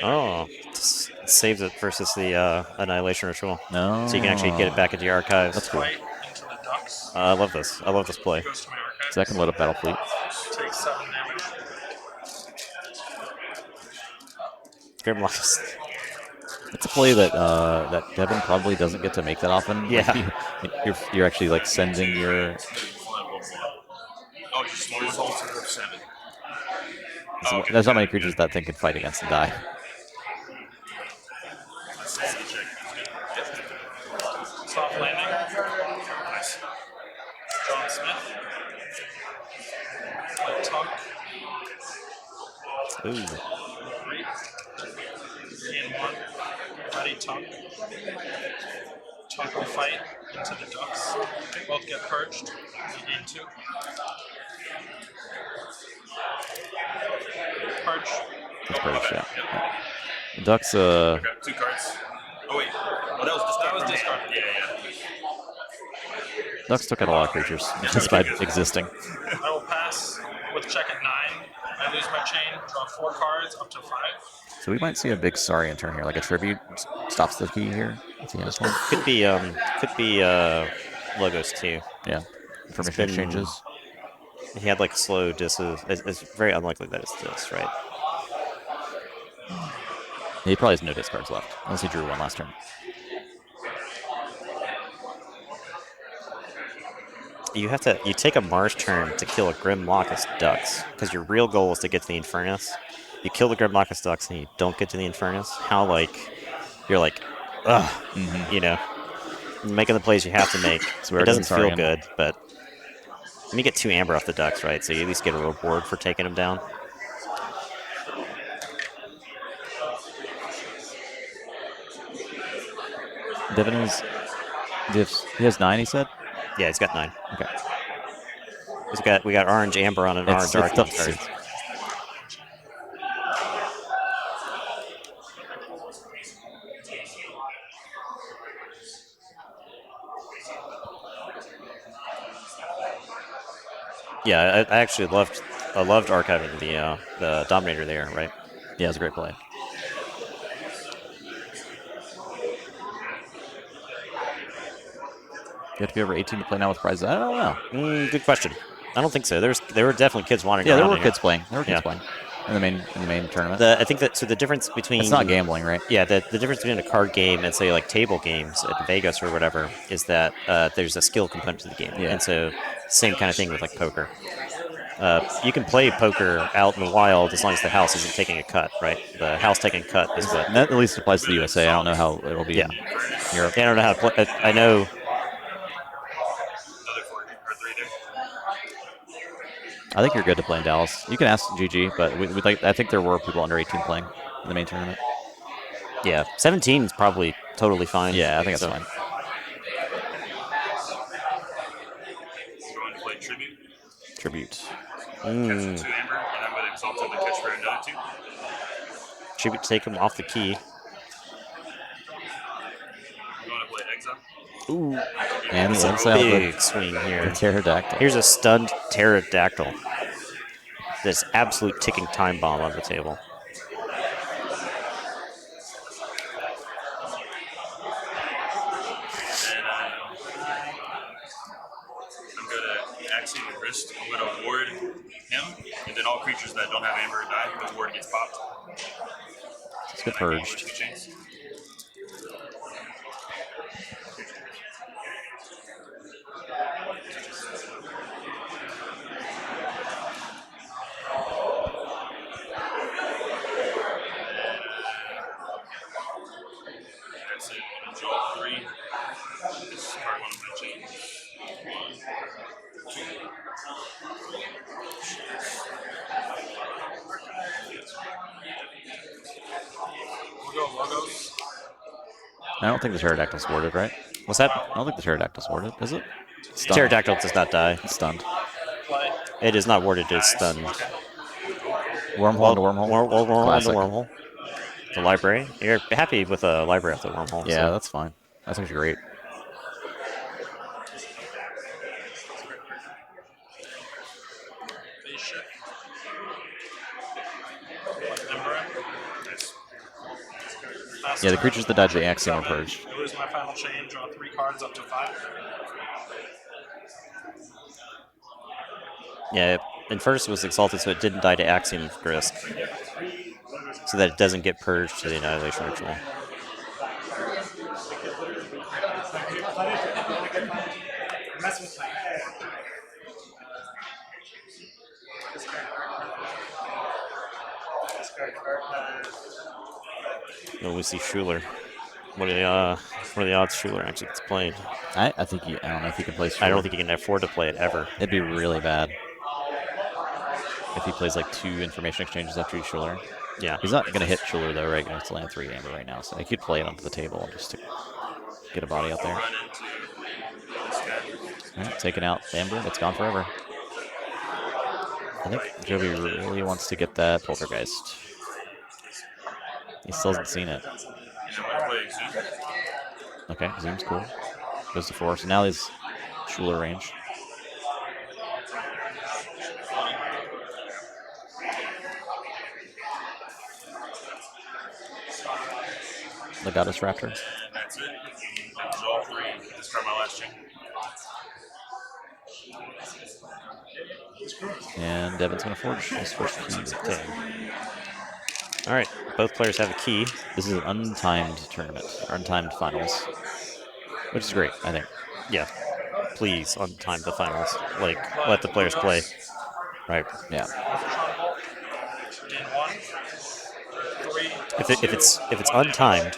Oh, saves it versus the Annihilation Ritual. No. So you can actually get it back into your archives. That's cool. I love this. I love this play. Goes to my archive. Second lit up Battle Fleet. Takes 7 damage. Grimlock is It's a play that that Devin probably doesn't get to make that often. Yeah. Like you're actually like sending your. Oh, just small results of 7. Oh, okay. There's not many creatures that thing can fight against and die. Soft landing. Nice. John Smith. A Tunk. ooh. In 1. Ready Tunk. Tunk will fight into the ducks. Both get purged. In 2. Purge. That's purged, yeah. The Ducks, Okay, 2 cards. Oh, wait. Oh, that was discarded. That was discarded. Yeah. Ducks took out a lot of creatures just by existing. I will pass with check at 9. I lose my chain, draw 4 cards up to 5. So we might see a big Saurian turn here, like a tribute stops the key here. If he has one. Could be logos too. Yeah. Information exchanges. He had like slow disses. It's very unlikely that it's this, right? He probably has no discards left, unless he drew one last turn. You take a Mars turn to kill a Grim Locust Ducks, because your real goal is to get to the Infernus. You kill the Grim Locust Ducks and you don't get to the Infernus. How you're like, ugh, you know, making the plays you have to make. It doesn't feel good, but you get 2 amber off the Ducks, right? So you at least get a reward for taking them down. Devin he has 9, he said? Yeah, he's got 9. Okay. We got orange amber on an orange Archon tough to card. see. Yeah, I actually loved archiving the Dominator there, right? Yeah, it's a great play. You have to be over 18 to play now with prizes. I don't know. Good question. I don't think so. There were definitely kids wandering Yeah, around. there were in kids here. playing. There were kids playing in the main tournament. I think that the difference between it's not gambling, right? Yeah, the difference between a card game and say like table games at Vegas or whatever is that there's a skill component to the game, and so same kind of thing with like poker. You can play poker out in the wild as long as the house isn't taking a cut, right? The house taking a cut is what. That at least applies to the USA. I don't know how it'll be in Europe. Yeah, I don't know how to play. I know. I think you're good to play in Dallas. You can ask GG, but I think there were people under 18 playing in the main tournament. Yeah, 17 is probably totally fine. Yeah, I think that's fine. Going to play Tribute. Tribute. Catch 2 amber, and I'm going to exalt him to catch for another 2. Tribute take him off the key. I'm going to play Exile. Ooh. And it's a big swing here. The pterodactyl. Here's a stunned pterodactyl. This absolute ticking time bomb on the table. And I'm going to Axiom and Wrist. I'm going to ward him, and then all creatures that don't have amber die. The ward gets popped. Let's get purged. 2 chains. That's it. Draw 3. Discard 1 of my chains. 1, 2, 3. We'll go logos. I don't think the pterodactyl's warded, right? What's that? I don't think the pterodactyl's warded, is it? Stunned. Pterodactyl does not die. It's stunned. Play. It is not warded, it's stunned. Wormhole into wormhole. Wormhole Classic. into wormhole. The library. You're happy with a library at the wormhole. Yeah, so. that's fine. That's actually great. Base check. Emperor. Pass Yeah, the turn. creatures that died to the Axiom are purged. I lose my final chain, draw 3 cards up to 5. Yeah, and first it was exalted so it didn't die to Axiom of Grisk. So that it doesn't get purged to the Annihilation Ritual. Mess with my head. Discard Archon. Oh, we see Schuler. What are the odds Schuler actually gets played? I think I don't know if he can play. I don't think he can afford to play it ever. It'd be really bad if he plays like 2 information exchanges after Schuler. Yeah. He's not going to hit Schuler though, right? It's land 3 Amber right now, so he could play it onto the table just to get a body out there. All right, taking out Amber. It's gone forever. I think Jovi really wants to get that Poltergeist. He still hasn't seen it. Okay, Zoom's cool. Goes to 4. So now he's Schuler range. The Goddess Raptor. And that's it. All 3. Discard my last chain. And Devin's going to forge his first key. Okay. All right, both players have a key. This is an untimed tournament, or untimed finals, which is great, I think. Yeah, please untime the finals. Like, let the players play. Right. Yeah. If it's untimed,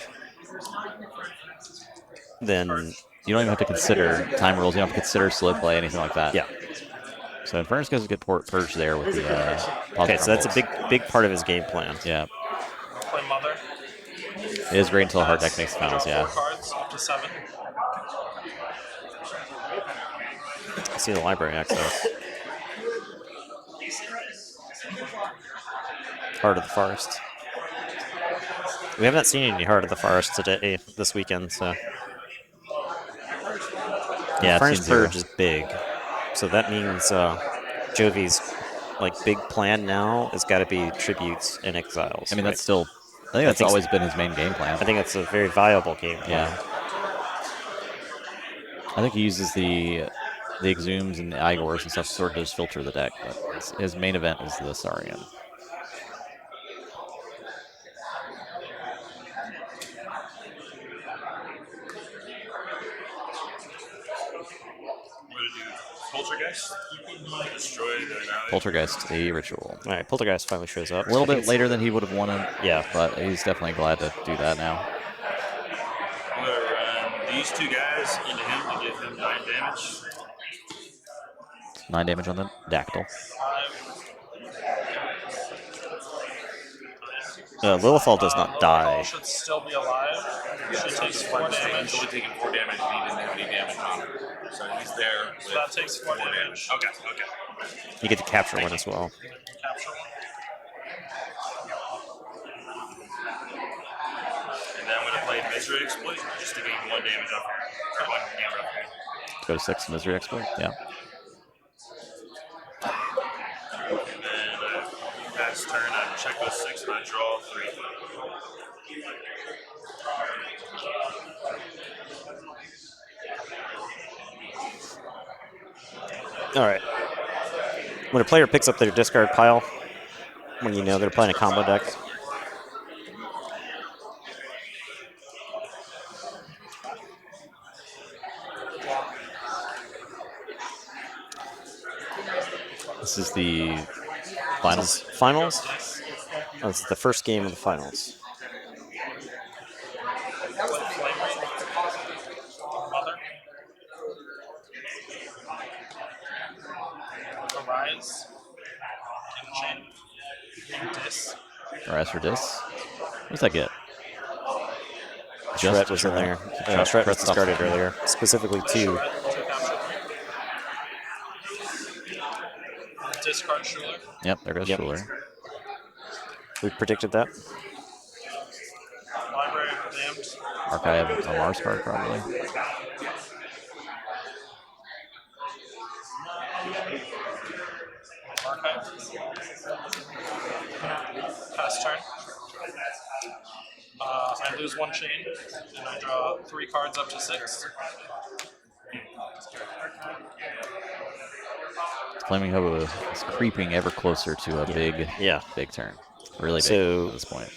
then you don't even have to consider time rules. You don't have to consider slow play, anything like that. Yeah. So Infernus goes to get purged there with the okay, so that's a big part of his game plan. Yeah. Play Mother. It is great until hard deck makes the finals, yeah. 4 cards, up to 7. I see the library access. Heart of the Forest. We have not seen any Heart of the Forest today, this weekend, so. Yeah, Furnace Purge is big. So that means Jovi's big plan now has got to be tributes and exiles. I mean, that's still, I think that's always been his main game plan. I think that's a very viable game plan. Yeah. I think he uses the Exhumes and the Igors and stuff to sort of just filter the deck, but his main event is the Saurian. Poltergeist? Destroy the Poltergeist, a ritual. All right, Poltergeist finally shows up. A little bit later than he would have wanted. Yeah. But he's definitely glad to do that now. I'm going to run these 2 guys into him to give him 9 damage. 9 damage on the Dactyl. Lilithal does not die. Should still be alive. She takes 4 damage. Until taking 4 damage, and he didn't have any damage on him. So he's there. So that takes 4 damage. Okay. You get to capture one as well. Capture 1. And then I'm going to play Misery Exploit just to gain 1 damage off here. Or 1 damage off here. Go to 6, Misery Exploit, yeah. And then pass turn, I check those 6 and I draw 3. All right. When a player picks up their discard pile, when you know they're playing a combo deck, This is the finals. Finals? Oh, this is the first game of the finals. Mother. Arise. Enchant. Dis. Arise for Dis. What does that get? Shred was in there. Shred was discarded earlier. Specifically 2. Discard Schuler. Yep, there goes Schuler. We predicted that. Library of Damned. Archive a Mars card, probably. Archive. Pass turn. I lose 1 chain, and I draw 3 cards up to 6. Flaming Hobo is creeping ever closer to a big turn. Really big at this point.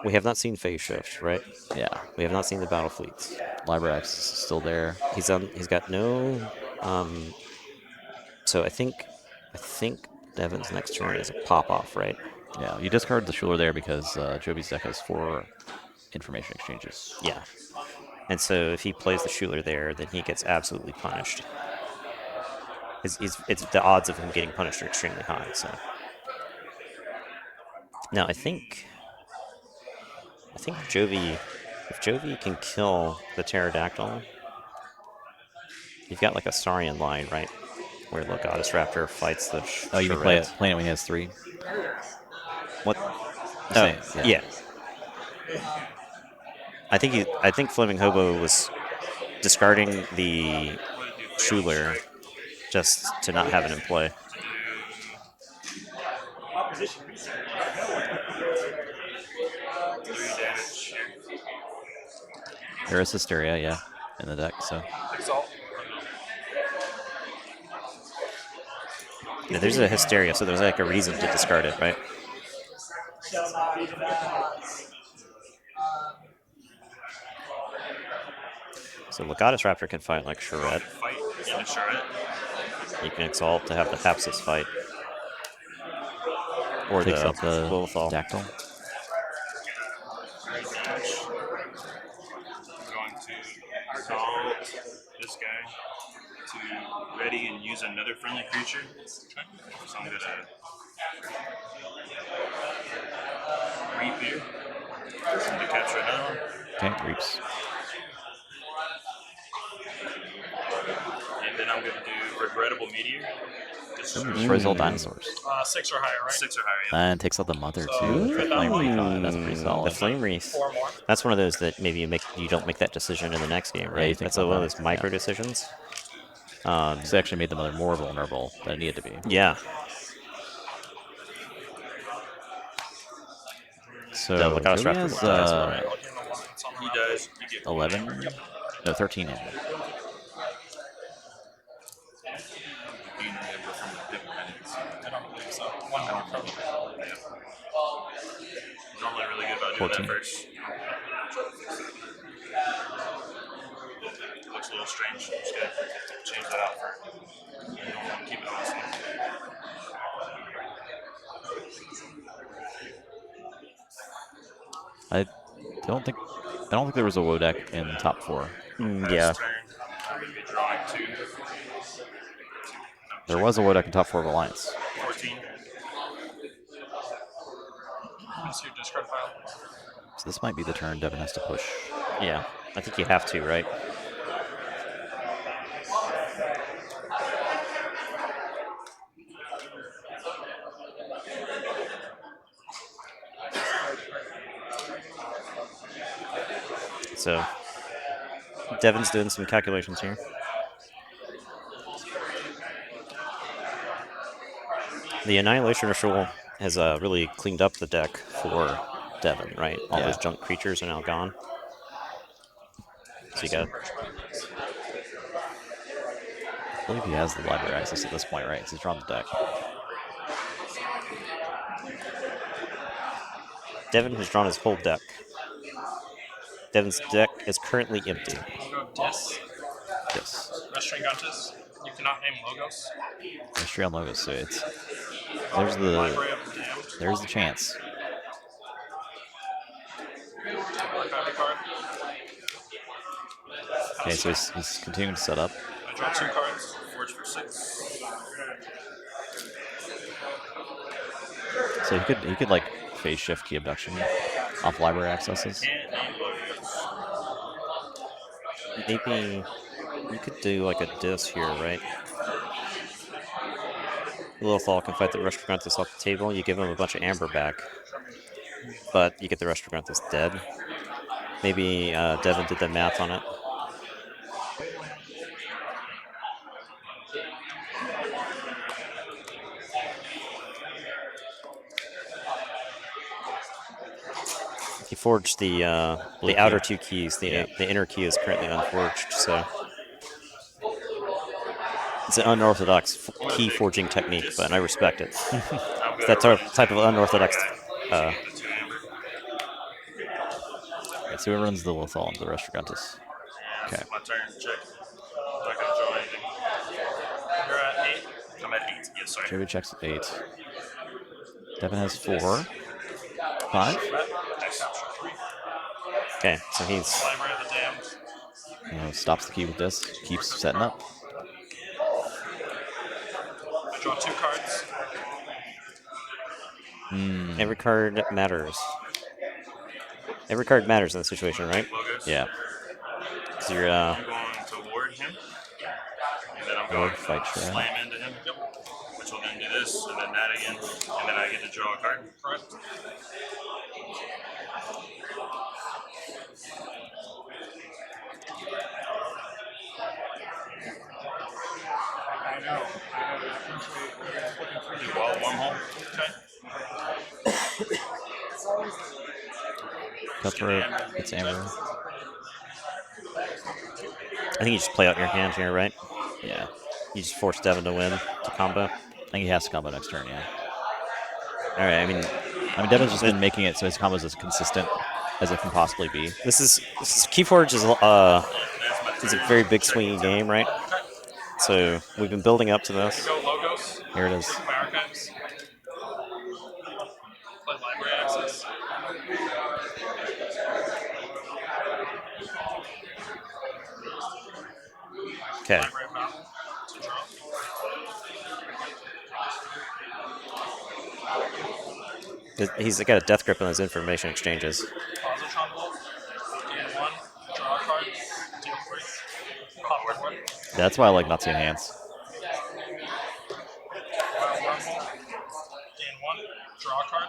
We have not seen phase shift, right? Yeah. We have not seen the battle fleets. Librax is still there. He's got no. So I think Devin's next turn is a pop off, right? Yeah, you discard the Schuler there because Jovi's deck has 4 information exchanges. Yeah. And so if he plays the Schuler there, then he gets absolutely punished. It's the odds of him getting punished are extremely high. So now I think if Jovi can kill the pterodactyl, you've got like a Saurian line, right? Where the Goddess Raptor fights the Oh, you mean play it when he has 3? What? Yeah. I think Flaming Hobo was discarding the Schuler just to not have it in play. There is Hysteria, yeah, in the deck, so. Yeah, there's a Hysteria, so there's like a reason to discard it, right? So Legatus Raptor can fight like Charette. You can exalt to have the Hapsis fight. Or Takes the up the Lilithal. Dactyl. I'm going to exalt this guy to ready and use another friendly creature. So I'm going to reap here to capture another one. Okay, reaps. And then I'm going to do Regrettable Meteor. Destroys all dinosaurs. 6 or higher, right? 6 or higher, yeah. And takes out the mother too. The Flame Wreath on it. That's pretty solid. The Flame Wreath. 4 more. That's one of those that maybe you don't make that decision in the next game, right? That's one of those micro decisions. This actually made the mother more vulnerable than it needed to be. Yeah. So The Legatus Joey Raptor has He does. You get 11? No, 13 in. I don't believe so. 1 more probably. Normally really good about doing 14. that first. Looks a little strange. Just gotta change that out for. You don't want to keep it awesome. I don't think there was a WoW deck in top 4. Yeah. Turn, I'm going to be drawing 2. There was a WoW deck in top 4 of Alliance. 14. That's your discard pile. So this might be the turn Devin has to push. Yeah. I think you have to, right? So Devin's doing some calculations here. The Annihilation Ritual has really cleaned up the deck for Devin, right? All those junk creatures are now gone. So you got. I believe he has the library access at this point, right? So he's drawn the deck. Devin has drawn his whole deck. Devin's deck is currently empty. We'll go Dis. Yes. Restringantes. You cannot name logos. Mystery on Logos, so it's Library of the Damned. there's the chance. Archive card. Okay, so he's continuing to set up. I draw 2 cards. Forge for 6. So he could like phase shift key abduction off library accesses. Maybe you could do like a Dis here, right? Lilithal can fight the Restrogranthus off the table. You give him a bunch of amber back, but you get the Restrogranthus dead. Maybe Devin did the math on it. He forged the outer 2 keys. The inner key is currently unforged, so It's an unorthodox key forging technique, but I respect it. I'm It's gonna that run type of unorthodox. the 2 amber. Right, so who runs the Lethal into the Restrigantus? Yeah, Okay. it's my turn. Check. Not gonna draw anything. You're at 8. I'm at 8. Yes, sorry. Joey checks 8. Devin has 4. 5. Nice. Okay, so he's Library of the Damned. Stops the key with this. Keeps setting up. I draw 2 cards. every card matters. Every card matters in this situation, right? Logos. Yeah. Because you're I'm going to ward him. And then I'm going Ward, to fight trap. slam into him. Yep. Which will then do this, and then that again. And then I get to draw a card. Correct. I know. Do wall wormhole. Okay. Cutthroat. It's Amber. I think you just play out your hand here, right? Yeah. You just force Devin to win to combo. I think he has to combo next turn, yeah. All right, I mean, Devin's just been making it so his combos as consistent as it can possibly be. this is KeyForge is a very big swinging game, right? So we've been building up to this. Go logos. Here it is. My archives. Play library access. Okay. Library of battle. To draw. He's got a death grip on his information exchanges. Positron bolt. Gain 1. Draw a card. Deal 3. Pop ward. That's why I like not seeing hands. Wild wormhole. Gain 1. Draw a card.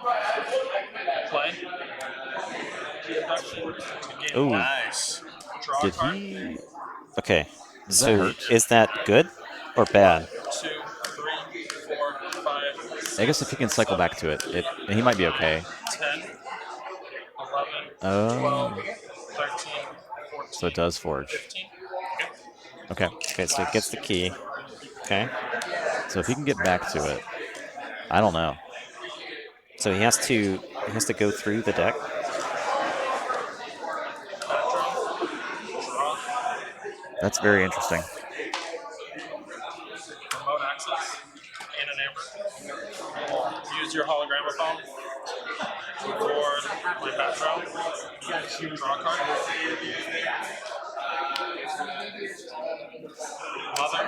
Play. Gain Ooh. 1. Nice. Draw a Did card. he? Okay. Does that So hurt? is that good or bad? 2, 3, 4, 5, 6, I guess if he can cycle back to it, he might be okay. 10, 11, Oh. 12, 13, 14, So it does forge. 15. Okay. Okay, so it gets the key. Okay. So if he can get back to it, I don't know. So he has to go through the deck. Draw. That's very interesting. Remote access. And an amber. Use your hologramophone. Record my background. Draw a card. Mother.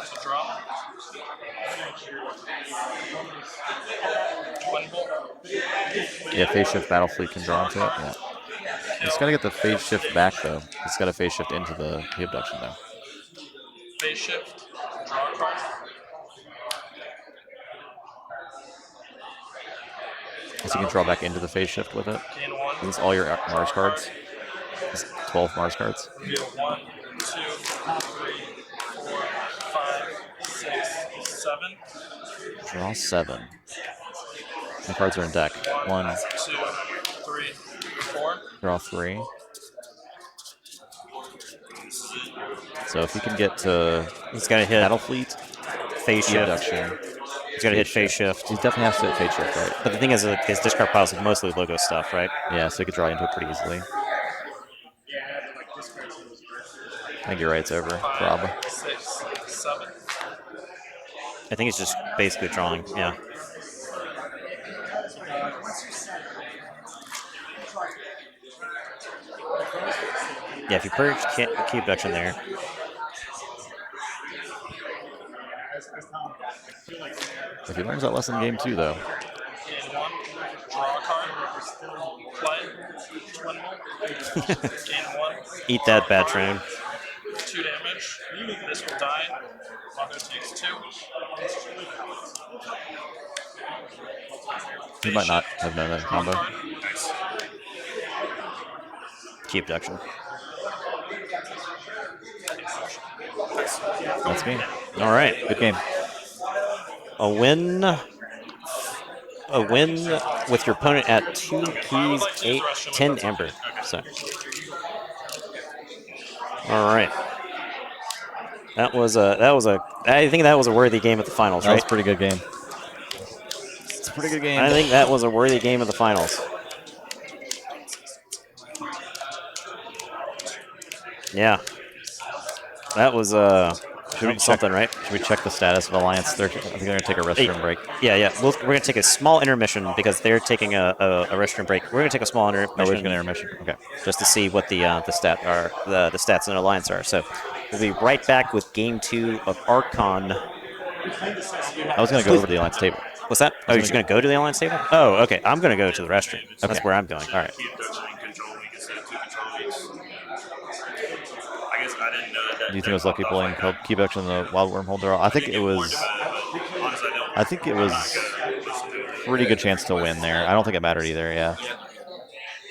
To draw. Twin bolt. Yeah, phase shift battle fleet can draw into it. Yeah. He's got to get the phase shift back though. He's got to phase shift into the abduction though. Phase shift. Draw a card. Because he can draw back into the phase shift with it. Gain 1. These all your Mars cards. These 12 Mars cards. Deal 1, 2, 3, 4, 5, 6, 7. Draw 7. The cards are in deck. 1, 2, 3, 4. draw 3. So if he can get to He's got to hit battle fleet, phase shift. abduction. He's got to hit phase shift. He definitely has to hit phase shift, right? But the thing is, his discard piles is mostly logo stuff, right? Yeah, so he could draw into it pretty easily. I think you're right, it's over. Prob. 5, 6, 7. I think it's just basically drawing. Yeah. Yeah, if you purge key abduction there, If he learns that lesson in game 2, though, Gain 1. Draw a card. Play. Twin bolt. Gain 1. eat that, Batron. 2 damage. This will die. Mother takes 2. he might not have known that Draw a combo. card. Nice. Key abduction. That's game. All right. Good game. A win with your opponent at 2 keys, 8, 10 amber. So, all right. That was a. I think that was a worthy game at the finals, That was right? a pretty good game. It's a pretty good game. I think that was a worthy game of the finals. Yeah. That was something, right? Should we check the status of Alliance? I think they're going to take a restroom break. Yeah. We're going to take a small intermission because they're taking a restroom break. We're going to take a small intermission. Oh, we're just going to intermission. Okay. Just to see what the stats in Alliance are. So we'll be right back with Game 2 of Archon. I was going to go over to the Alliance table. What's that? Oh, you're just going to go to the Alliance table? Oh, okay. I'm going to go to the restroom. Okay. That's where I'm going. All right. I guess I didn't know that. Do you think it was lucky pulling key abduction in the wild wormhole draw? I think it was. I think it was pretty good chance to win there. I don't think it mattered either. Yeah,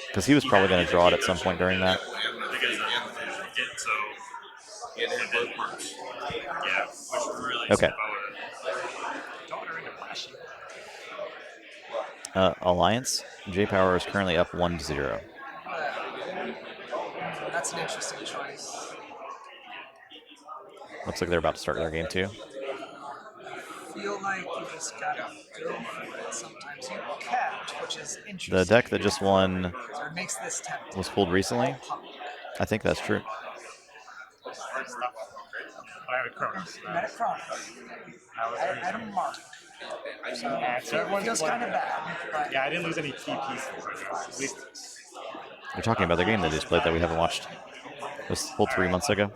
because he was probably going to draw it at some point during that. Okay. Alliance. J Power is currently up 1-0. That's an interesting choice. Looks like they're about to start their game too. I feel like you just gotta go for it. Sometimes you can't, which is interesting. The deck that just won So it makes this tempting. was pulled recently. I think that's true. I have a Cronus. You had a Cronus. I had a Mark. So it feels kind of bad. But Yeah, I didn't lose any key pieces. At least They're talking about the game they just played that we haven't watched. It was pulled 3 months ago.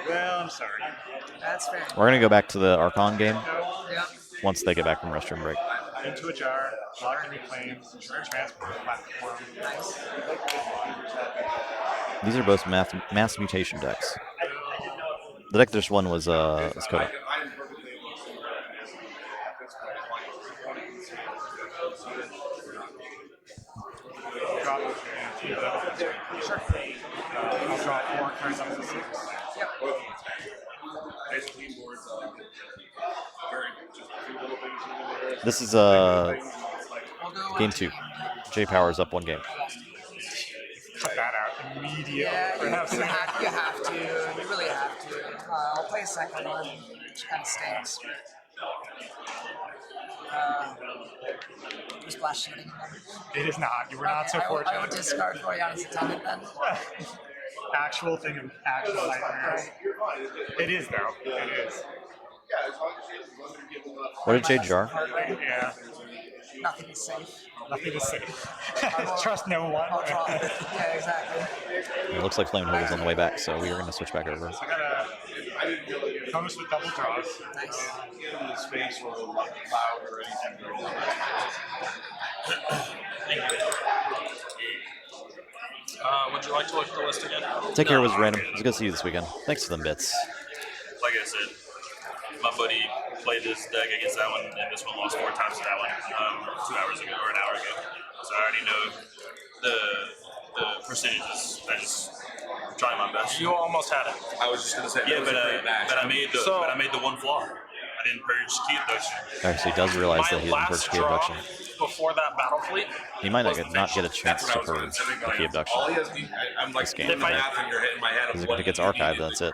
well, I'm sorry. that's fair. We're gonna go back to the Archon game Yep. once they get back from restroom break. Into a jar, water reclaims, transport platform. Nice. These are both mass mutation decks. The deck this one was Skoda. Drop sure. I'll draw 4 cards up to 6. Yep. This is We'll go game 2. J Power's up 1 game. Cut that out immediately. Yeah, you have to. You really have to. I'll play a second one, which kind of stinks. You splash shooting. It is not. You were not so I would fortunate. discard Borean's attendant then. Actual thing of actual nightmares. It is though. It is. What did Jade jar? Yeah. Nothing is safe. Nothing to say. Trust no one. I'll draw it. Yeah, exactly. It looks like Flame Hood is on the way back, so we are going to switch back over. I got a bonus with double draws. Nice. Space or loud or anything. Would you like to look at the list again? Take care was random. It was good to see you this weekend. Thanks for them bits. Like I said, my buddy played this deck against that one, and this one lost 4 times to that one 2 hours ago or an hour ago. So I already know the percentages. I just trying my best. You almost had it. I was just gonna say, Yeah, that was a great match. but I made the one flaw. I didn't purge key abduction. Actually, he does realize My that he didn't last purge key draw abduction. before that battle fleet. He might not get a chance to purge the key abduction. All he has, I'm like This game. doing the math in your head, in my head. Because Of if what it gets archived, that's it.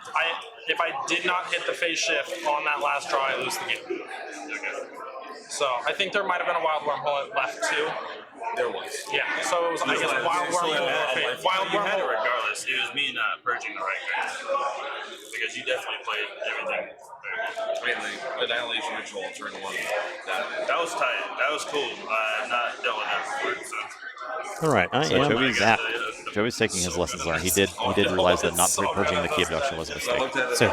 If I did not hit the phase shift on that last draw, I lose the game. So I think there might have been a wild wormhole left too. there was. Yeah. So it was, I guess, wild wormhole. Wild You had it wormhole. regardless. It was me not purging the right cards. Because you definitely played everything. I mean, the Annihilation Ritual turn 1. That was tight. That was cool. I've not dealt with that before. So. All right, I So am Joey's back. Joey's taking his lessons learned. He did realize that not purging the key abduction was a mistake. So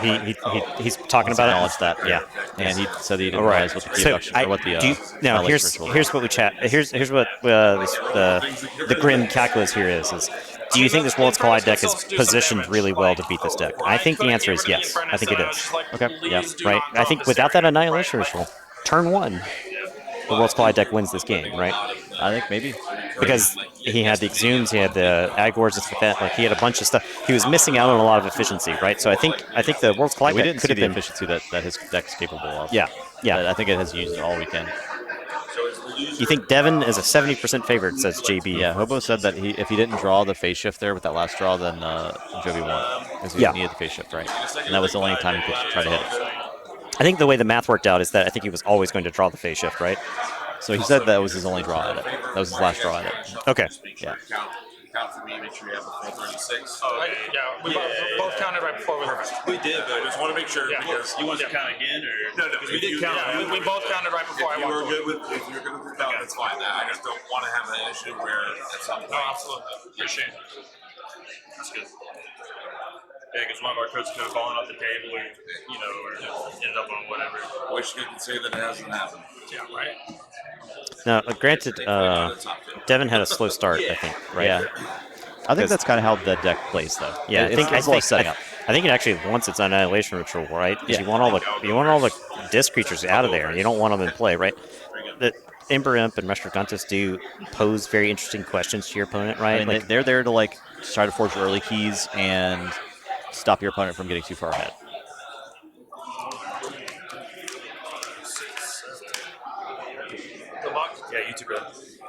he's talking about Acknowledged it. that, Yeah. and he said he didn't All right. realize what the key abduction or what the now annihilation here's ritual was. here's what we chat. Here's what the grim calculus here is. Do you think this Worlds Collide deck is positioned really well to beat this deck? I think the answer is yes. I think it is. Okay. Yeah. Right. I think without that annihilation ritual, turn 1, the Worlds Collide deck wins this game. Right. I think maybe. Because he had the Exhumes, he had the Agors, and stuff like that. Like he had a bunch of stuff. He was missing out on a lot of efficiency, right? So I think the Worlds Collide We deck didn't could see have the been efficiency that his deck's capable of. Yeah. I think it has used it all weekend. So it's You think Devin is a 70% favorite, says JB. Yeah, Hobo said that if he didn't draw the phase shift there with that last draw, then Joby won. Because he needed the phase shift, right? And that was the only time he could try to hit it. I think the way the math worked out is that I think he was always going to draw the phase shift, right? So he said that was his only draw at it. That was his last draw at it. Okay. Yeah. Count for me, make sure you have the full 36. Oh, yeah, we both counted right before we left. We did, but I just want to make sure because you want to count again, or No, we did count. Yeah, we both counted right before I If you were walked good with, if you're good with the count, that's fine. I just don't want to have an issue where at some point. No, absolutely. Appreciate it. That's good. Yeah, because one of our coaches could have fallen off the table, or or ended up on whatever. Wish you could say that it hasn't happened. Yeah, right. Now, granted, Devin had a slow start, I think, right? Yeah. I think that's kind of how the deck plays, though. Yeah, I think it's setting up. I think it actually wants its annihilation ritual, right? Because you want all the disc creatures out of there. You don't want them in play, right? The Ember Imp and Restrigantus do pose very interesting questions to your opponent, right? I mean, they're there to try to forge early keys and stop your opponent from getting too far ahead. Good luck. Yeah, you too, bro.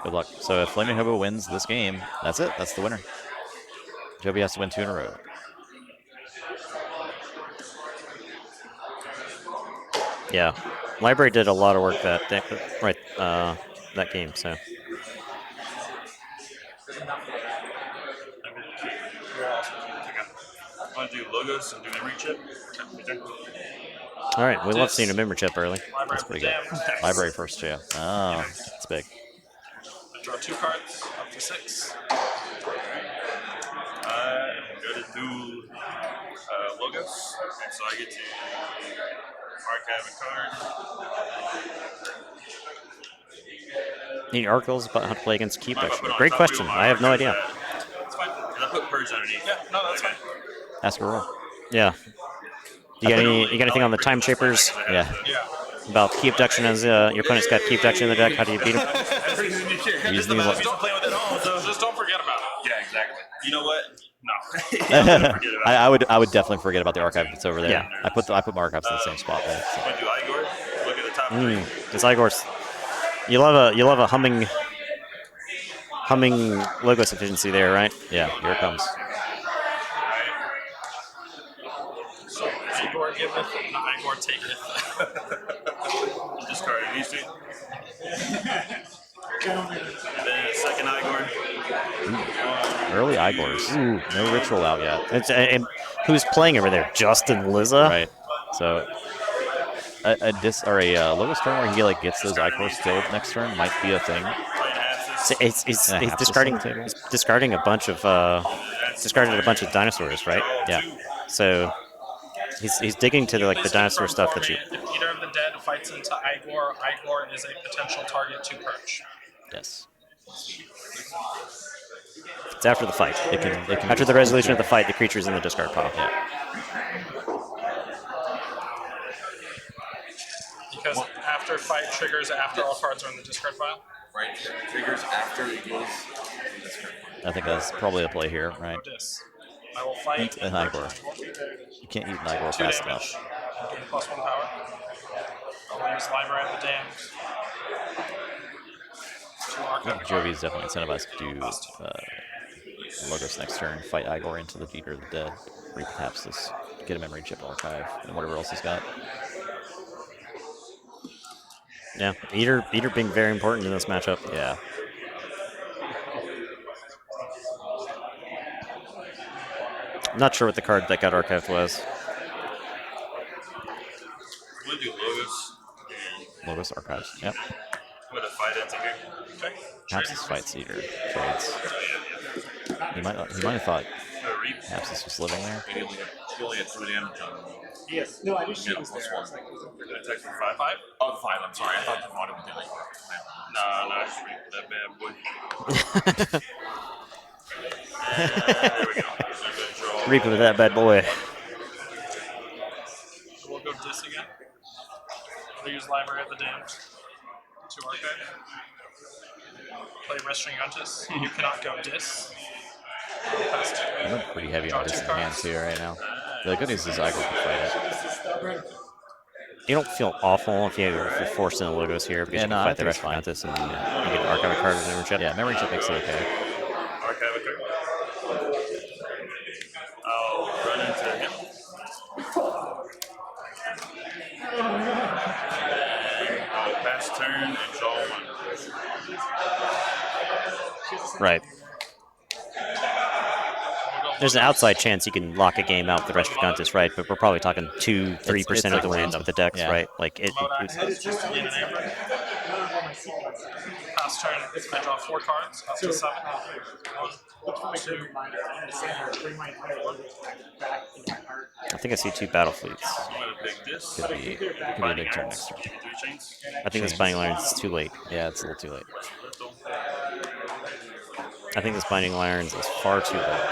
Good luck. So if Flaming Hobo wins this game, that's it. That's the winner. Joby has to win 2 in a row. Yeah, Library did a lot of work that game. So Want to do logos and do memory chip? all right, we love seeing a memory chip early. That's pretty good. Library first, yeah. Oh, that's big. Draw 2 cards, up to 6. I'm going to do logos, and so I get to archive a card. Any articles about how to play against Keep? Actually, great question. I have no idea. It's fine. I put purge underneath. Yeah, no, that's fine. Ask a roll. Yeah. You got anything on the time shapers? Yeah. About key abduction as your opponent's got key abduction in the deck? How do you beat him? Use these ones. Don't play with it all, so Just don't forget about it. yeah, exactly. You know what? No. I would definitely forget about the archive that's over there. Yeah. I put my archives in the same spot there. So. I'm gonna do Igor. Look at the top 3. This Igor's, you love a humming logos efficiency there, right? Yeah, here it comes. So, Igor giveth, and Igor taketh. Discard these 2. And then a second Igor. Early Igors. Ooh, no ritual out yet. And who's playing over there? Justin Liza? Right. So a logos turn where he gets those Igors killed next turn might be a thing. So he's discarding a bunch of discarded a bunch of dinosaurs, right? Yeah. So he's digging to the dinosaur stuff that you. If either of the dead fights into Igor, Igor is a potential target to purge. Yes. It's after the fight. They can After the resolution of the fight, the creature's in the discard pile. Yeah. Because after fight triggers after all cards are in the discard pile. Right. Triggers after it goes. I think that's probably a play here, right? I will fight. Eat an Igor. You can't eat an Igor 2 fast damage. enough. Gain +1 power. I'll use Library of the Damned. 2 archive Joby is definitely incentivized to do logos next turn, fight Igor into the Eater of the Dead, perhaps this, get a memory chip archive, and whatever else he's got. Yeah, Eater being very important in this matchup. Yeah. I'm not sure what the card that got archived was. I'm gonna do logos. Logos archives. Yep. I'm gonna fight into here. Okay. Perhaps this fights Eater trades. He might have thought perhaps this was living there. You only had 2 damage on him. Yes. No, I knew she was plus there. I 1. was like, who's up Gonna attack for 5/5. Oh, the 5. I'm sorry. I thought you wanted to do like. No, I just read that bad boy. There we go. I'm gonna draw. Reap with that bad boy. We'll go Dis again. We'll use Library of the Damned. 2 archive. Play Restrigantus. You cannot go Dis. Pass 2. I'm pretty heavy on this in hands here right now. The good news is Igor can fight it. You don't feel awful if you're forced into logos here because Yeah, you no, can I fight the think it's rest fine. of this and you get an archive card with memory chip. Yeah, memory chip makes it okay. Archive a card. I'll run into him. And I'll pass turn and draw one. Right. There's an outside chance you can lock a game out with the rest of Guntus, right? But we're probably talking 2-3% of the wins with the decks, yeah. right? Like Remote access, just in and amber. Pass turn, I draw 4 cards, up to 7. 1, 2, I think I see 2 battle fleets. I'm going to pick this. Could be a big turn next turn. 3 chains. I think this Binding Irons is too late. Yeah, it's a little too late. Lethal. I think this Binding Irons is far too late.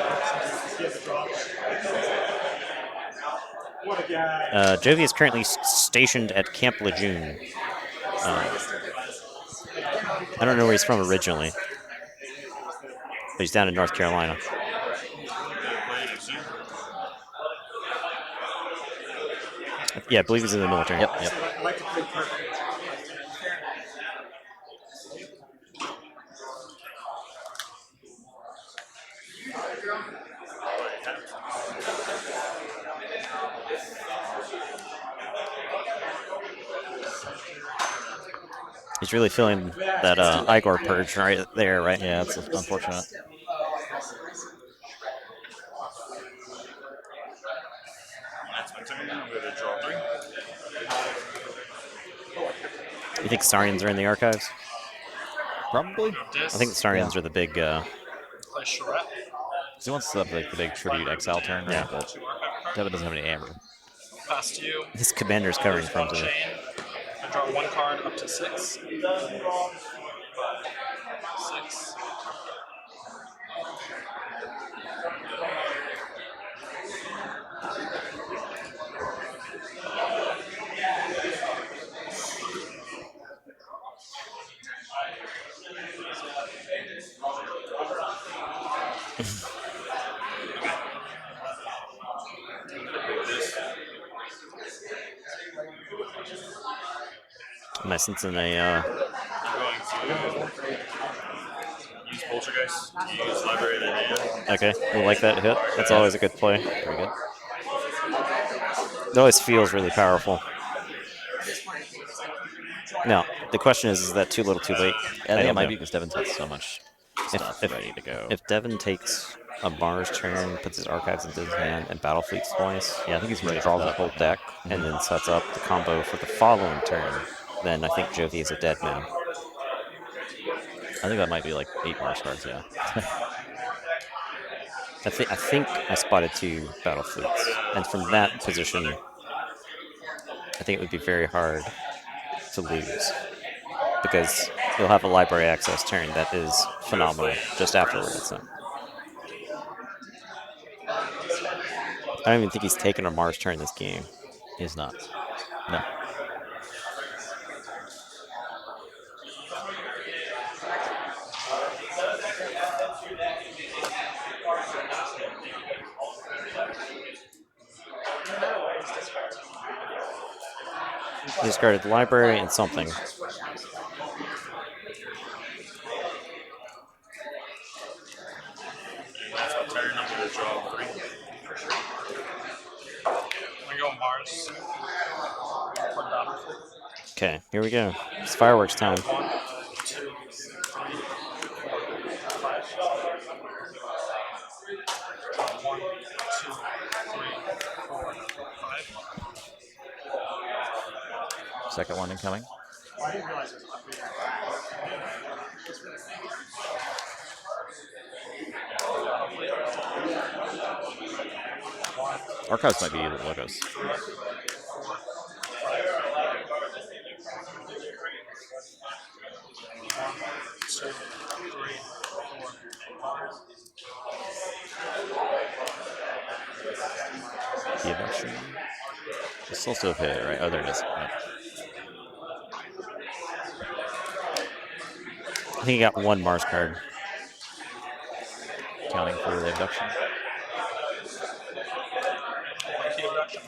Jovi is currently stationed at Camp Lejeune. I don't know where he's from originally, but he's down in North Carolina. Yeah, I believe he's in the military. Yep. He's really feeling that Igor purge right there, right? Yeah, it's unfortunate. That's my turn. I'm going to draw 3. You think Starians are in the archives? Probably. I think the Starians are the big. play charrette. He wants the big tribute exile turn, right? Yeah. But Devin doesn't have any amber. Pass to you. His commander's covering from One to chain. I draw 1 card up to 6. 6. Am I sensing a? I'm going to use Poltergeist, use Library of the Dead. Okay, we'll like that hit. That's always a good play. Very good. It always feels really powerful. Now, the question is that too little too late? Yeah, I think it might know. be because Devin's got so much stuff ready to go. If Devin takes a Mars turn, puts his archives into his hand, and battle fleets twice, Yeah, I think he's ready draws for the whole deck, and then sets up the combo for the following turn, then I think Jovi is a dead man. I think that might be like 8 Mars cards, yeah. I think I spotted 2 battle fleets, and from that position, I think it would be very hard to lose because you'll have a library access turn that is phenomenal just afterwards. So. I don't even think he's taken a Mars turn this game. He's not. No. He discarded the library and something. That's my turn. I'm going to draw 3. I'm going to go Mars. For Battlefield. Okay, here we go. It's fireworks time. 1, 2, 3, 4, 5. 1, 2, 3, 4, 5. Second one incoming. Archives might be the logos. The abduction. It's also hit, right? Oh, there it is. Yeah. I think he got 1 Mars card. Counting for the abduction. Key abduction.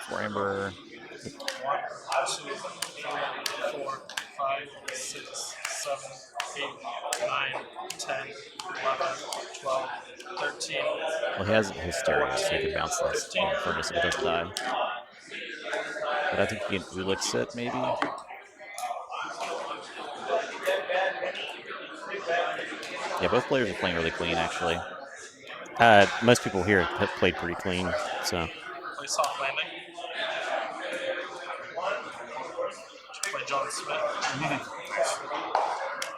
4 amber. number. 1, 2, 3, 4, 5, 6, 7, 8, 9, 10, 11, 12, 13. Well, he has Hysteria, so he could bounce this Furnace if it doesn't die. But I think he can Ulix it, maybe? Yeah, both players are playing really clean, actually. Most people here have played pretty clean, so. Play soft landing. Play John Smith.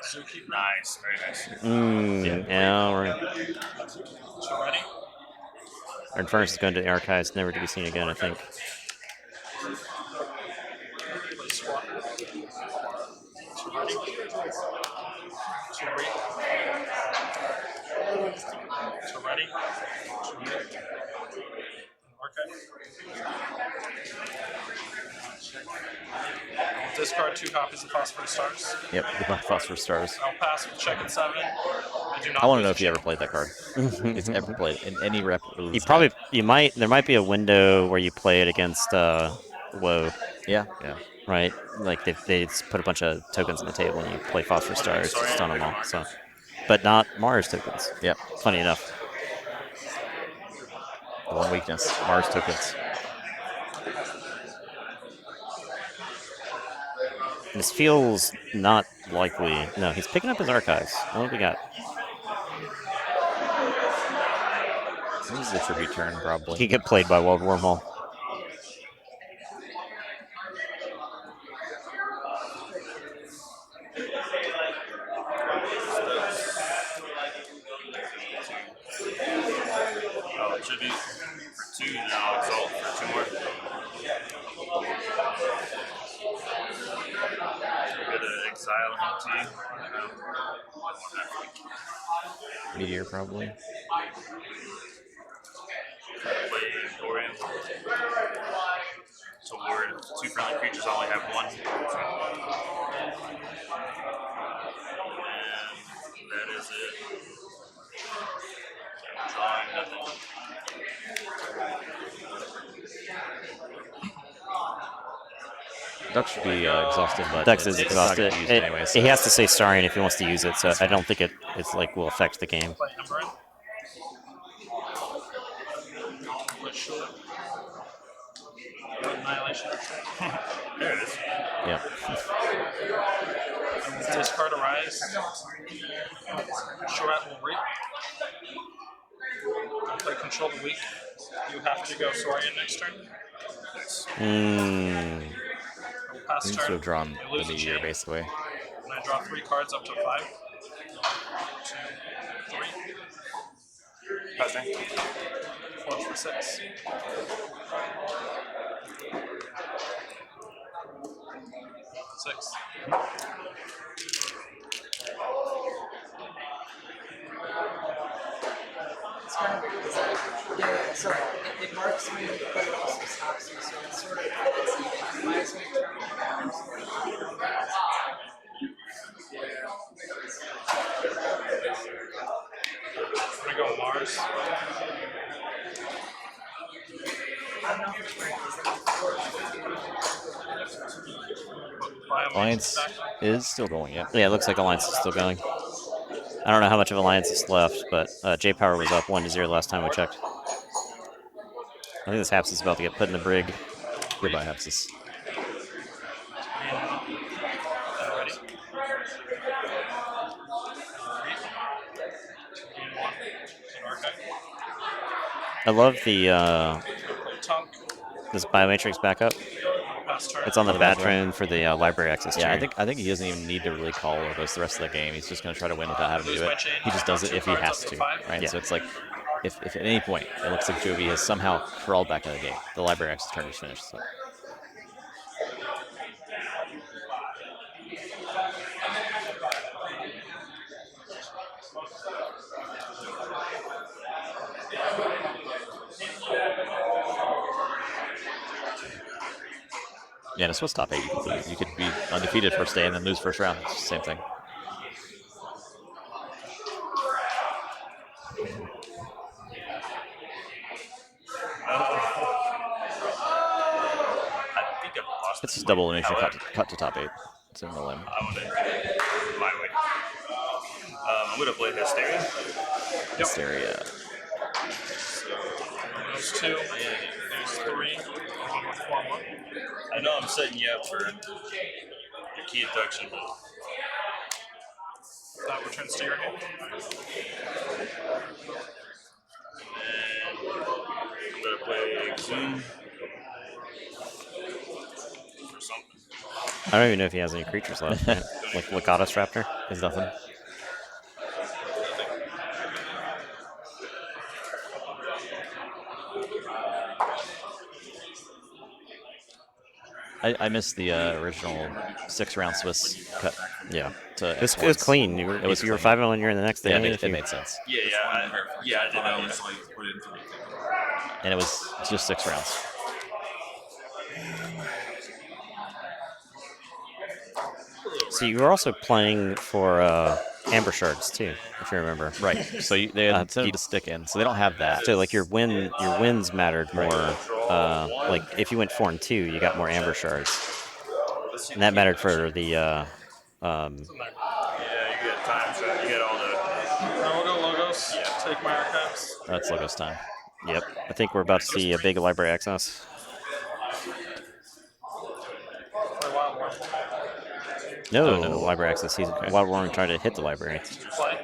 Zookeeper. Nice, very nice. Yeah, right. So ready? Our Infernus is going to the archives, never to be seen again, I think. Play Squawker. So ready? So ready? So ready? So ready? I'll discard 2 copies of Phosphorus Stars. Yep, the Phosphorus Stars. I'll pass with check at 7. I do not I want to know lose if he a ever played that card. It's ever played in any rep. There might be a window where you play it against Woe. Yeah. Right? Like they just put a bunch of tokens on the table and you play Phosphorus Stars to stun them all. So, but not Mars tokens. Yep. Funny enough. The one weakness, Mars tokens. This feels not likely. No, he's picking up his archives. What do we got? This is a tribute turn, probably. He get played by World Wormhole. Oh, tribute for 2, then I'll exalt for 2 more. We're gonna exile him to you. Meteor, probably. Play Orion. So ward 2 friendly creatures only have 1. And that is it. Drawing nothing. Duck should be exhausted, but Dex is exhausted. Anyway, so. He has to say Starion if he wants to use it, so I don't think it's like will affect the game. Play Emberin. Play Shula. Annihilation. There it is. Yeah. Discard Arise. Shorat will reap. Play Control the Weak. You have to go Saurian next turn. Pass Seems turn. to have drawn You the lose a meteor, chain. basically. And I draw 3 cards up to 5. 2, 3. Passing. Forge for 6. Six. It's kind of weird because so it marks me, but it also stops me. So it's sort of minus me. I'm gonna go Mars. Alliance is still going, yeah. Yeah, it looks like Alliance is still going. I don't know how much of Alliance is left, but J-Power was up 1-0 last time we checked. I think this Haps is about to get put in the brig. Goodbye, Hapsis. Ready? I love the Tunk. this Biomatrix backup. Pass turn. It's on the Batron for the library access Yeah, tree. I think he doesn't even need to really call or the rest of the game. He's just going to try to win without having to Lose do my it. chain. He just does it if he has to, right? Yeah. So it's like, if at any point it looks like Jovi has somehow crawled back out of the game, the library access turn is finished. So. Yeah, this was top 8. You could be undefeated first day and then lose first round. It's the same thing. It's just double elimination cut to top 8. It's in the limb. I want to do it my way. I'm going to play Hysteria. Hysteria. There's 2, there's 3, and 4 more. I know I'm setting you up for your key induction, but That returns to your hand. and I'm going to play Zoom for something. I don't even know if he has any creatures left. Right? Like Lakatos Raptor. There's nothing. I missed the original 6-round Swiss cut. Yeah. To It was clean. You were, It was if you were clean. 5-0 and you're in the next day. Yeah, if it you- made sense. Yeah, I did know. And it was just 6 rounds. So you were also playing for Amber Shards too, if you remember. Right. So they had incentive to stick in. So they don't have that. So like your wins mattered more. Like if you went 4 and 2, you got more Amber Shards, and that mattered for the. Yeah, you get time shot. You get all the. I will go Logos, take my archives. That's Logos time. Yep. I think we're about to see a big library access. Play Wild War. No, no. library access. He's Wild Warren trying to hit the library. Play.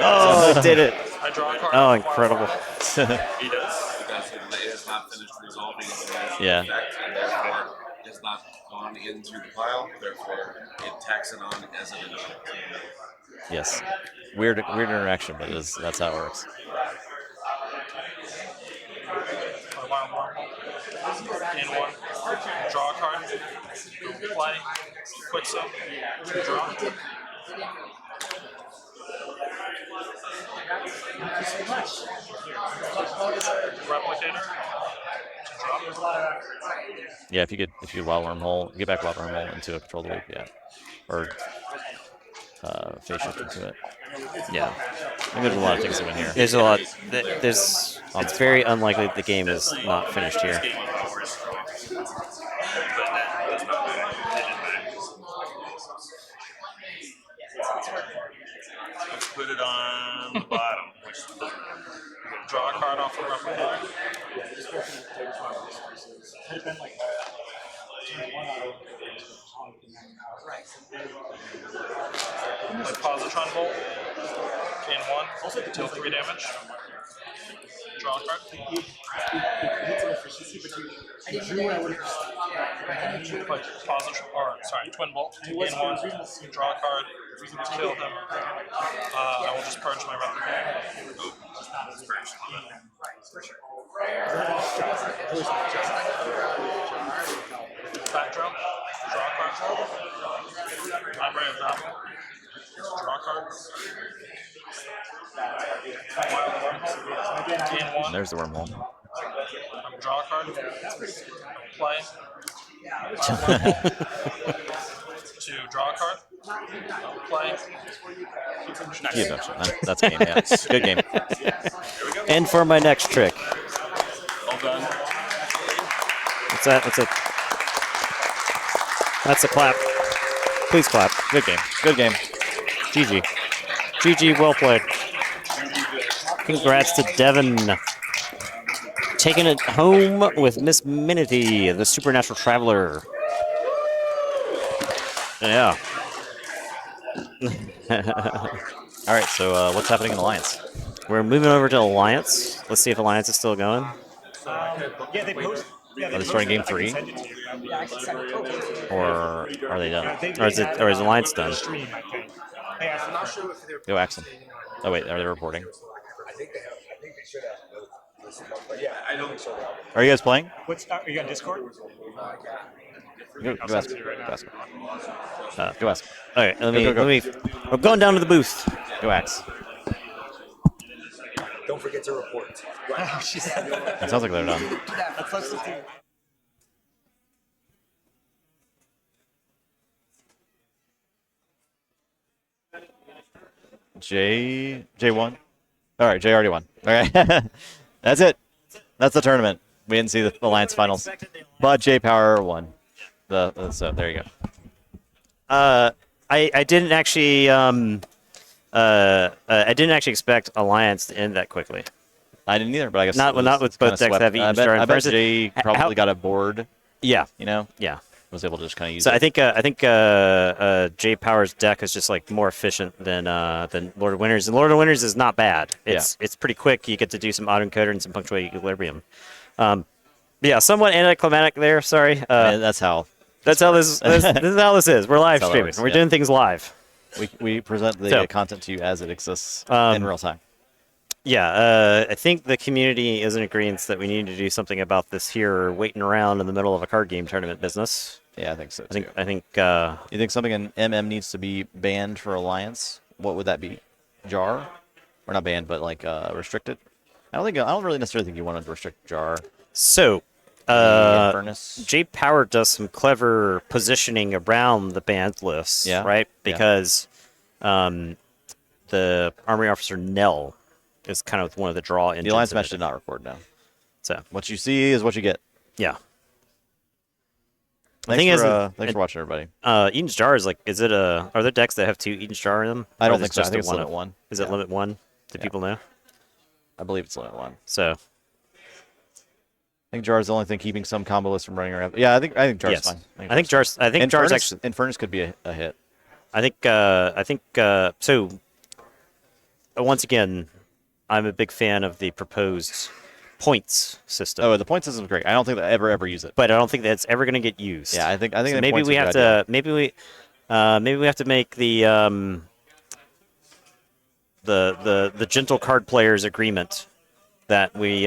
Oh, it did it! I draw a card. Oh, incredible! He does. Because it has not finished resolving its Yeah. effect, and therefore it's not gone into the pile. Therefore, it tacks it on as an additional. Yes. Weird interaction, but that's how it works. Play Wild War. In 1. Draw a card. Play. Quick sub. Draw. Replicator. Draw. Yeah, if you wild wormhole, get back wild wormhole into a control loop, yeah. Or phase shift into it. Yeah. I think there's a lot of things in here. There's a lot. There's. It's very unlikely that the game is not finished here. Game of hours. But that's not good. It didn't matter. Let's put it on the bottom. Draw a card off the replicator. Like Positron Bolt. In 1. Deal 3 damage. Draw a card. Like Positron, or sorry, Twin Bolt. In 1. Draw a card. Kill him. I will just purge my replicator. Back draw. Draw a card. Library of Battle. Draw a card. Wild Wormhole. In 1. There's the wormhole. Draw a card. Play. To draw a card. Play. Key abduction. That's game, yeah. Good game. And for my next trick. All done. What's that? That's a clap. Please clap. Good game. Good game. GG. GG, well played. Congrats to Devin. Taking it home with Miss Minity, the Supernatural Traveler. Yeah. All right, so what's happening in Alliance? We're moving over to Alliance. Let's see if Alliance is still going. Yeah, they post. Yeah, Are they starting game 3? Or are they done? Or is Alliance done? Stream, I think. Hey, I'm not sure if they're. Go ask them. Oh wait, are they reporting? I think they should have. But yeah, I don't think so. Are you guys playing? Are you on Discord? Go ask. Go ask. Go ask. All right, let Go. me. We're going down to the booth. Go ask. Don't forget to report. It sounds like they're done. J1. All right, J already won. All right, that's it. That's the tournament. We didn't see the Alliance finals, but J Power won. So there you go. I didn't actually I didn't actually expect Alliance to end that quickly. I didn't either, but I guess Not with both decks have Eaton I Star. bet Jay probably got a board. Yeah. You know. Yeah. Was able to just kind of use so it. I think Jay Power's deck is just like more efficient than Lord of Winners, and Lord of Winners is not bad. It's pretty quick. You get to do some autoencoder and some punctuated equilibrium. Yeah, somewhat anticlimactic there. Sorry. That's how. That's how this is how this is. We're live streaming. We're doing things live. We present the content to you as it exists in real time. Yeah, I think the community is in agreement that we need to do something about this here waiting around in the middle of a card game tournament business. Yeah, I think so too. I think you think something in MM needs to be banned for Alliance? What would that be? Jar? Or not banned, but like restricted? I don't really necessarily think you want to restrict Jar. So, Furnace. Jay Power does some clever positioning around the banned list, right? Because the Armory Officer Nell is kind of one of the draw engines. The Alliance match did not record now. So what you see is what you get. Yeah. Thanks for watching, everybody. Eaton's Jar is like, are there decks that have 2 Eaton's Jar in them? I don't think so. I think it's limit 1. Is it limit 1? Do people know? I believe it's limit 1. So. I think Jar is the only thing keeping some combo lists from running around. Yeah, I think Jar's fine. I think Jar's actually. And Furnace could be a hit. I think so. Once again, I'm a big fan of the proposed points system. Oh, the point system is great. I don't think they ever use it. But I don't think that's ever going to get used. Yeah, I think so maybe we have to maybe we have to make the gentle card players agreement that we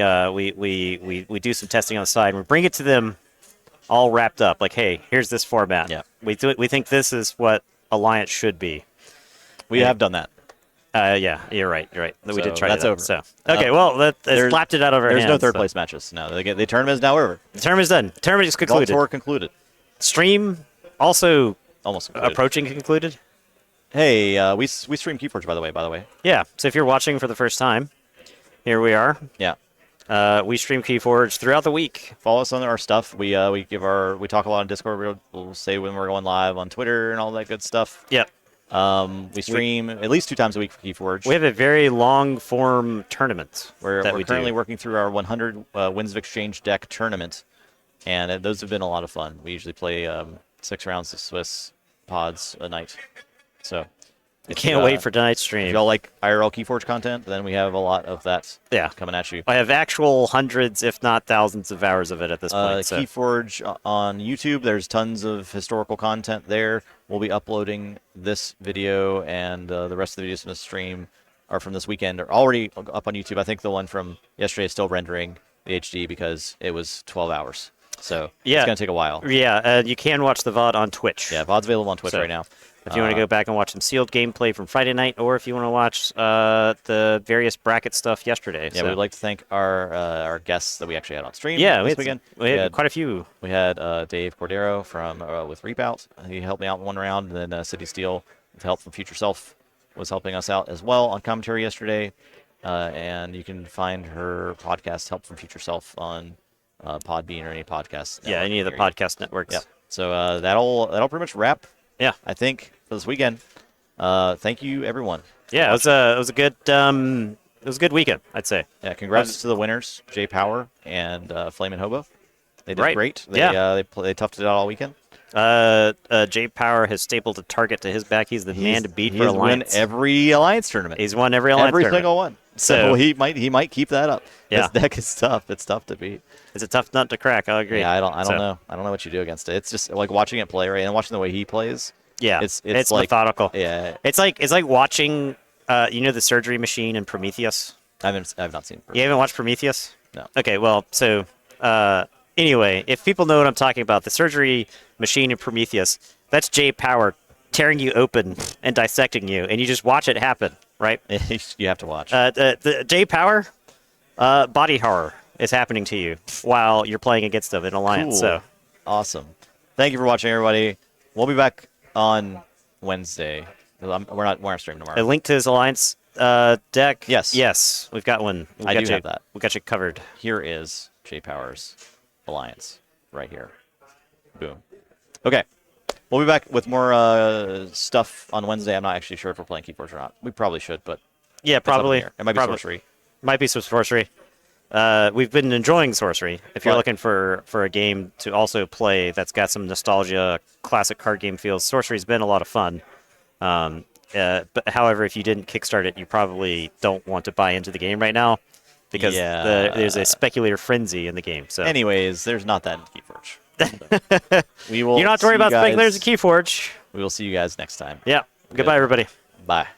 do some testing on the side and we bring it to them all wrapped up. Like, hey, here's this format. Yeah. We think this is what Alliance should be. We have done that. Yeah, you're right. We did try that's that. over. So okay, well, that slapped it out of our hands. There's no third place matches. No, the tournament is now over. The tournament is done. The tournament is concluded. Tour concluded. Stream also almost concluded. Approaching concluded. Hey, we stream KeyForge by the way. Yeah. So if you're watching for the first time, here we are. Yeah. We stream KeyForge throughout the week. Follow us on our stuff. We talk a lot on Discord. We'll say when we're going live on Twitter and all that good stuff. Yep. We stream at least 2 times a week for KeyForge. We have a very long-form tournament. We're currently working through our 100 Winds of Exchange deck tournament, and those have been a lot of fun. We usually play 6 rounds of Swiss pods a night. So I can't wait for tonight's stream. If y'all like IRL KeyForge content, then we have a lot of that coming at you. I have actual hundreds, if not thousands, of hours of it at this point. KeyForge on YouTube, there's tons of historical content there. We'll be uploading this video, and the rest of the videos from the stream are from this weekend are already up on YouTube. I think the one from yesterday is still rendering the HD because it was 12 hours. So it's going to take a while. Yeah, you can watch the VOD on Twitch. Yeah, VOD's available on Twitch right now. If you want to go back and watch some sealed gameplay from Friday night, or if you want to watch the various bracket stuff yesterday. Yeah, we'd like to thank our guests that we actually had on stream this weekend. We had quite a few. We had Dave Cordero from with Reapout. He helped me out in one round, and then City Steel, with help from Future Self, was helping us out as well on commentary yesterday. And you can find her podcast, Help from Future Self, on Podbean or any podcast. Yeah, any of the podcast networks. Yeah. So that'll pretty much wrap. Yeah, I think for this weekend. Thank you, everyone. Yeah, it was a good weekend, I'd say. Yeah, congrats to the winners, Jay Power and Flamin' Hobo. They did great. They toughed it out all weekend. Jay Power has stapled a target to his back. He's the man to beat for Alliance. He's won every Alliance tournament. He's won every Alliance tournament. Every single one. So he might keep that up. Yeah. This deck is tough. It's tough to beat. It's a tough nut to crack. I agree. Yeah, I don't know. I don't know what you do against it. It's just like watching it play, right? And watching the way he plays. Yeah, it's like, methodical. Yeah, it's like watching, the surgery machine in Prometheus. I've not seen Prometheus. You haven't watched Prometheus? No. Okay, well, so anyway, if people know what I'm talking about, the surgery machine in Prometheus, that's Jay Power tearing you open and dissecting you, and you just watch it happen, right? You have to watch. The Jay Power body horror is happening to you while you're playing against them in Alliance. Cool. So awesome. Thank you for watching, everybody. We'll be back on Wednesday. We're not streaming tomorrow. A link to his Alliance deck. Yes, we've got one. I do have that. We got you covered. Here is Jay Power's Alliance right here. Boom. Okay. We'll be back with more stuff on Wednesday. I'm not actually sure if we're playing KeyForge or not. We probably should, but Yeah, it's up in the probably. air. It might be sorcery. Might be some sorcery. We've been enjoying sorcery. If you're looking for a game to also play that's got some nostalgia, classic card game feels, sorcery's been a lot of fun. But however, if you didn't kickstart it, you probably don't want to buy into the game right now because there's a speculator frenzy in the game. So, anyways, there's not that in KeyForge. We will. You're not to worry about speculators at KeyForge. We will see you guys next time. Yeah. Goodbye, everybody. Bye.